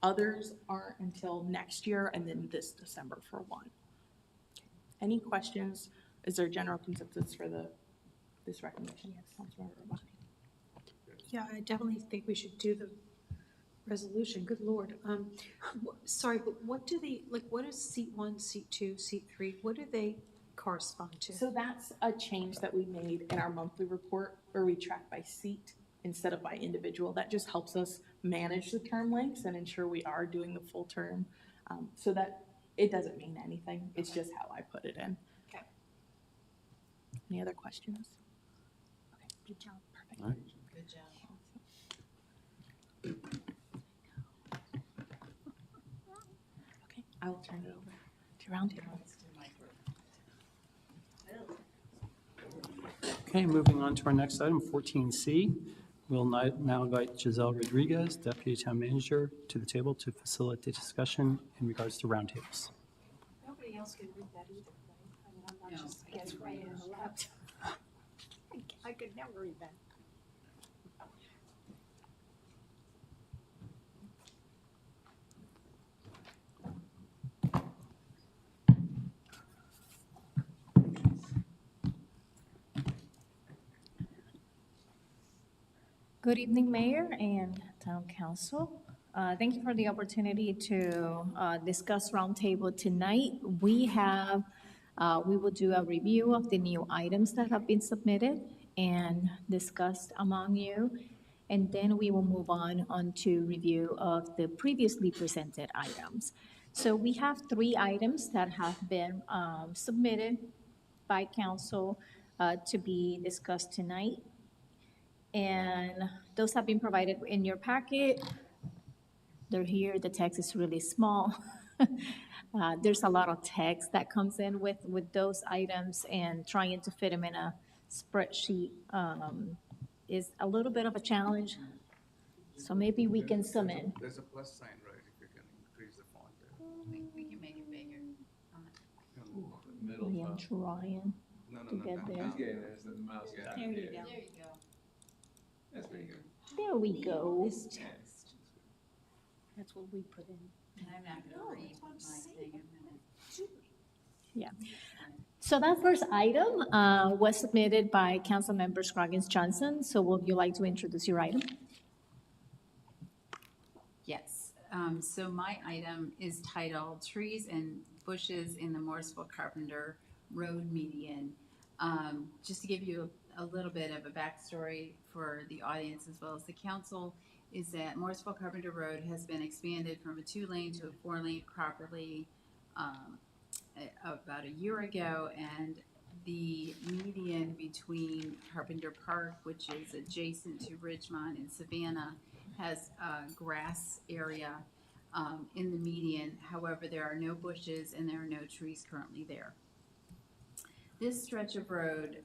others aren't until next year and then this December for 1. Any questions? Is there general consensus for this recommendation? Yes, Councilmember Rabani. Yeah, I definitely think we should do the resolution. Good Lord. Sorry, but what do they, what is seat 1, seat 2, seat 3? What do they correspond to? So that's a change that we made in our monthly report where we track by seat instead of by individual. That just helps us manage the term lengths and ensure we are doing the full term. So that it doesn't mean anything. It's just how I put it in. Okay. Any other questions? Okay, Good job. perfect. All right. Good job. Okay, I will turn it over to Roundtable. Okay, moving on to our next item, 14C. We'll now invite Giselle Rodriguez, Deputy Town Manager, to the table to facilitate discussion in regards to roundtables. Nobody else can read that either, right? I mean, I'm not just, I guess, right in the laptop. I could never read that. Good evening, Mayor and Town Council. Thank you for the opportunity to discuss roundtable tonight. We will do a review of the new items that have been submitted and discussed among you. And then we will move on to review of the previously presented items. So we have 3 items that have been submitted by council to be discussed tonight. And those have been provided in your packet. They're here, the text is really small. There's a lot of text that comes in with those items, and trying to fit them in a spreadsheet is a little bit of a challenge. So maybe we can sum in. There's a plus sign, right, if you can increase the font there. We can make it bigger. Middle. I am trying to get there. He's getting there, so the mouse got There you it. go. There you go. That's pretty good. There we go. This text. That's what we put in. And I'm not gonna read my thing in a minute. Yeah. So that first item was submitted by Councilmember Scroggins Johnson. So would you like to introduce your item? Yes, so my item is titled Trees and Bushes in the Morrisville Carpenter Road Median. Just to give you a little bit of a backstory for the audience as well as the council, is that Morrisville Carpenter Road has been expanded from a 2-lane to a 4-lane properly about a year ago, and the median between Carpenter Park, which is adjacent to Ridgemont and Savannah, has a grass area in the median. However, there are no bushes and there are no trees currently there. This stretch of road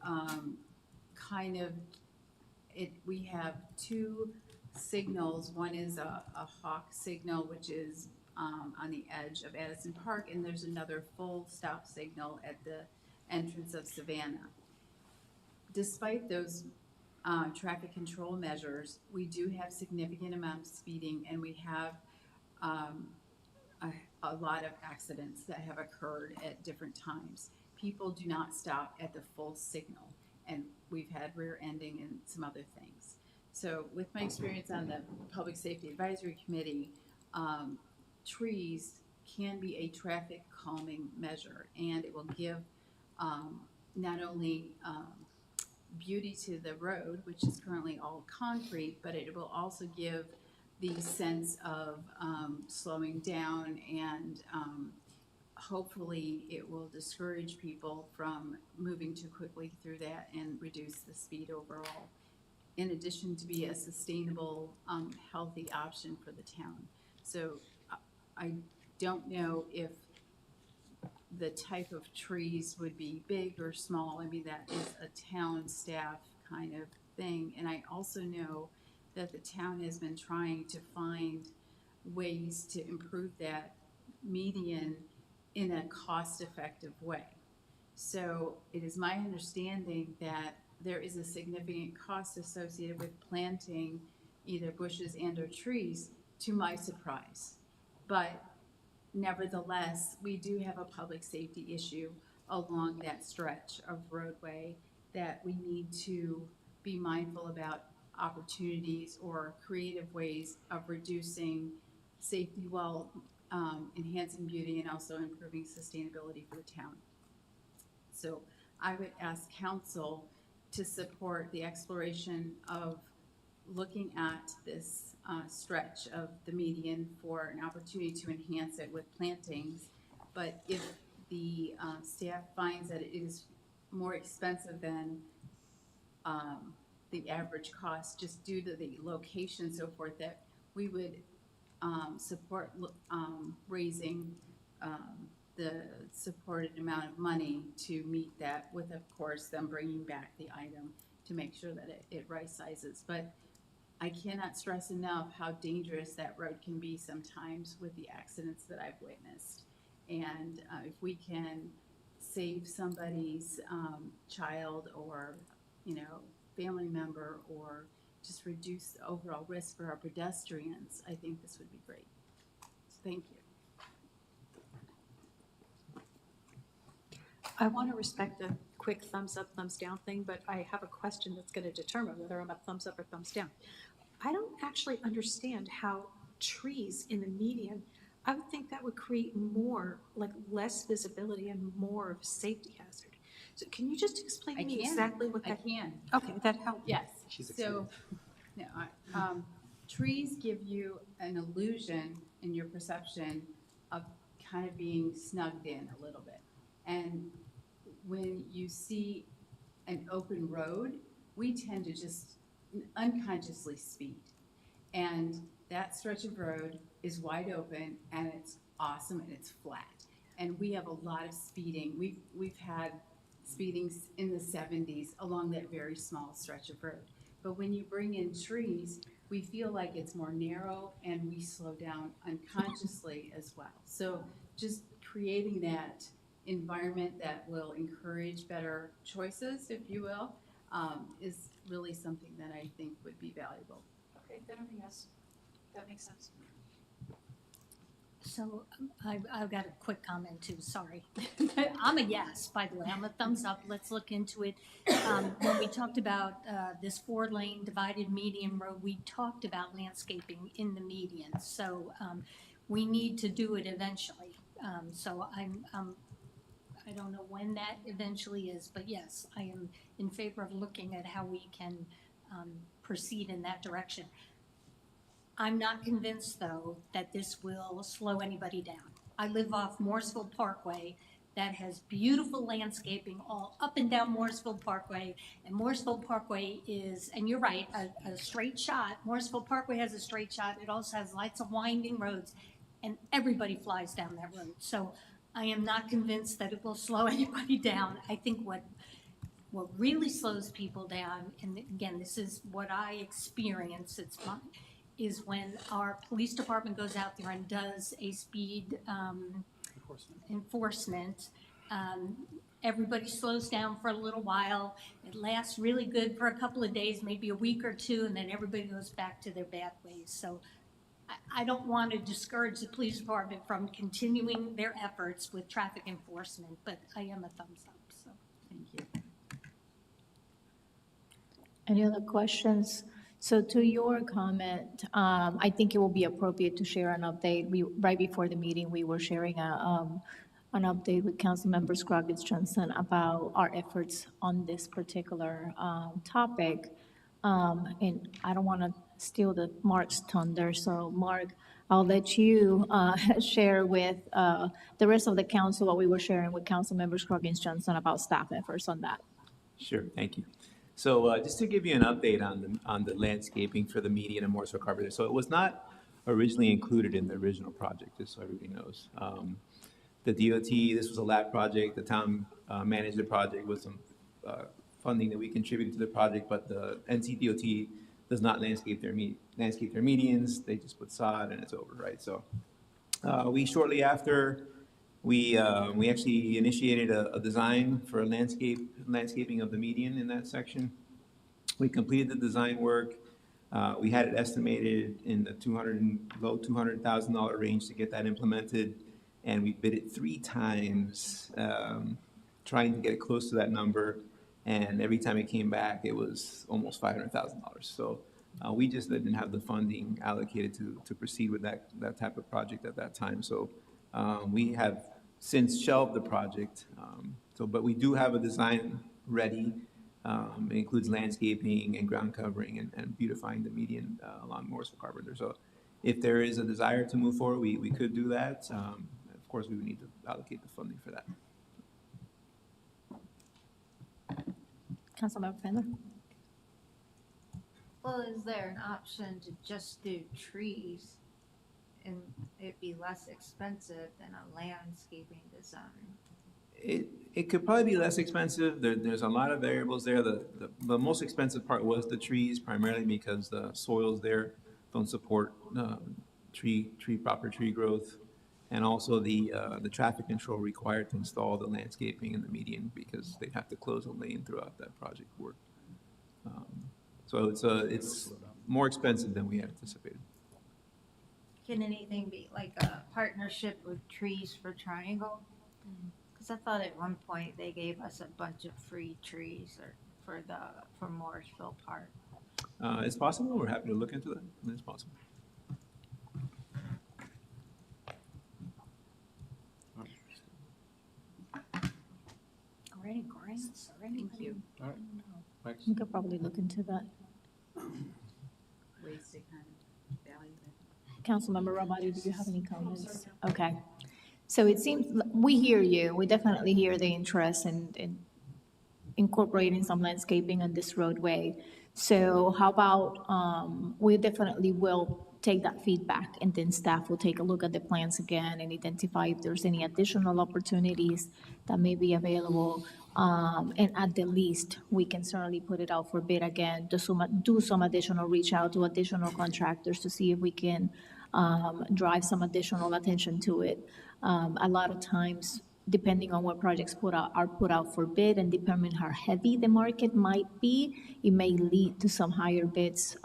we have 2 signals. One is a hawk signal, which is on the edge of Addison Park, and there's another full stop signal at the entrance of Savannah. Despite those traffic control measures, we do have significant amount of speeding, and we have a lot of accidents that have occurred at different times. People do not stop at the full signal, and we've had rear ending and some other things. So with my experience on the Public Safety Advisory Committee, trees can be a traffic calming measure, and it will give not only beauty to the road, which is currently all concrete, but it will also give the sense of slowing down, and hopefully it will discourage people from moving too quickly through that and reduce the speed overall, in addition to be a sustainable, healthy option for the town. So I don't know if the type of trees would be big or small. I mean, that is a town staff kind of thing. And I also know that the town has been trying to find ways to improve that median in a cost-effective way. So it is my understanding that there is a significant cost associated with planting either bushes and or trees, to my surprise. But nevertheless, we do have a public safety issue along that stretch of roadway that we need to be mindful about opportunities or creative ways of reducing safety while enhancing beauty and also improving sustainability for the town. So I would ask council to support the exploration of looking at this stretch of the median for an opportunity to enhance it with plantings. But if the staff finds that it is more expensive than the average cost, just due to the location and so forth, that we would support raising the supported amount of money to meet that, with, of course, them bringing back the item to make sure that it right sizes. But I cannot stress enough how dangerous that road can be sometimes with the accidents that I've witnessed. And if we can save somebody's child or, family member, or just reduce the overall risk for our pedestrians, I think this would be great. So thank you. I want to respect the quick thumbs up, thumbs down thing, but I have a question that's going to determine whether I'm a thumbs up or thumbs down. I don't actually understand how trees in the median, I would think that would create more, like less visibility and more of a safety hazard. So can you just explain to me exactly what that? I can. Okay, that helps. Yes. She's So, no, trees give you an illusion in your perception of kind of being snugged in a little bit. And when you see an open road, we tend to just unconsciously speed. And that stretch of road is wide open and it's awesome and it's flat. And we have a lot of speeding. We've had speedings in the 70s along that very small stretch of road. But when you bring in trees, we feel like it's more narrow and we slow down unconsciously as well. So just creating that environment that will encourage better choices, if you will, is really something that I think would be valuable. Okay, then I'm a yes. That makes sense. So I've got a quick comment too, sorry. I'm a yes, by the way, I'm a thumbs up, let's look into it. When we talked about this 4-lane divided median road, we talked about landscaping in the median. So we need to do it eventually. So I don't know when that eventually is, but yes, I am in favor of looking at how we can proceed in that direction. I'm not convinced, though, that this will slow anybody down. I live off Morrisville Parkway that has beautiful landscaping all up and down Morrisville Parkway. And Morrisville Parkway is, and you're right, a straight shot. Morrisville Parkway has a straight shot. It also has lots of winding roads, and everybody flies down that road. So I am not convinced that it will slow anybody down. I think what really slows people down, and again, this is what I experience, it's fun, is when our police department goes out there and does a speed enforcement. Everybody slows down for a little while. It lasts really good for a couple of days, maybe a week or two, and then everybody goes back to their bad ways. So I don't want to discourage the police department from continuing their efforts with traffic enforcement, but I am a thumbs up, so thank you. Any other questions? So to your comment, I think it will be appropriate to share an update. Right before the meeting, we were sharing an update with Councilmember Scroggins Johnson about our efforts on this particular topic. And I don't want to steal Mark's thunder, so Mark, I'll let you share with the rest of the council what we were sharing with Councilmember Scroggins Johnson about staff efforts on that. Sure, thank you. So just to give you an update on the landscaping for the median and Morrisville Carpenter. So it was not originally included in the original project, just so everybody knows. The DOT, this was a LAP project. The town managed the project with some funding that we contributed to the project, but the NCDOT does not landscape their medians. They just put sod and it's over, right? So we shortly after, we actually initiated a design for a landscaping of the median in that section. We completed the design work. We had it estimated in the low $200,000 range to get that implemented, and we bid it 3 times, trying to get it close to that number. And every time it came back, it was almost $500,000. So we just didn't have the funding allocated to proceed with that type of project at that time. So we have since shelved the project. But we do have a design ready. It includes landscaping and ground covering and beautifying the median along Morrisville Carpenter. So if there is a desire to move forward, we could do that. Of course, we would need to allocate the funding for that. Councilmember Fender? Well, is there an option to just do trees and it be less expensive than a landscaping design? It could probably be less expensive. There's a lot of variables there. The most expensive part was the trees, primarily because the soils there don't support proper tree growth. And also the traffic control required to install the landscaping in the median, because they have to close a lane throughout that project work. So it's more expensive than we had anticipated. Can anything be like a partnership with Trees for Triangle? Because I thought at one point they gave us a bunch of free trees for Morrisville Park. It's possible. We're happy to look into that. It's possible. Are any grants or anything? Thank you. All right. We could probably look into that. Ways to kind of value it. Councilmember Ramadi, do you have any comments? Okay. So it seems, we hear you, we definitely hear the interest in incorporating some landscaping on this roadway. So how about, we definitely will take that feedback, and then staff will take a look at the plans again and identify if there's any additional opportunities that may be available. And at the least, we can certainly put it out for bid again, do some additional reach out to additional contractors to see if we can drive some additional attention to it. A lot of times, depending on what projects are put out for bid and depending how heavy the market might be, it may lead to some higher bids.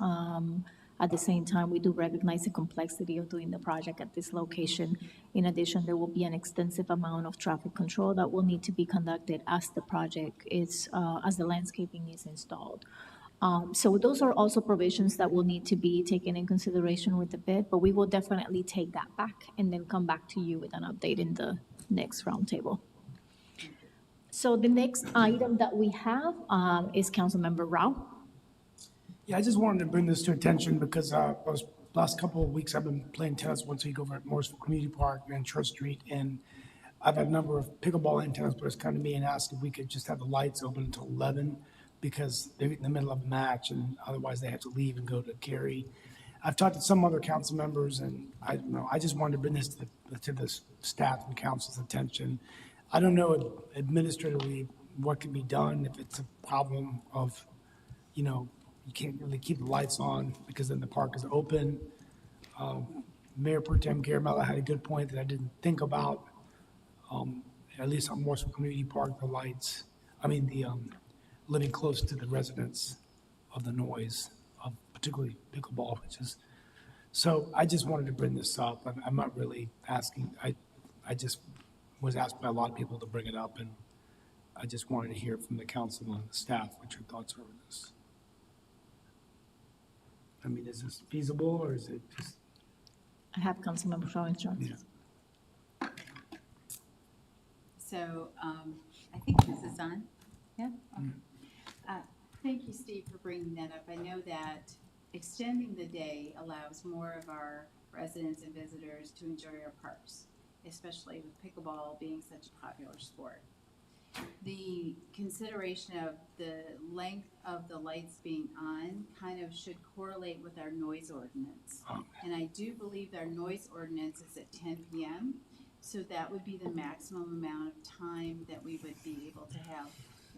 At the same time, we do recognize the complexity of doing the project at this location. In addition, there will be an extensive amount of traffic control that will need to be conducted as the project is, as the landscaping is installed. So those are also provisions that will need to be taken in consideration with the bid, but we will definitely take that back and then come back to you with an update in the next roundtable. So the next item that we have is Councilmember Rao. Yeah, I just wanted to bring this to attention because last couple of weeks I've been playing tennis once a week over at Morrisville Community Park and Church Street, and I've had a number of pickleball and tennis players come to me and ask if we could just have the lights open until 11 because they're in the middle of a match and otherwise they have to leave and go to Cary. I've talked to some other council members, and I don't know, I just wanted to bring this to the staff and council's attention. I don't know administratively what can be done if it's a problem of, you know, you can't really keep the lights on because then the park is open. Mayor Pro Tem Garamella had a good point that I didn't think about. At least on Morrisville Community Park, the lights, living close to the residents of the noise of particularly pickleball, so I just wanted to bring this up. I'm not really asking, I just was asked by a lot of people to bring it up, and I just wanted to hear from the council and the staff what your thoughts are on this. I mean, is this feasible or is it just? I have Councilmember Shaw instructions. Yeah. So, I think this is on. Yeah? Okay. Thank you, Steve, for bringing that up. I know that extending the day allows more of our residents and visitors to enjoy our parks, especially with pickleball being such a popular sport. The consideration of the length of the lights being on kind of should correlate with our noise ordinance. And I do believe our noise ordinance is at 10 p.m. So that would be the maximum amount of time that we would be able to have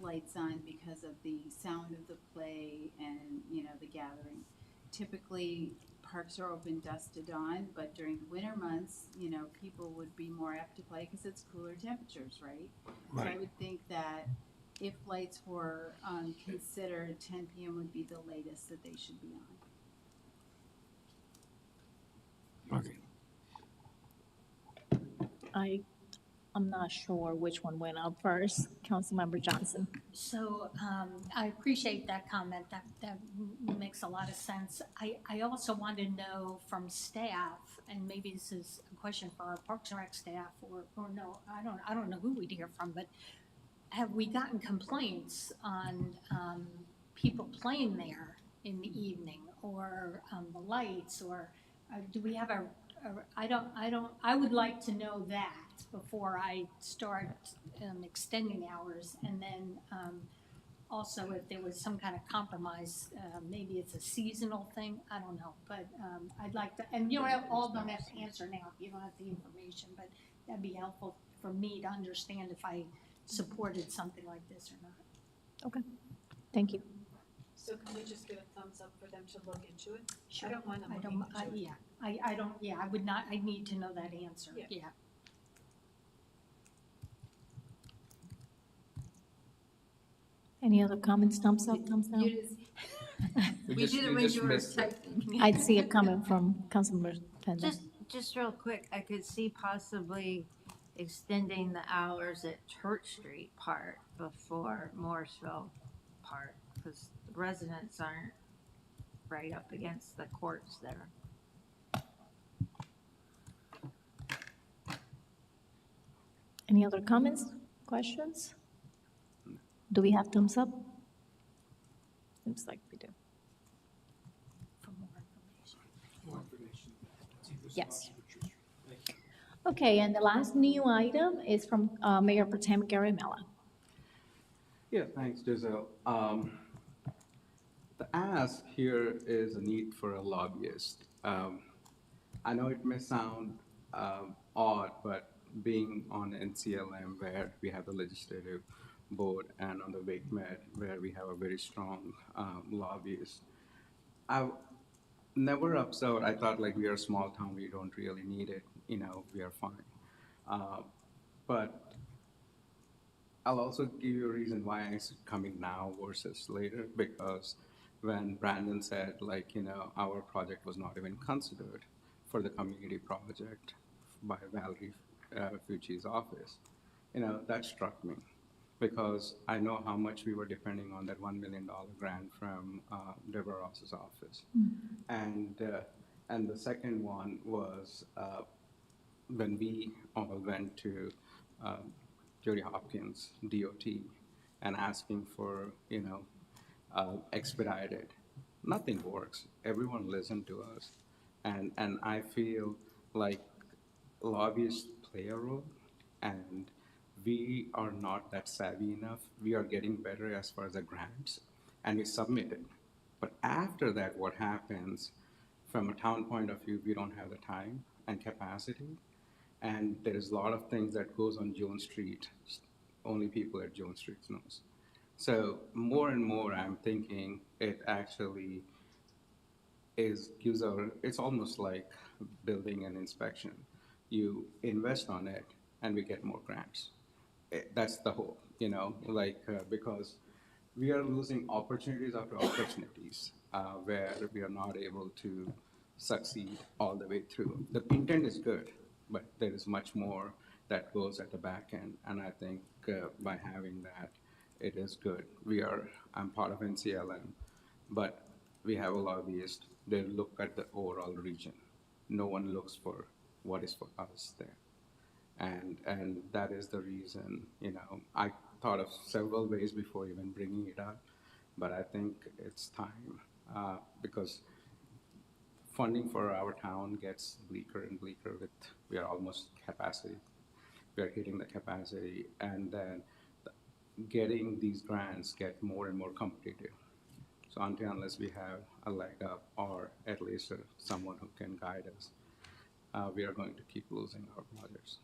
lights on because of the sound of the play and, you know, the gathering. Typically, parks are open dusk to dawn, but during the winter months, you know, people would be more apt to play because it's cooler temperatures, right? So I would think that if lights were considered, 10 p.m. would be the latest that they should be on. Okay. I'm not sure which one went up first. Councilmember Johnson. So I appreciate that comment. That makes a lot of sense. I also want to know from staff, and maybe this is a question for our Parks and Rec staff, or no, I don't know who we'd hear from, but have we gotten complaints on people playing there in the evening, or the lights, or do we have I would like to know that before I start extending hours, and then also if there was some kind of compromise, maybe it's a seasonal thing, I don't know, but I'd like to, and you don't all don't have to answer now if you don't have the information, but that'd be helpful for me to understand if I supported something like this or not. Okay, thank you. So can we just give a thumbs up for them to look into it? Sure. I don't mind them I looking don't, into it. yeah, I don't, yeah, I would not, I need to know that answer, Yeah. yeah. Any other comments? Thumbs up, thumbs down? We did it when you were typing. I'd see it coming from Councilmember Tanda. Just real quick, I could see possibly extending the hours at Church Street Park before Morrisville Park, because the residents aren't right up against the courts there. Any other comments, questions? Do we have thumbs up? Seems like we do. More information. Yes. Okay, and the last new item is from Mayor Pro Tem Gary Mella. Yeah, thanks, Giselle. The ask here is a need for a lobbyist. I know it may sound odd, but being on NCLM where we have the legislative board and on the WakeMed where we have a very strong lobbyist, I never observed, I thought like we are a small town, we don't really need it, we are fine. But I'll also give you a reason why it's coming now versus later, because when Brandon said our project was not even considered for the community project by Valerie Fucci's office, that struck me because I know how much we were depending on that $1 million grant from Deborah Ross's office. And the second one was when we all went to Jody Hopkins DOT and asking for, expedited. Nothing works. Everyone listened to us. And I feel like lobbyists play a role, and we are not that savvy enough. We are getting better as far as the grants, and we submit it. But after that, what happens, from a town point of view, we don't have the time and capacity. And there's a lot of things that goes on Jones Street, only people at Jones Street knows. So more and more, I'm thinking it actually it's almost like building an inspection. You invest on it and we get more grants. That's the whole, because we are losing opportunities after opportunities where we are not able to succeed all the way through. The intent is good, but there is much more that goes at the back end. And I think by having that, it is good. I'm part of NCLM, but we have a lobbyist. They look at the overall region. No one looks for what is for us there. And that is the reason, I thought of several ways before even bringing it up, but I think it's time because funding for our town gets bleaker and bleaker we are almost capacity. We are hitting the capacity, and then getting these grants get more and more competitive. So unless we have a leg up or at least someone who can guide us, we are going to keep losing our projects.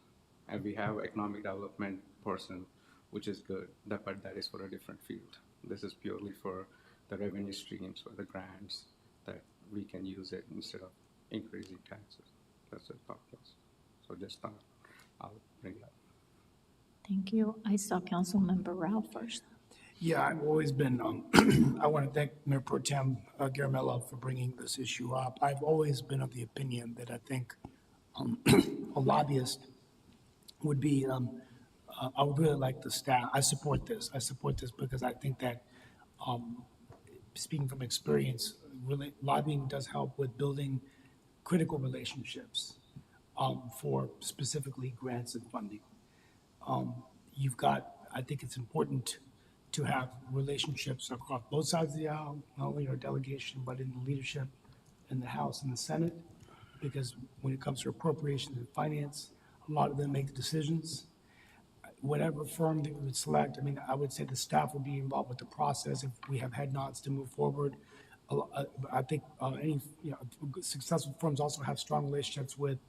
And we have economic development person, which is good, but that is for a different field. This is purely for the revenue streams or the grants that we can use it instead of increasing taxes. That's the thought process. So just thought I'll bring it up. Thank you. I saw Councilmember Rao first. Yeah, I've always been, I want to thank Mayor Pro Tem Garamella for bringing this issue up. I've always been of the opinion that I think a lobbyist would be, I would really like the staff. I support this because I think that, speaking from experience, really, lobbying does help with building critical relationships for specifically grants and funding. I think it's important to have relationships across both sides of the aisle, not only our delegation, but in the leadership in the House and the Senate, because when it comes to appropriations and finance, a lot of them make the decisions. Whatever firm that we would select, I would say the staff would be involved with the process if we have head nods to move forward. I think any successful firms also have strong relationships with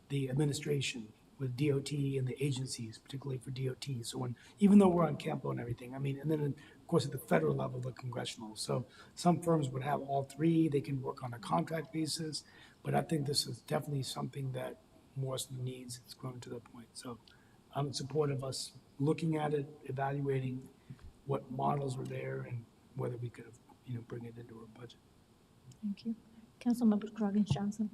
the administration with DOT and the agencies, particularly for DOT. So when, even though we're on Campo and everything, I mean, and then of course at the federal level, the congressional. So some firms would have all three, they can work on a contract basis, but I think this is definitely something that Morrisville needs. It's grown to the point. So I'm in support of us looking at it, evaluating what models were there and whether we could, bring it into our budget. Thank you. Councilmember Scroggins Johnson.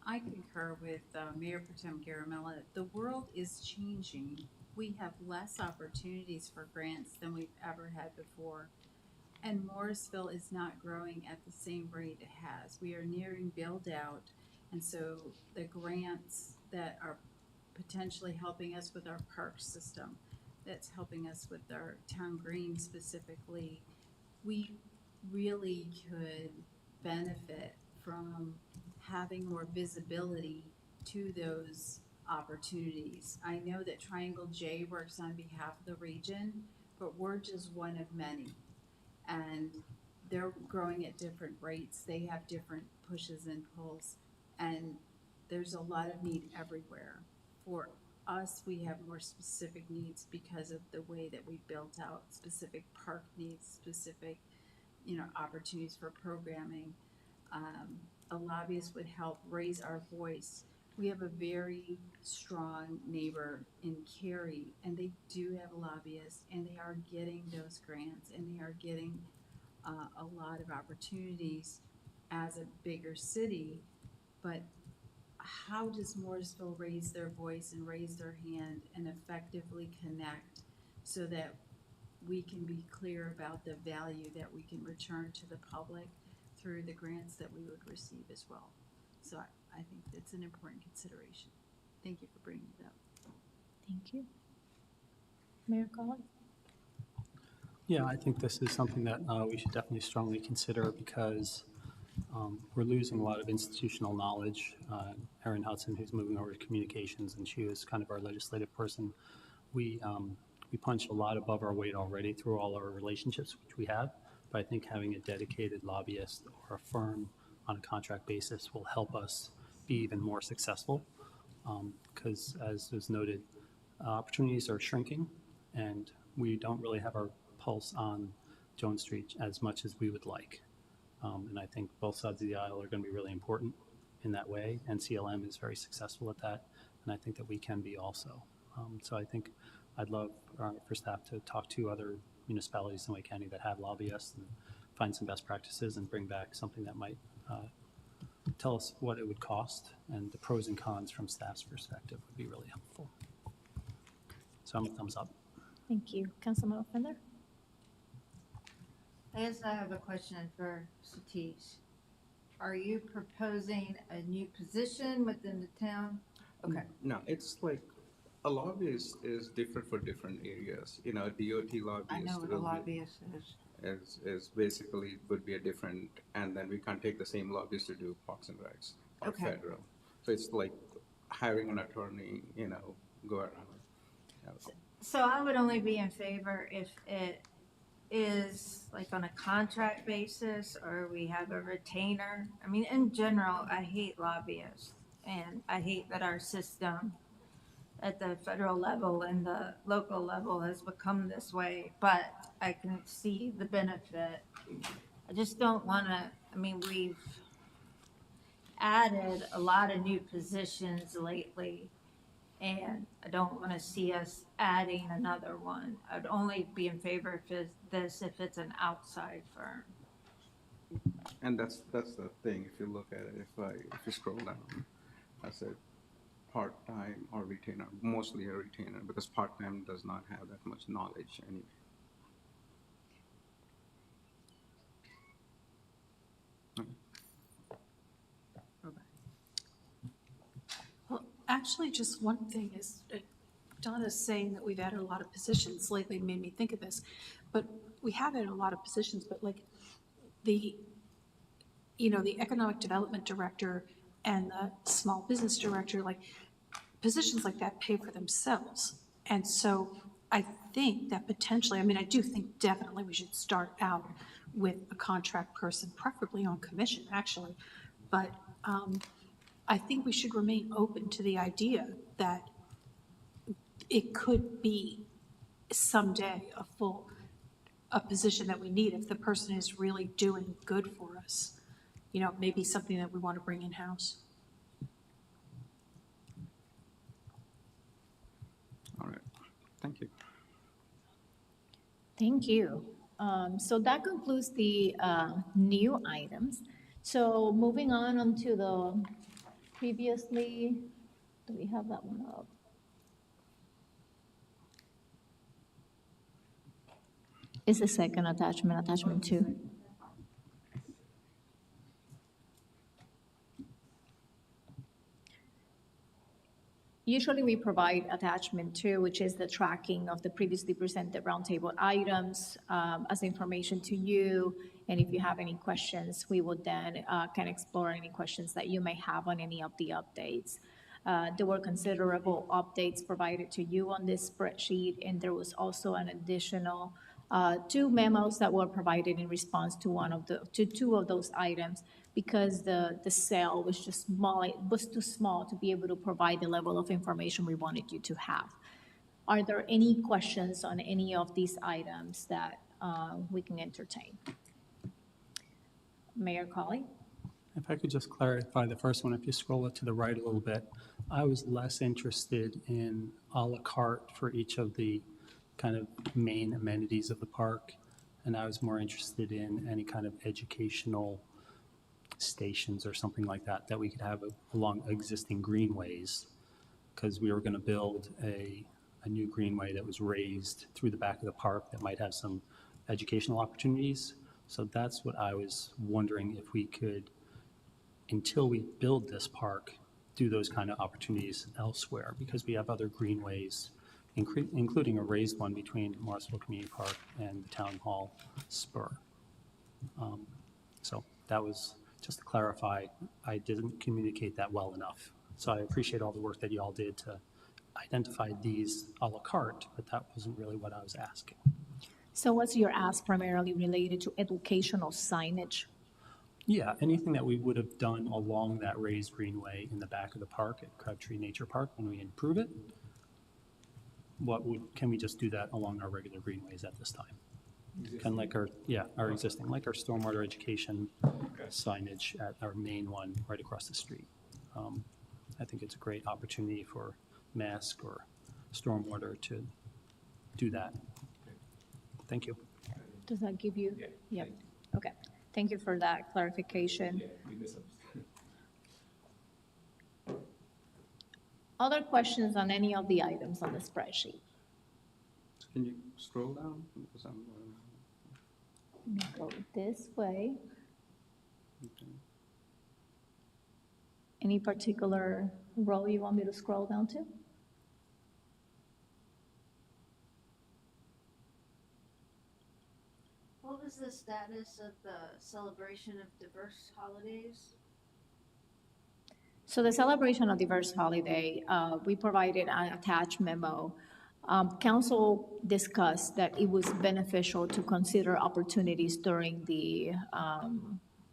I concur with Mayor Pro Tem Garamella. The world is changing. We have less opportunities for grants than we've ever had before. And Morrisville is not growing at the same rate it has. We are nearing build out. And so the grants that are potentially helping us with our park system, that's helping us with our town green specifically, we really could benefit from having more visibility to those opportunities. I know that Triangle J works on behalf of the region, but we're just one of many. And they're growing at different rates. They have different pushes and pulls. And there's a lot of need everywhere. For us, we have more specific needs because of the way that we built out specific park needs, specific, opportunities for programming. A lobbyist would help raise our voice. We have a very strong neighbor in Cary, and they do have a lobbyist, and they are getting those grants, and they are getting a lot of opportunities as a bigger city. But how does Morrisville raise their voice and raise their hand and effectively connect so that we can be clear about the value that we can return to the public through the grants that we would receive as well? So I think it's an important consideration. Thank you for bringing it up. Thank you. Mayor Collins? Yeah, I think this is something that we should definitely strongly consider because we're losing a lot of institutional knowledge. Erin Hudson, who's moving over to communications, and she was kind of our legislative person. We punch a lot above our weight already through all our relationships, which we have. But I think having a dedicated lobbyist or a firm on a contract basis will help us be even more successful. Because as was noted, opportunities are shrinking, and we don't really have our pulse on Jones Street as much as we would like. And I think both sides of the aisle are going to be really important in that way. And CLM is very successful at that, and I think that we can be also. So I think I'd love for staff to talk to other municipalities in Wake County that have lobbyists and find some best practices and bring back something that might tell us what it would cost and the pros and cons from staff's perspective would be really helpful. So I'm a thumbs up. Thank you. Councilmember Fender? I guess I have a question for Satish. Are you proposing a new position within the town? Okay. No, it's like a lobbyist is different for different areas. A DOT lobbyist. I know what a will be- lobbyist is. is basically would be a different, and then we can't take the same lobbyist to do Parks and Recs or Okay. federal. So it's like hiring an attorney, go around. So I would only be in favor if it is like on a contract basis or we have a retainer. I mean, in general, I hate lobbyists and I hate that our system at the federal level and the local level has become this way, but I can see the benefit. I just don't want to, we've added a lot of new positions lately, and I don't want to see us adding another one. I'd only be in favor if it's an outside firm. And that's the thing. If you look at it, if you scroll down, I said part-time or retainer, mostly a retainer, because part-time does not have that much knowledge anyway. Well, actually, just one thing is, Donna's saying that we've added a lot of positions lately, made me think of this, but we have added a lot of positions, but like the economic development director and the small business director, like positions like that pay for themselves. And so I think that potentially, I do think definitely we should start out with a contract person, preferably on commission, actually. But I think we should remain open to the idea that it could be someday a position that we need if the person is really doing good for us. You know, maybe something that we want to bring in-house. All right, thank you. Thank you. So that concludes the new items. So moving on to the previously, do we have that one up? It's the second attachment, attachment 2. Usually we provide attachment 2, which is the tracking of the previously presented roundtable items as information to you. And if you have any questions, we will then can explore any questions that you may have on any of the updates. There were considerable updates provided to you on this spreadsheet, and there was also an additional 2 memos that were provided in response to 2 of those items, because the cell was just small, it was too small to be able to provide the level of information we wanted you to have. Are there any questions on any of these items that we can entertain? Mayor Colley? If I could just clarify the first one, if you scroll it to the right a little bit, I was less interested in à la carte for each of the kind of main amenities of the park, and I was more interested in any kind of educational stations or something like that we could have along existing greenways, because we were going to build a new greenway that was raised through the back of the park that might have some educational opportunities. So that's what I was wondering, if we could, until we build this park, do those kind of opportunities elsewhere, because we have other greenways, including a raised one between Morrisville Community Park and the Town Hall Spur. So that was, just to clarify, I didn't communicate that well enough. So I appreciate all the work that you all did to identify these à la carte, but that wasn't really what I was asking. So what's your ask primarily related to educational signage? Yeah, anything that we would have done along that raised greenway in the back of the park at Crabtree Nature Park when we improve it, can we just do that along our regular greenways at this time? Kind of like our existing, like our stormwater education signage at our main one right across the street. I think it's a great opportunity for Mask or stormwater to do that. Thank you. Does that give you? Yeah. Okay. Thank you for that clarification. Other questions on any of the items on the spreadsheet? Can you scroll down? Because I'm, Let me go this way. okay. Any particular row you want me to scroll down to? What was the status of the celebration of diverse holidays? So the celebration of diverse holiday, we provided an attached memo. Council discussed that it was beneficial to consider opportunities during the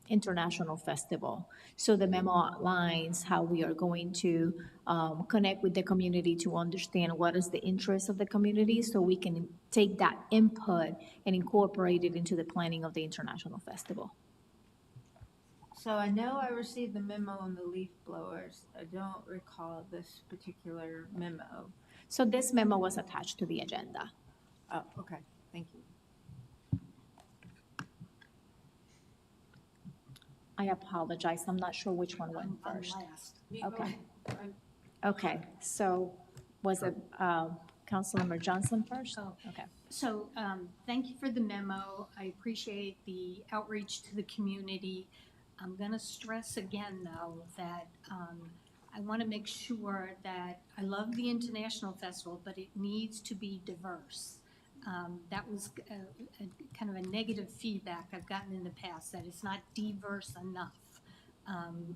international festival. So the memo outlines how we are going to connect with the community to understand what is the interest of the community, so we can take that input and incorporate it into the planning of the international festival. So I know I received the memo on the leaf blowers. I don't recall this particular memo. So this memo was attached to the agenda. Oh, okay, thank you. I apologize, I'm not sure which one went first. Okay. Okay, so was it Councilmember Johnson first? Oh. Okay. So, thank you for the memo. I appreciate the outreach to the community. I'm gonna stress again, though, that, I wanna make sure that, I love the International Festival, but it needs to be diverse. That was a kind of a negative feedback I've gotten in the past, that it's not diverse enough.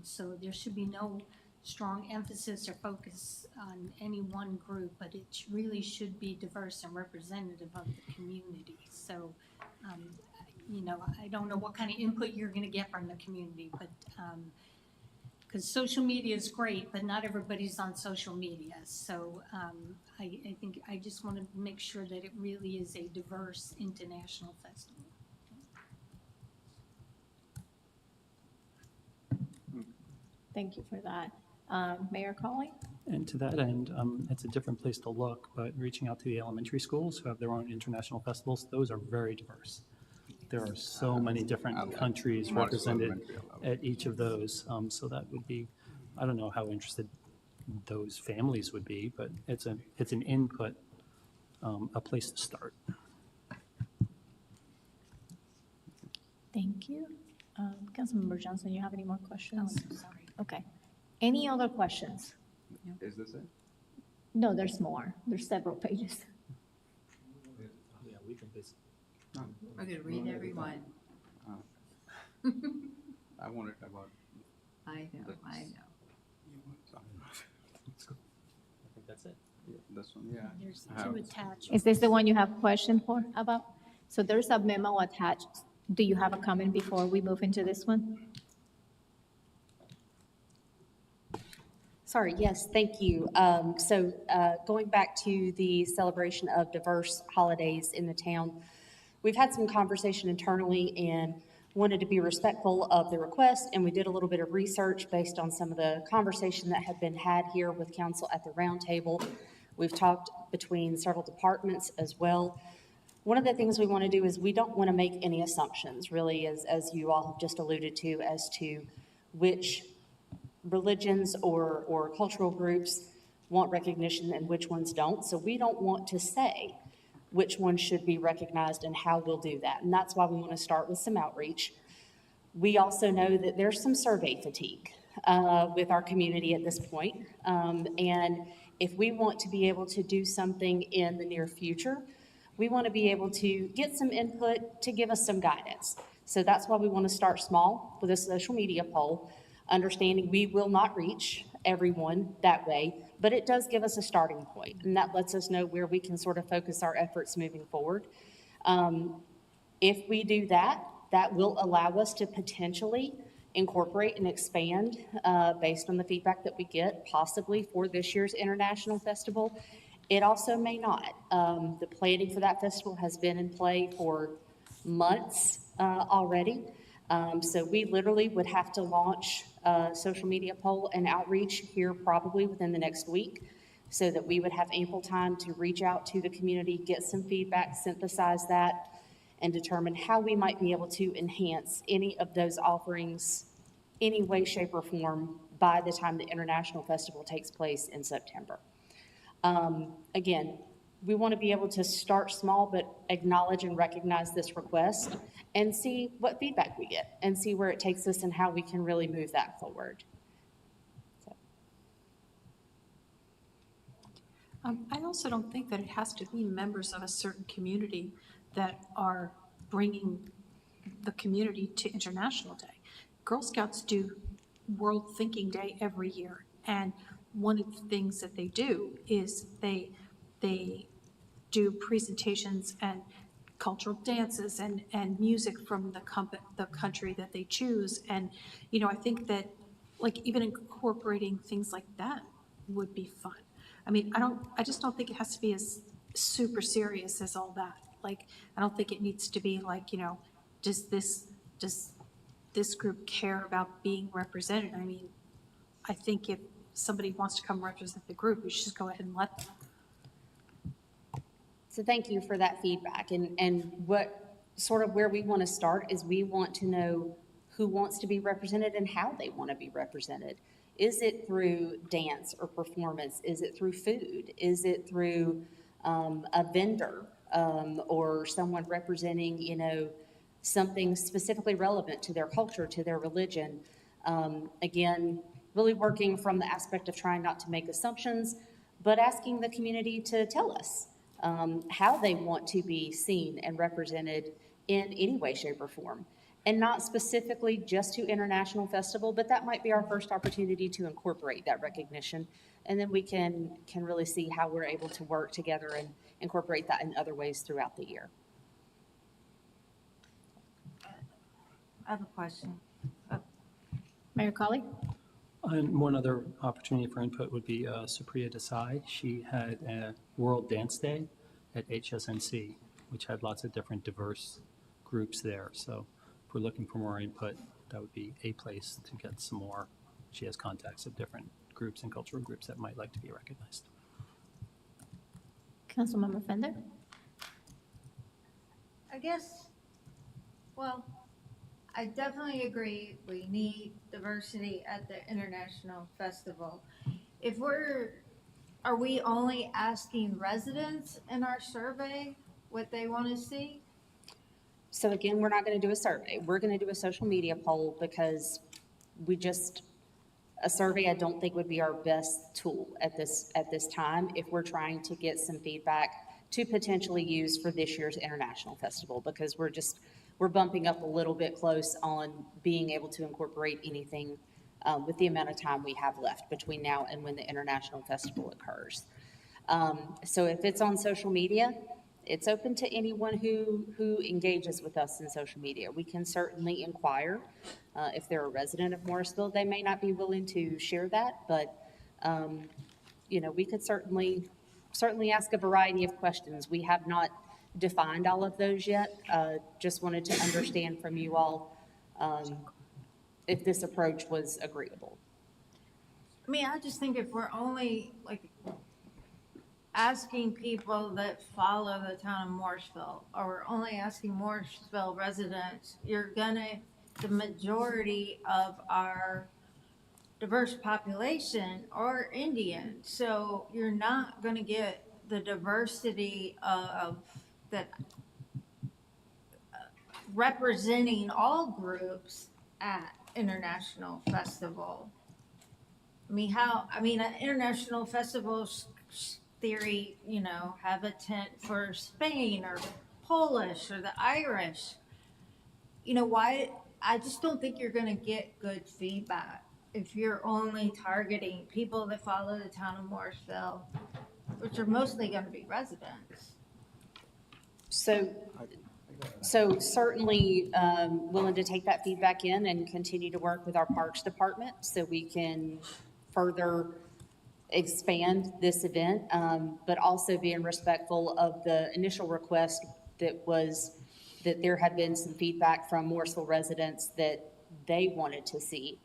So there should be no strong emphasis or focus on any one group, but it really should be diverse and representative of the community. So, you know, I don't know what kind of input you're gonna get from the community, but Because social media is great, but not everybody's on social media. So I think I just want to make sure that it really is a diverse international festival. Thank you for that. Mayor Colley? And to that end, it's a different place to look, but reaching out to the elementary schools who have their own international festivals, those are very diverse. There are so many different countries represented at each of those. So that would be, I don't know how interested those families would be, but it's an input, a place to start. Thank you. Councilmember Johnson, you have any more questions? Oh, sorry. Okay. Any other questions? Is this it? No, there's more. There's several pages. Yeah, we can basically. We're gonna read every one. I wanted about. I know. I think that's it. Yeah, this one, yeah. There's I have- two attachments. Is this the one you have a question for about? So there's a memo attached. Do you have a comment before we move into this one? Sorry, yes, thank you. Going back to the celebration of diverse holidays in the town, we've had some conversation internally and wanted to be respectful of the request, and we did a little bit of research based on some of the conversation that had been had here with council at the roundtable. We've talked between several departments as well. One of the things we want to do is we don't want to make any assumptions, really, as you all have just alluded to, as to which religions or cultural groups want recognition and which ones don't. So we don't want to say which ones should be recognized and how we'll do that. And that's why we want to start with some outreach. We also know that there's some survey fatigue with our community at this point. And if we want to be able to do something in the near future, we want to be able to get some input to give us some guidance. So that's why we want to start small with a social media poll, understanding we will not reach everyone that way, but it does give us a starting point, and that lets us know where we can sort of focus our efforts moving forward. If we do that, that will allow us to potentially incorporate and expand based on the feedback that we get, possibly for this year's International Festival. It also may not. The planning for that festival has been in play for months already. So we literally would have to launch a social media poll and outreach here probably within the next week so that we would have ample time to reach out to the community, get some feedback, synthesize that, and determine how we might be able to enhance any of those offerings any way, shape, or form by the time the International Festival takes place in September. Again, we want to be able to start small, but acknowledge and recognize this request and see what feedback we get and see where it takes us and how we can really move that forward. I also don't think that it has to be members of a certain community that are bringing the community to International Day. Girl Scouts do World Thinking Day every year, and one of the things that they do is they do presentations and cultural dances and music from the country that they choose. And, you know, I think that, like, even incorporating things like that would be fun. I mean, I just don't think it has to be as super serious as all that. Like, I don't think it needs to be like, you know, does this group care about being represented? I mean, I think if somebody wants to come represent the group, we should just go ahead and let them. So thank you for that feedback. And what sort of where we want to start is we want to know who wants to be represented and how they want to be represented. Is it through dance or performance? Is it through food? Is it through a vendor or someone representing, you know, something specifically relevant to their culture, to their religion? Again, really working from the aspect of trying not to make assumptions, but asking the community to tell us how they want to be seen and represented in any way, shape, or form. And not specifically just to International Festival, but that might be our first opportunity to incorporate that recognition. And then we can really see how we're able to work together and incorporate that in other ways throughout the year. I have a question. Mayor Colley? And one other opportunity for input would be Supriya Desai. She had a World Dance Day at HSNC, which had lots of different diverse groups there. So if we're looking for more input, that would be a place to get some more. She has contacts of different groups and cultural groups that might like to be recognized. Councilmember Fender? I guess, well, I definitely agree, we need diversity at the International Festival. Are we only asking residents in our survey what they want to see? So again, we're not going to do a survey. We're going to do a social media poll because a survey I don't think would be our best tool at this time if we're trying to get some feedback to potentially use for this year's International Festival, because we're bumping up a little bit close on being able to incorporate anything with the amount of time we have left between now and when the International Festival occurs. So if it's on social media, it's open to anyone who engages with us in social media. We can certainly inquire. If they're a resident of Morrisville, they may not be willing to share that, but, we could certainly ask a variety of questions. We have not defined all of those yet. Just wanted to understand from you all if this approach was agreeable. I mean, I just think if we're only asking people that follow the town of Morrisville, or we're only asking Morrisville residents, the majority of our diverse population are Indian. So you're not gonna get the diversity of that representing all groups at International Festival. An International Festival's theory, have a tent for Spain or Polish or the Irish. Why? I just don't think you're gonna get good feedback if you're only targeting people that follow the town of Morrisville, which are mostly gonna be residents. So certainly willing to take that feedback in and continue to work with our Parks Department so we can further expand this event, but also being respectful of the initial request that there had been some feedback from Morrisville residents that they wanted to see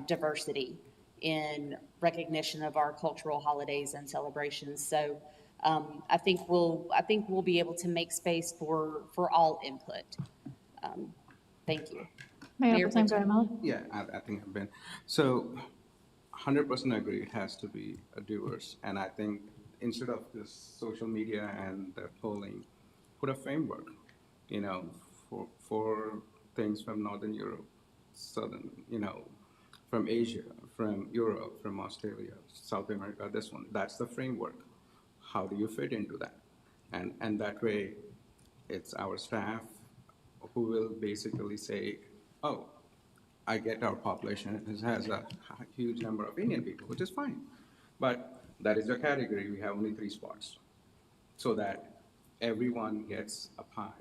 diversity in recognition of our cultural holidays and celebrations. So I think we'll be able to make space for all input. Thank you. Mayor Pro Tem Guatemala? Yeah, I think I've been. So 100% agree, it has to be diverse. And I think instead of this social media and the polling, put a framework, for things from Northern Europe, Southern, from Asia, from Europe, from Australia, South America, that's the framework. How do you fit into that? And that way, it's our staff who will basically say, oh, I get our population has a huge number of Indian people, which is fine. But that is a category, we have only 3 spots. So that everyone gets a pie.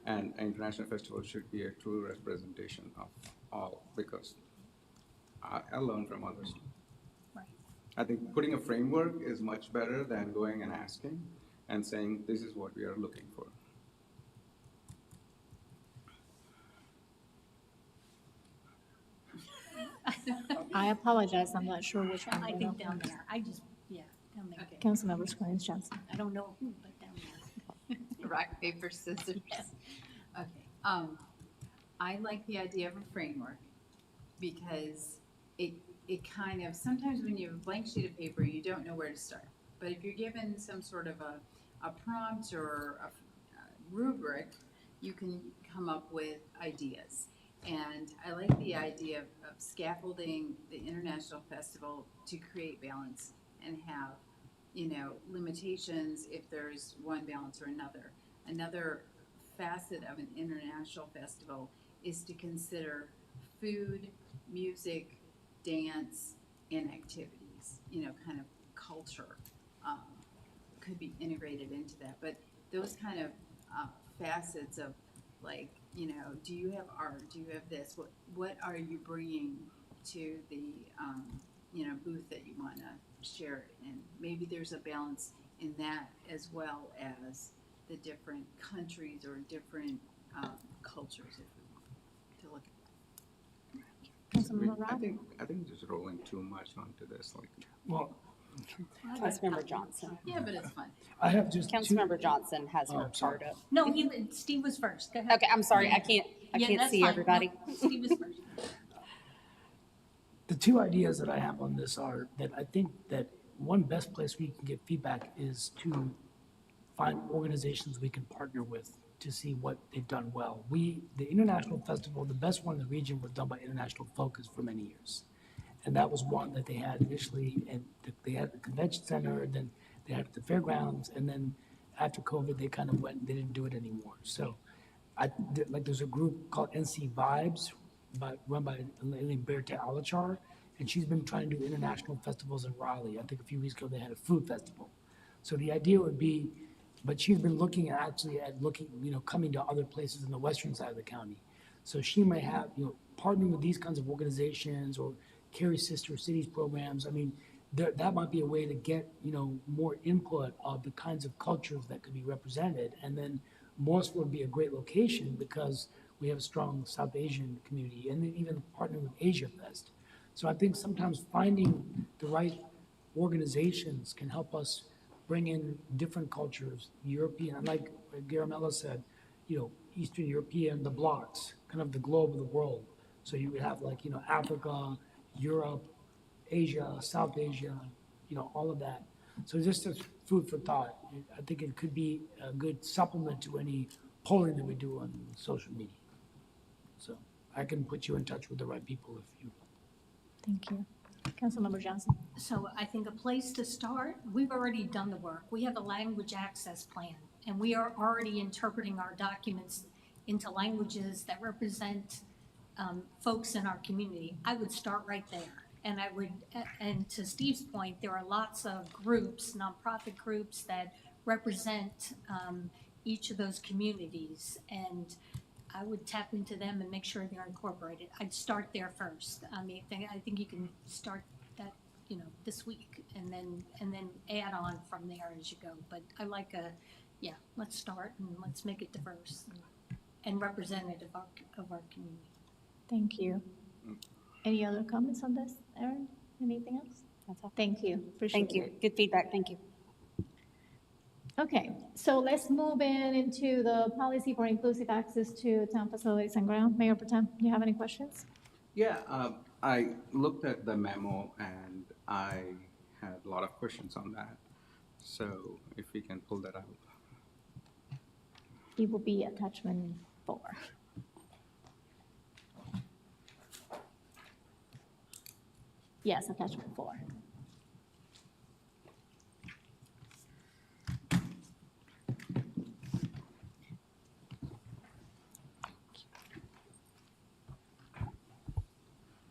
And International Festival should be a true representation of all, because I learn from others. Right. I think putting a framework is much better than going and asking and saying, this is what we are looking for. I apologize, I'm not sure which one. I think down there, down there. Councilmember Squires Johnson. I don't know who, but down there. Rock, paper, scissors. Okay, I like the idea of a framework because it kind of, sometimes when you have a blank sheet of paper, you don't know where to start. But if you're given some sort of a prompt or a rubric, you can come up with ideas. And I like the idea of scaffolding the International Festival to create balance and have, limitations if there's one balance or another. Another facet of an international festival is to consider food, music, dance, and activities, kind of culture could be integrated into that. But those kind of facets of do you have art? Do you have this? What are you bringing to the, booth that you want to share it in. Maybe there's a balance in that as well as the different countries or different cultures, if we want to look at Councilmember Rod? I think just rolling too much onto this, like. Well, Councilmember Johnson. Yeah, but it's fun. I have just two. Councilmember Johnson has her card up. No, Steve was first. Go ahead. Okay, I'm sorry, I can't Yeah, that's see fine. everybody. No, Steve was first. The two ideas that I have on this are that I think that one best place we can get feedback is to find organizations we can partner with to see what they've done well. The International Festival, the best one in the region was done by International Focus for many years. And that was one that they had initially, and they had the convention center, and then they had the fairgrounds, and then after COVID, they kind of went, they didn't do it anymore. So there's a group called NC Vibes, run by Elaine Berta Alachar, and she's been trying to do international festivals in Raleigh. I think a few weeks ago they had a food festival. So the idea would be, but she's been looking at coming to other places in the western side of the county. So she may have, partnering with these kinds of organizations or Carrie Sister Cities programs. I mean, that might be a way to get, more input of the kinds of cultures that could be represented. And then Morrisville would be a great location because we have a strong South Asian community, and then even partnering with Asia Fest. So I think sometimes finding the right organizations can help us bring in different cultures, European, and like Garamella said, Eastern European, the blocks, kind of the globe of the world. So you would have Africa, Europe, Asia, South Asia, all of that. So just as food for thought, I think it could be a good supplement to any polling that we do on social media. So I can put you in touch with the right people if you. Thank you. Councilmember Johnson? So I think a place to start, we've already done the work. We have a language access plan, and we are already interpreting our documents into languages that represent folks in our community. I would start right there. And to Steve's point, there are lots of groups, nonprofit groups that represent each of those communities. And I would tap into them and make sure they're incorporated. I'd start there first. I mean, I think you can start that, this week and then add on from there as you go. But I like let's start and let's make it diverse and representative of our community. Thank you. Any other comments on this, Erin? Anything else? That's all. Thank you. Appreciate Thank you. it. Good feedback. Thank you. Okay, so let's move into the policy for inclusive access to town facilities and ground. Mayor Protem, you have any questions? Yeah, I looked at the memo and I had a lot of questions on that. So if we can pull that out. It will be attachment 4. Yes, attachment 4.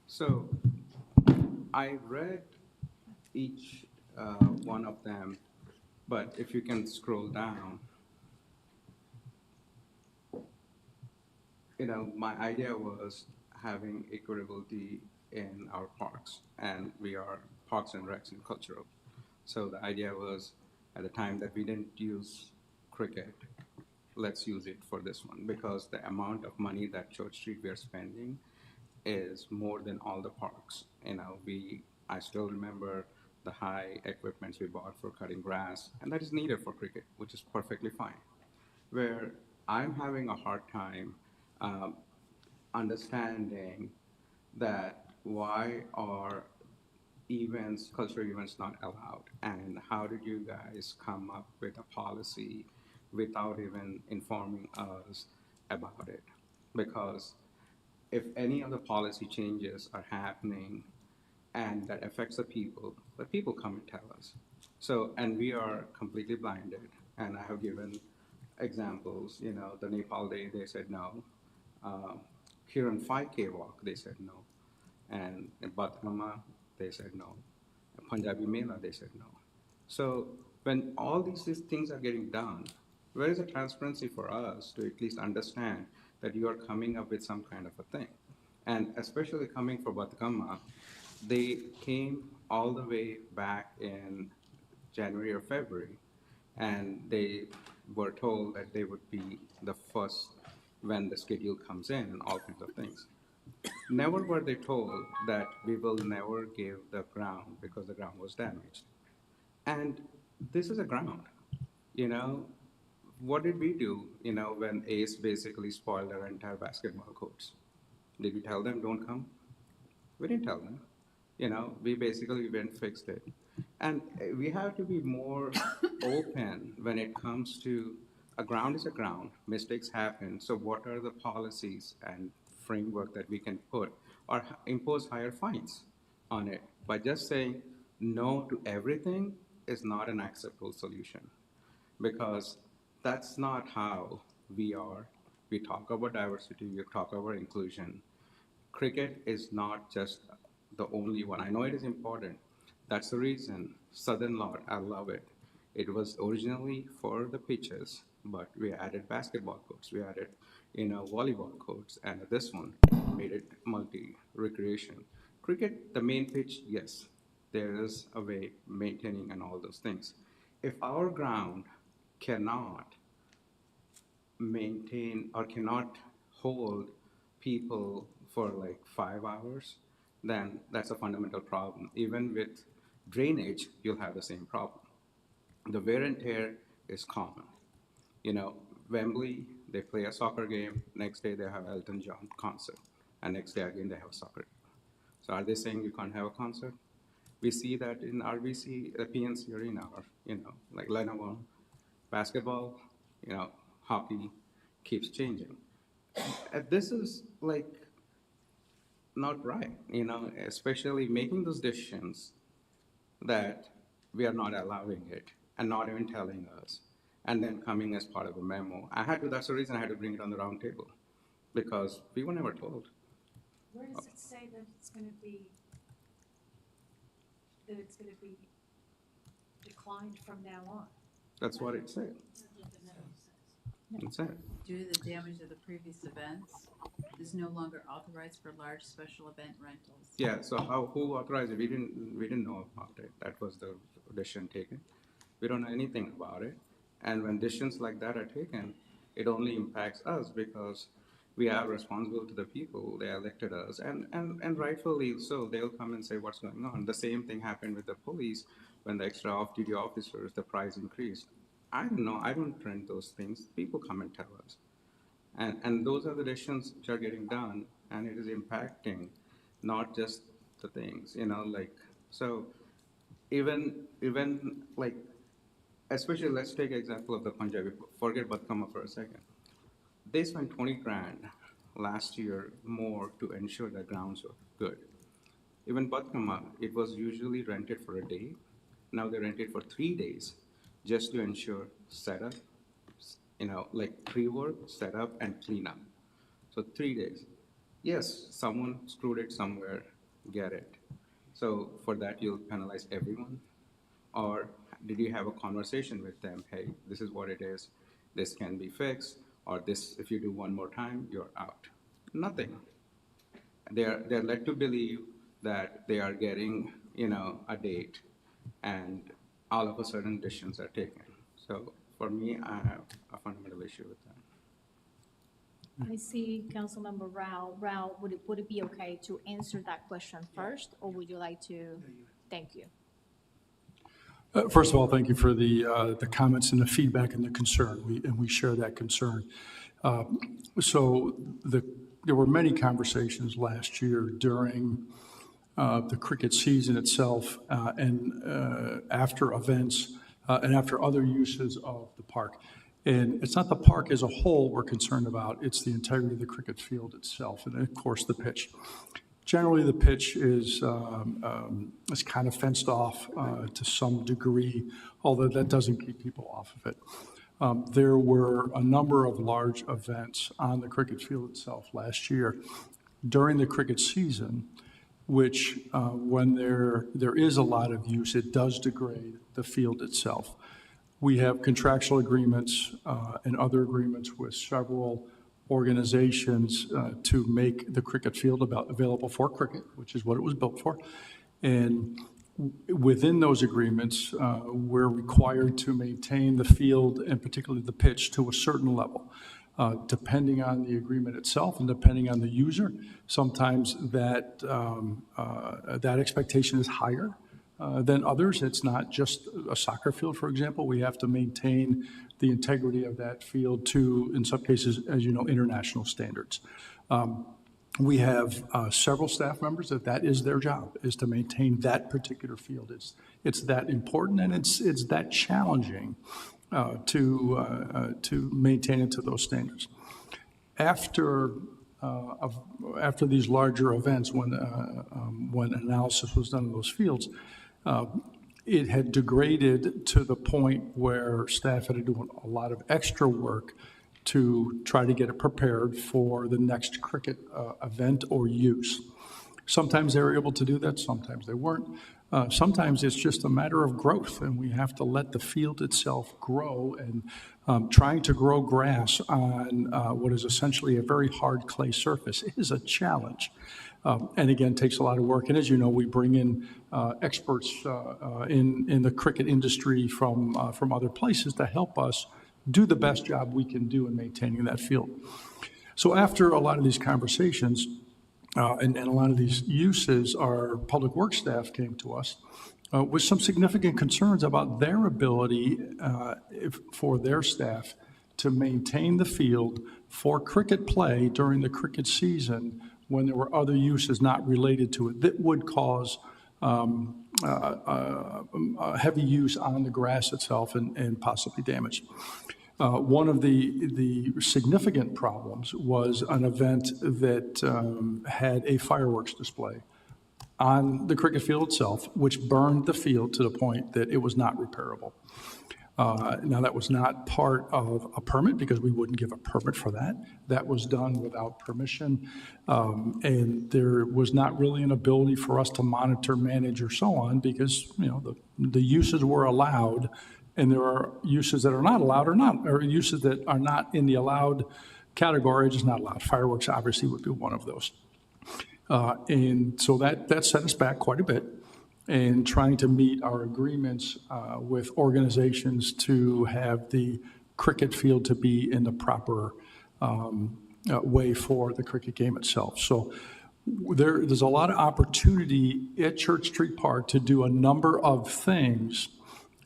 So I read each one of them, but if you can scroll down, my idea was having equitability in our parks, and we are Parks and Recs and Cultural. So the idea was, at the time that we didn't use cricket, let's use it for this one, because the amount of money that Church Street we are spending is more than all the parks. I still remember the high equipment we bought for cutting grass, and that is needed for cricket, which is perfectly fine. Where I'm having a hard time understanding that why are cultural events not allowed, and how did you guys come up with a policy without even informing us about it? Because if any of the policy changes are happening and that affects the people come and tell us. So, and we are completely blinded, and I have given examples, the Nepal Day, they said no. Here in 5K walk, they said no. And in Batrama, they said no. In Punjabi Mela, they said no. So when all these things are getting done, where is the transparency for us to at least understand that you are coming up with some kind of a thing? And especially coming from Batkama, they came all the way back in January or February, and they were told that they would be the first when the schedule comes in and all kinds of things. Never were they told that we will never give the ground because the ground was damaged. And this is a ground, you know. What did we do, you know, when Ace basically spoiled our entire basketball courts? Did we tell them don't come? We didn't tell them. You know, we basically went and fixed it. And we have to be more open when it comes to a ground is a ground, mistakes happen. So what are the policies and framework that we can put or impose higher fines on it? By just saying no to everything is not an acceptable solution, because that's not how we are. We talk about diversity, we talk about inclusion. Cricket is not just the only one. I know it is important. That's the reason Southern Lot, I love it. It was originally for the pitches, but we added basketball courts, we added, you know, volleyball courts, and this one made it multi-recreation. Cricket, the main pitch, yes, there is a way maintaining and all those things. If our ground cannot maintain or cannot hold people for like 5 hours, then that's a fundamental problem. Even with drainage, you'll have the same problem. The wear and tear is common. You know, Wembley, they play a soccer game, next day they have Elton John concert, and next day again they have a soccer game. So are they saying you can't have a concert? We see that in RBC, the PNC Arena, or, you know, like Lenovo, basketball, you know, hockey keeps changing. And this is like not right, you know, especially making those decisions that we are not allowing it and not even telling us, and then coming as part of a memo. That's the reason I had to bring it on the round table, because we were never told. Where does it say that it's gonna be declined from now on? That's what it said. It said. Due to the damage of the previous events, is no longer authorized for large special event rentals. Yeah, so who authorized it? We didn't know about it. That was the decision taken. We don't know anything about it. And when decisions like that are taken, it only impacts us because we are responsible to the people. They elected us, and rightfully so. They'll come and say what's going on. The same thing happened with the police when the extra off-duty officers, the price increased. I don't know. I don't trend those things. People come and tell us. And those are the decisions which are getting done, and it is impacting not just the things, you know, like, so even like, especially let's take example of the Punjabi, forget Batkama for a second. They spent 20 grand last year more to ensure the grounds were good. Even Batkama, it was usually rented for a day. Now they rent it for 3 days just to ensure setup, you know, like pre-work, setup, and cleanup. So 3 days. Yes, someone screwed it somewhere, get it. So for that, you'll penalize everyone? Or did you have a conversation with them? Hey, this is what it is. This can be fixed. Or this, if you do one more time, you're out. Nothing. They're led to believe that they are getting, you know, a date, and all of a sudden decisions are taken. So for me, I have a fundamental issue with that. I see Councilmember Rao. Rao, would it be okay to answer that question first, or would you like to? Thank you. First of all, thank you for the comments and the feedback and the concern. We share that concern. So there were many conversations last year during the cricket season itself and after events and after other uses of the park. And it's not the park as a whole we're concerned about, it's the integrity of the cricket field itself and, of course, the pitch. Generally, the pitch is kind of fenced off to some degree, although that doesn't keep people off of it. There were a number of large events on the cricket field itself last year during the cricket season, which when there is a lot of use, it does degrade the field itself. We have contractual agreements and other agreements with several organizations to make the cricket field available for cricket, which is what it was built for. And within those agreements, we're required to maintain the field and particularly the pitch to a certain level. Depending on the agreement itself and depending on the user, sometimes that expectation is higher than others. It's not just a soccer field, for example. We have to maintain the integrity of that field to, in some cases, as you know, international standards. We have several staff members that is their job, is to maintain that particular field. It's that important and it's that challenging to maintain it to those standards. After these larger events, when analysis was done of those fields, it had degraded to the point where staff had to do a lot of extra work to try to get it prepared for the next cricket event or use. Sometimes they were able to do that, sometimes they weren't. Sometimes it's just a matter of growth, and we have to let the field itself grow. And trying to grow grass on what is essentially a very hard clay surface is a challenge. And again, takes a lot of work. And as you know, we bring in experts in the cricket industry from other places to help us do the best job we can do in maintaining that field. So after a lot of these conversations and a lot of these uses, our public works staff came to us with some significant concerns about their ability for their staff to maintain the field for cricket play during the cricket season when there were other uses not related to it that would cause heavy use on the grass itself and possibly damage. One of the significant problems was an event that had a fireworks display on the cricket field itself, which burned the field to the point that it was not repairable. Now, that was not part of a permit because we wouldn't give a permit for that. That was done without permission, and there was not really an ability for us to monitor, manage, or so on because, you know, the uses were allowed, and there are uses that are not allowed or uses that are not in the allowed category, just not allowed. Fireworks obviously would be one of those. And so that set us back quite a bit in trying to meet our agreements with organizations to have the cricket field to be in the proper way for the cricket game itself. So there's a lot of opportunity at Church Street Park to do a number of things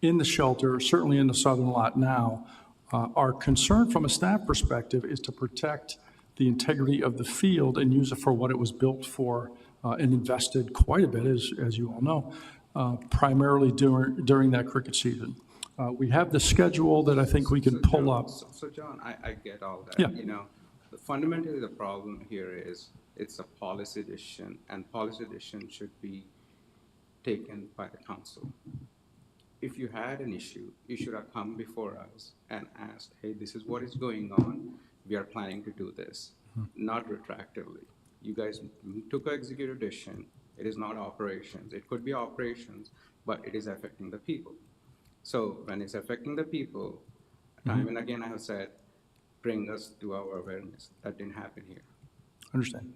in the shelter, certainly in the southern lot now. Our concern from a staff perspective is to protect the integrity of the field and use it for what it was built for and invested quite a bit, as you all know, primarily during that cricket season. We have the schedule that I think we can pull up. So John, I get all that. Yeah. You know, fundamentally the problem here is it's a policy decision, and policy decision should be taken by the council. If you had an issue, you should have come before us and asked, hey, this is what is going on. We are planning to do this, not retroactively. You guys took an executive decision. It is not operations. It could be operations, but it is affecting the people. So when it's affecting the people, time and again I have said, bring us to our awareness. That didn't happen here. Understand.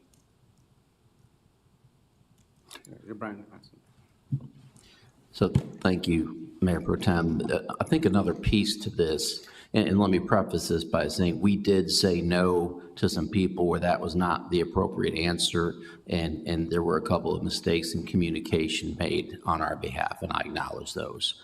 Brian. So thank you, Mayor Pro Tem. I think another piece to this, and let me preface this by saying we did say no to some people where that was not the appropriate answer, and there were a couple of mistakes in communication made on our behalf, and I acknowledge those.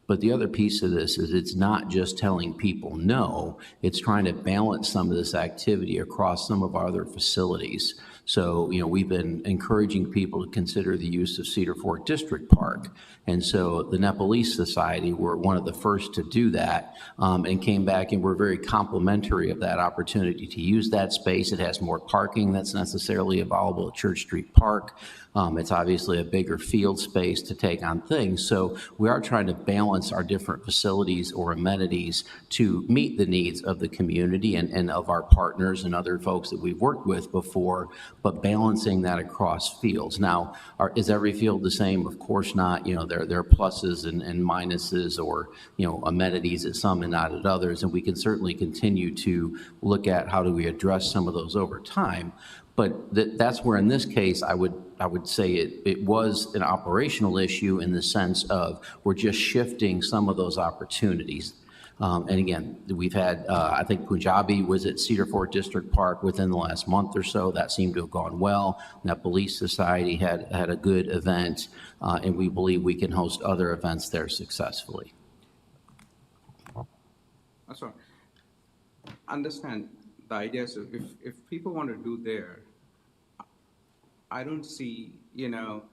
But the other piece of this is it's not just telling people no, it's trying to balance some of this activity across some of our other facilities. So, you know, we've been encouraging people to consider the use of Cedar Fork District Park. And so the Nepalese Society were one of the first to do that and came back and were very complimentary of that opportunity to use that space. It has more parking that's necessarily available at Church Street Park. It's obviously a bigger field space to take on things. So we are trying to balance our different facilities or amenities to meet the needs of the community and of our partners and other folks that we've worked with before, but balancing that across fields. Now, is every field the same? Of course not. You know, there are pluses and minuses, or, you know, amenities at some and not at others, and we can certainly continue to look at how do we address some of those over time. But that's where, in this case, I would say it was an operational issue in the sense of we're just shifting some of those opportunities. And again, we've had, I think Punjabi was at Cedar Fort District Park within the last month or so. That seemed to have gone well. Nepalese Society had a good event, and we believe we can host other events there successfully. That's right. Understand the idea is if people want to do there, I don't see, you know,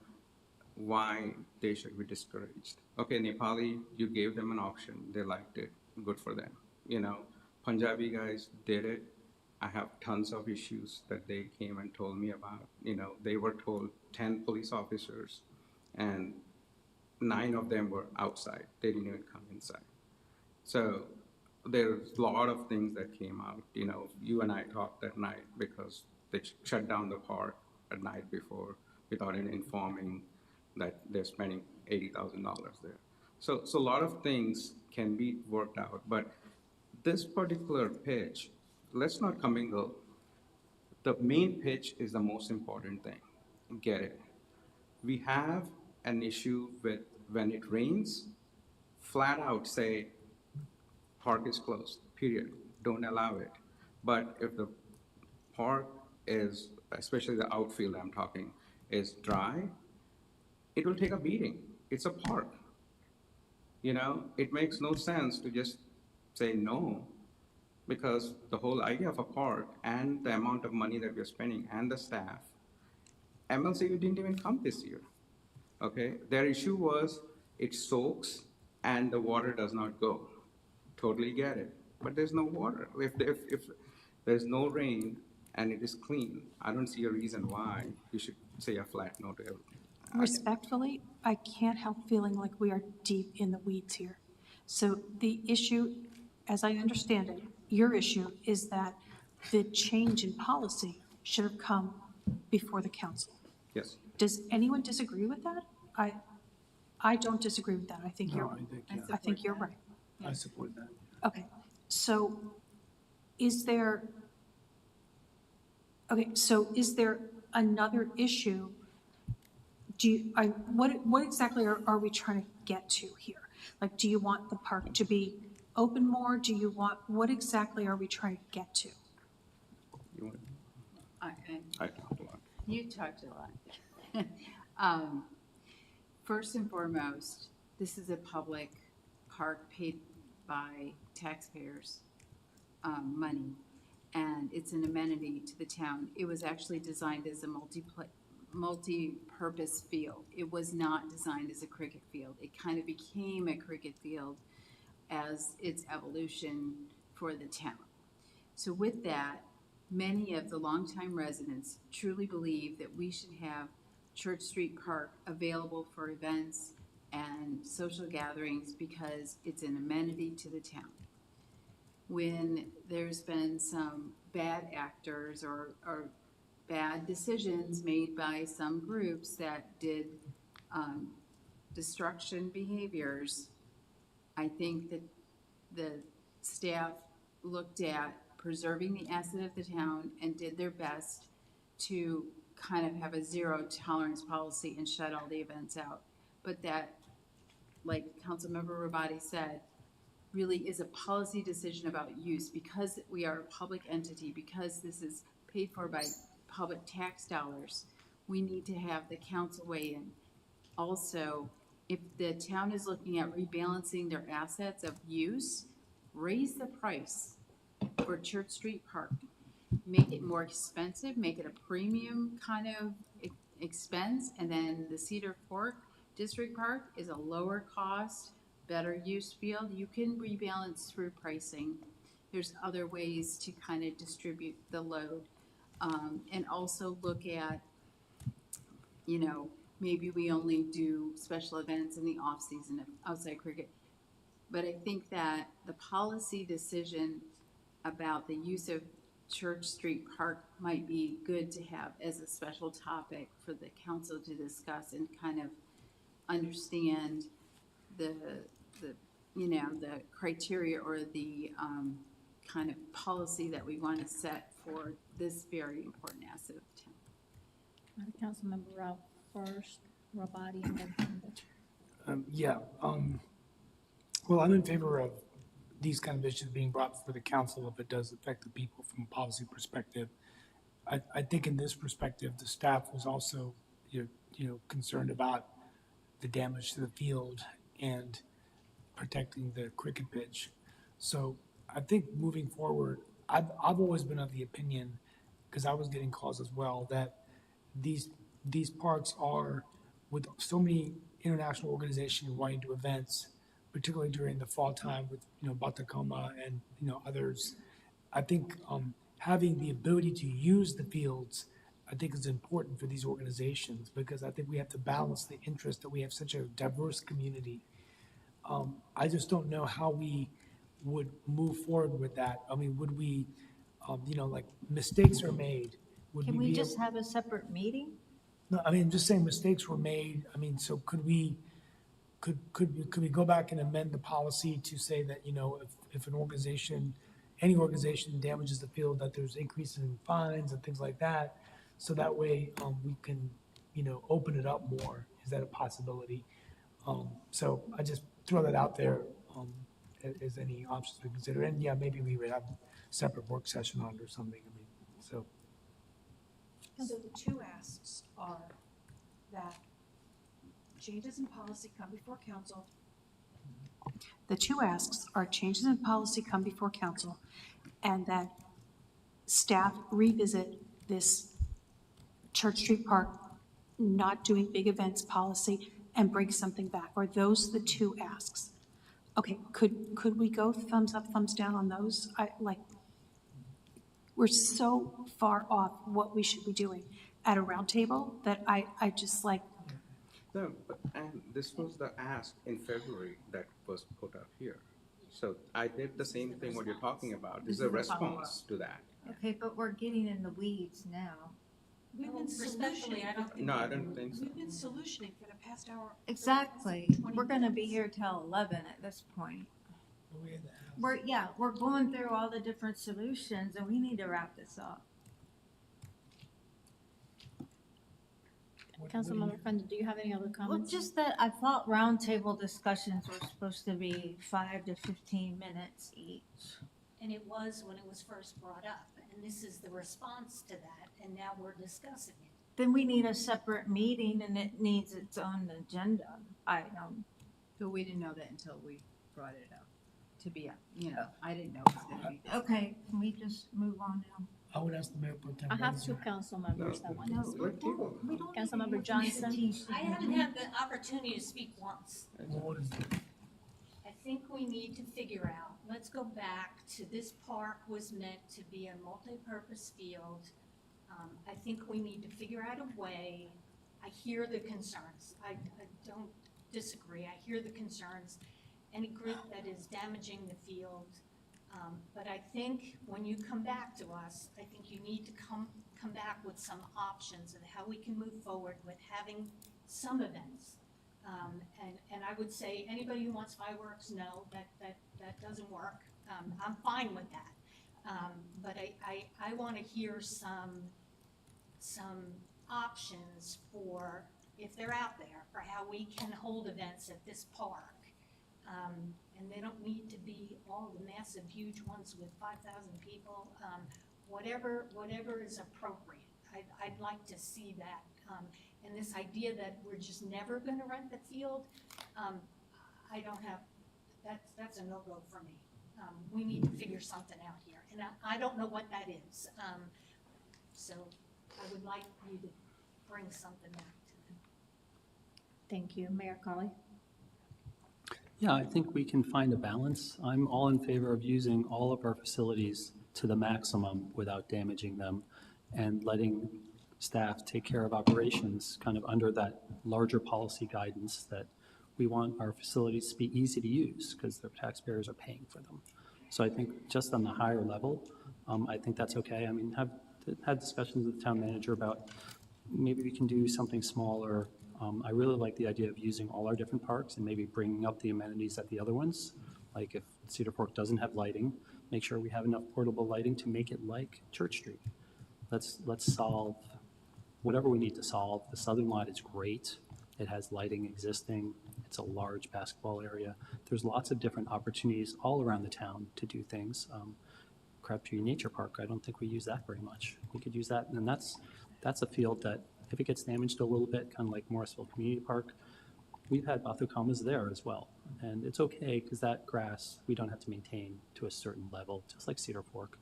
why they should be discouraged. Okay, Nepali, you gave them an option. They liked it. Good for them. You know, Punjabi guys did it. I have tons of issues that they came and told me about. You know, they were told 10 police officers and 9 of them were outside. They didn't even come inside. So there's a lot of things that came out. You know, you and I talked that night because they shut down the park at night before without even informing that they're spending $80,000 there. So a lot of things can be worked out, but this particular pitch, let's not commingle. The main pitch is the most important thing. Get it. We have an issue with when it rains, flat out say, park is closed, period. Don't allow it. But if the park is, especially the outfield I'm talking, is dry, it will take a beating. It's a park. You know, it makes no sense to just say no, because the whole idea of a park and the amount of money that we're spending and the staff, MLCU didn't even come this year, okay? Their issue was it soaks and the water does not go. Totally get it, but there's no water. If there's no rain and it is clean, I don't see a reason why you should say a flat no to everything. Respectfully, I can't help feeling like we are deep in the weeds here. So the issue, as I understand it, your issue is that the change in policy should have come before the council. Yes. Does anyone disagree with that? I don't disagree with that. I think you're, I think you're right. I support that. Okay, so is there, okay, so is there another issue? What exactly are we trying to get to here? Like, do you want the park to be open more? Do you want, what exactly are we trying to get to? I talked a lot. You talked a lot. First and foremost, this is a public park paid by taxpayers' money, and it's an amenity to the town. It was actually designed as a multi-purpose field. It was not designed as a cricket field. It kind of became a cricket field as its evolution for the town. So with that, many of the longtime residents truly believe that we should have Church Street Park available for events and social gatherings because it's an amenity to the town. When there's been some bad actors or bad decisions made by some groups that did destruction behaviors, I think that the staff looked at preserving the asset of the town and did their best to kind of have a zero tolerance policy and shut all the events out. But that, like Councilmember Rabadi said, really is a policy decision about use. Because we are a public entity, because this is paid for by public tax dollars, we need to have the council weigh in. Also, if the town is looking at rebalancing their assets of use, raise the price for Church Street Park. Make it more expensive, make it a premium kind of expense, and then the Cedar Fork District Park is a lower cost, better use field. You can rebalance through pricing. There's other ways to kind of distribute the load. And also look at, you know, maybe we only do special events in the off season of outside cricket. But I think that the policy decision about the use of Church Street Park might be good to have as a special topic for the council to discuss and kind of understand the the criteria or the kind of policy that we want to set for this very important asset of town. Councilmember Rao first, Rabadi, and then Pender. Well, I'm in favor of these kind of issues being brought before the council if it does affect the people from a policy perspective. I think in this perspective, the staff was also, concerned about the damage to the field and protecting the cricket pitch. So I think moving forward, I've always been of the opinion, because I was getting calls as well, that these parks are, with so many international organizations wanting to do events, particularly during the fall time with, Batacoma and, others. I think having the ability to use the fields, I think is important for these organizations, because I think we have to balance the interest that we have such a diverse community. I just don't know how we would move forward with that. I mean, would we, like mistakes are made. Would Can we we be just able- have a separate meeting? No, I mean, I'm just saying mistakes were made. I mean, so could we go back and amend the policy to say that, if an organization, any organization damages the field, that there's increases in fines and things like that? So that way, we can, open it up more. Is that a possibility? So I just throw that out there, as any options to consider. And yeah, maybe we would have a separate work session on it or something. I mean, so. So the two asks are that changes in policy come before council. The two asks are changes in policy come before council, and that staff revisit this Church Street Park not doing big events policy and bring something back. Are those the two asks? Okay, could we go thumbs up, thumbs down on those? We're so far off what we should be doing at a roundtable that I just like, No, and this was the ask in February that was put up here. So I did the same thing what you're talking about. This is a response to that. Okay, but we're getting in the weeds now. we've been Respectfully, I don't think. No, I don't think so. We've been solutioning for the past hour. Exactly. We're gonna be here till 11 at this point. We're going through all the different solutions and we need to wrap this up. Councilmember Fender, do you have any other Well, comments? just that I thought roundtable discussions were supposed to be 5 to 15 minutes each. And it was when it was first brought up, and this is the response to that, and now we're discussing it. Then we need a separate meeting and it needs its own agenda item. But we didn't know that until we brought it up to be, I didn't know it was gonna be. Okay, can we just move on now? I would ask the mayor pro tem. I have two council members that want to speak. We don't Councilmember even- Johnson. I haven't had the opportunity to speak once. What is it? I think we need to figure out, let's go back to this park was meant to be a multi-purpose field. I think we need to figure out a way. I hear the concerns. I don't disagree. I hear the concerns. Any group that is damaging the field. But I think when you come back to us, I think you need to come back with some options of how we can move forward with having some events. And I would say, anybody who wants fireworks, no, that doesn't work. I'm fine with that. But I want to hear some options for, if they're out there, for how we can hold events at this park. And they don't need to be all the massive, huge ones with 5,000 people. Whatever is appropriate. I'd like to see that. And this idea that we're just never gonna rent the field, I don't have, that's a no-go for me. We need to figure something out here, and I don't know what that is. So I would like you to bring something back to them. Thank you. Mayor Colley? Yeah, I think we can find a balance. I'm all in favor of using all of our facilities to the maximum without damaging them and letting staff take care of operations kind of under that larger policy guidance that we want our facilities to be easy to use because the taxpayers are paying for them. So I think just on the higher level, I think that's okay. I mean, have had discussions with the town manager about maybe we can do something smaller. I really like the idea of using all our different parks and maybe bringing up the amenities at the other ones. Like if Cedar Fork doesn't have lighting, make sure we have enough portable lighting to make it like Church Street. Let's solve whatever we need to solve. The southern lot is great. It has lighting existing. It's a large basketball area. There's lots of different opportunities all around the town to do things. Crabtree Nature Park, I don't think we use that very much. We could use that, and that's a field that if it gets damaged a little bit, kind of like Morrisville Community Park, we've had bathucamas there as well. And it's okay because that grass, we don't have to maintain to a certain level, just like Cedar Fork.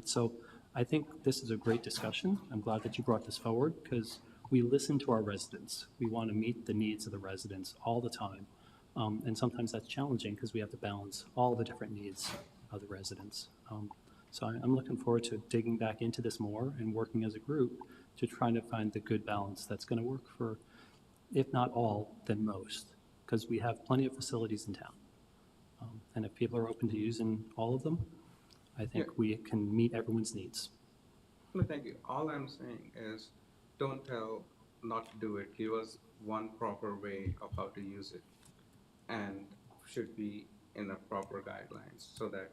So I think this is a great discussion. I'm glad that you brought this forward because we listen to our residents. We want to meet the needs of the residents all the time. And sometimes that's challenging because we have to balance all the different needs of the residents. So I'm looking forward to digging back into this more and working as a group to try to find the good balance that's going to work for, if not all, then most, because we have plenty of facilities in town. And if people are open to using all of them, I think we can meet everyone's needs. No, thank you. All I'm saying is, don't tell not to do it. Give us one proper way of how to use it, and should be in a proper guidelines so that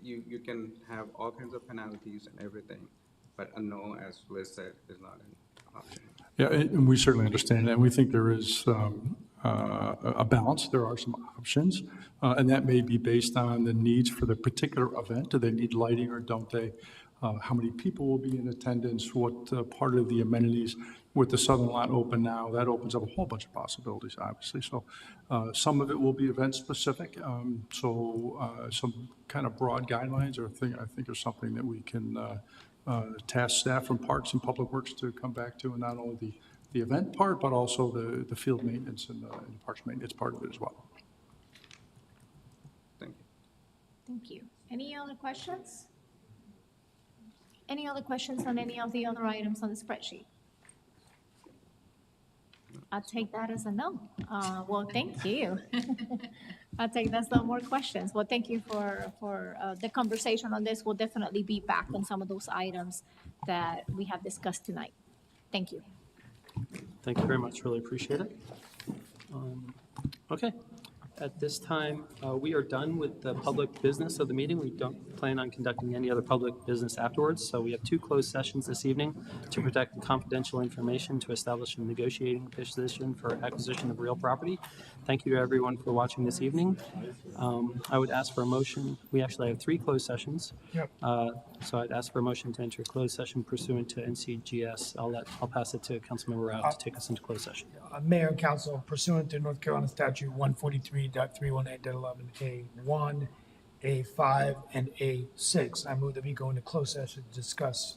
you can have all kinds of penalties and everything, but a no, as Liz said, is not an option. Yeah, and we certainly understand that. And we think there is a balance. There are some options, and that may be based on the needs for the particular event. Do they need lighting or don't they? How many people will be in attendance? What part of the amenities with the southern lot open now? That opens up a whole bunch of possibilities, obviously. So some of it will be event specific. Some kind of broad guidelines or I think are something that we can task staff from Parks and Public Works to come back to, and not only the event part, but also the field maintenance and the parks maintenance part of it as well. Thank you. Thank you. Any other questions? Any other questions on any of the other items on the spreadsheet? I'll take that as a no. Well, thank you. I'll take that's no more questions. Well, thank you for the conversation on this. We'll definitely be back on some of those items that we have discussed tonight. Thank you. Thank you very much. Really appreciate it. Okay. At this time, we are done with the public business of the meeting. We don't plan on conducting any other public business afterwards. So we have two closed sessions this evening to protect confidential information to establish a negotiating position for acquisition of real property. Thank you to everyone for watching this evening. I would ask for a motion. We actually have three closed sessions. Yep. So I'd ask for a motion to enter closed session pursuant to NCGS. I'll pass it to Councilmember Rao to take us into closed session. Mayor and Council, pursuant to North Carolina Statute 143.318.11A1, A5, and A6, I move that we go into closed session to discuss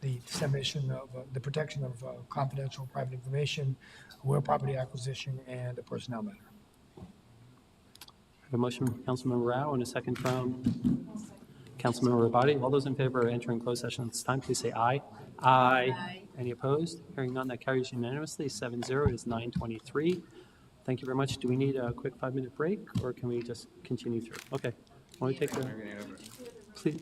the dissemination of, the protection of confidential private information, real property acquisition, and a personnel matter. I have a motion from Councilmember Rao and a second from Councilmember Rabadi. All those in favor of entering closed session at this time, please say aye. Aye. Any opposed? Hearing none, that carries unanimously. 7-0. It is 9:23. Thank you very much. Do we need a quick 5-minute break, or can we just continue through? Okay. Want to take the, please?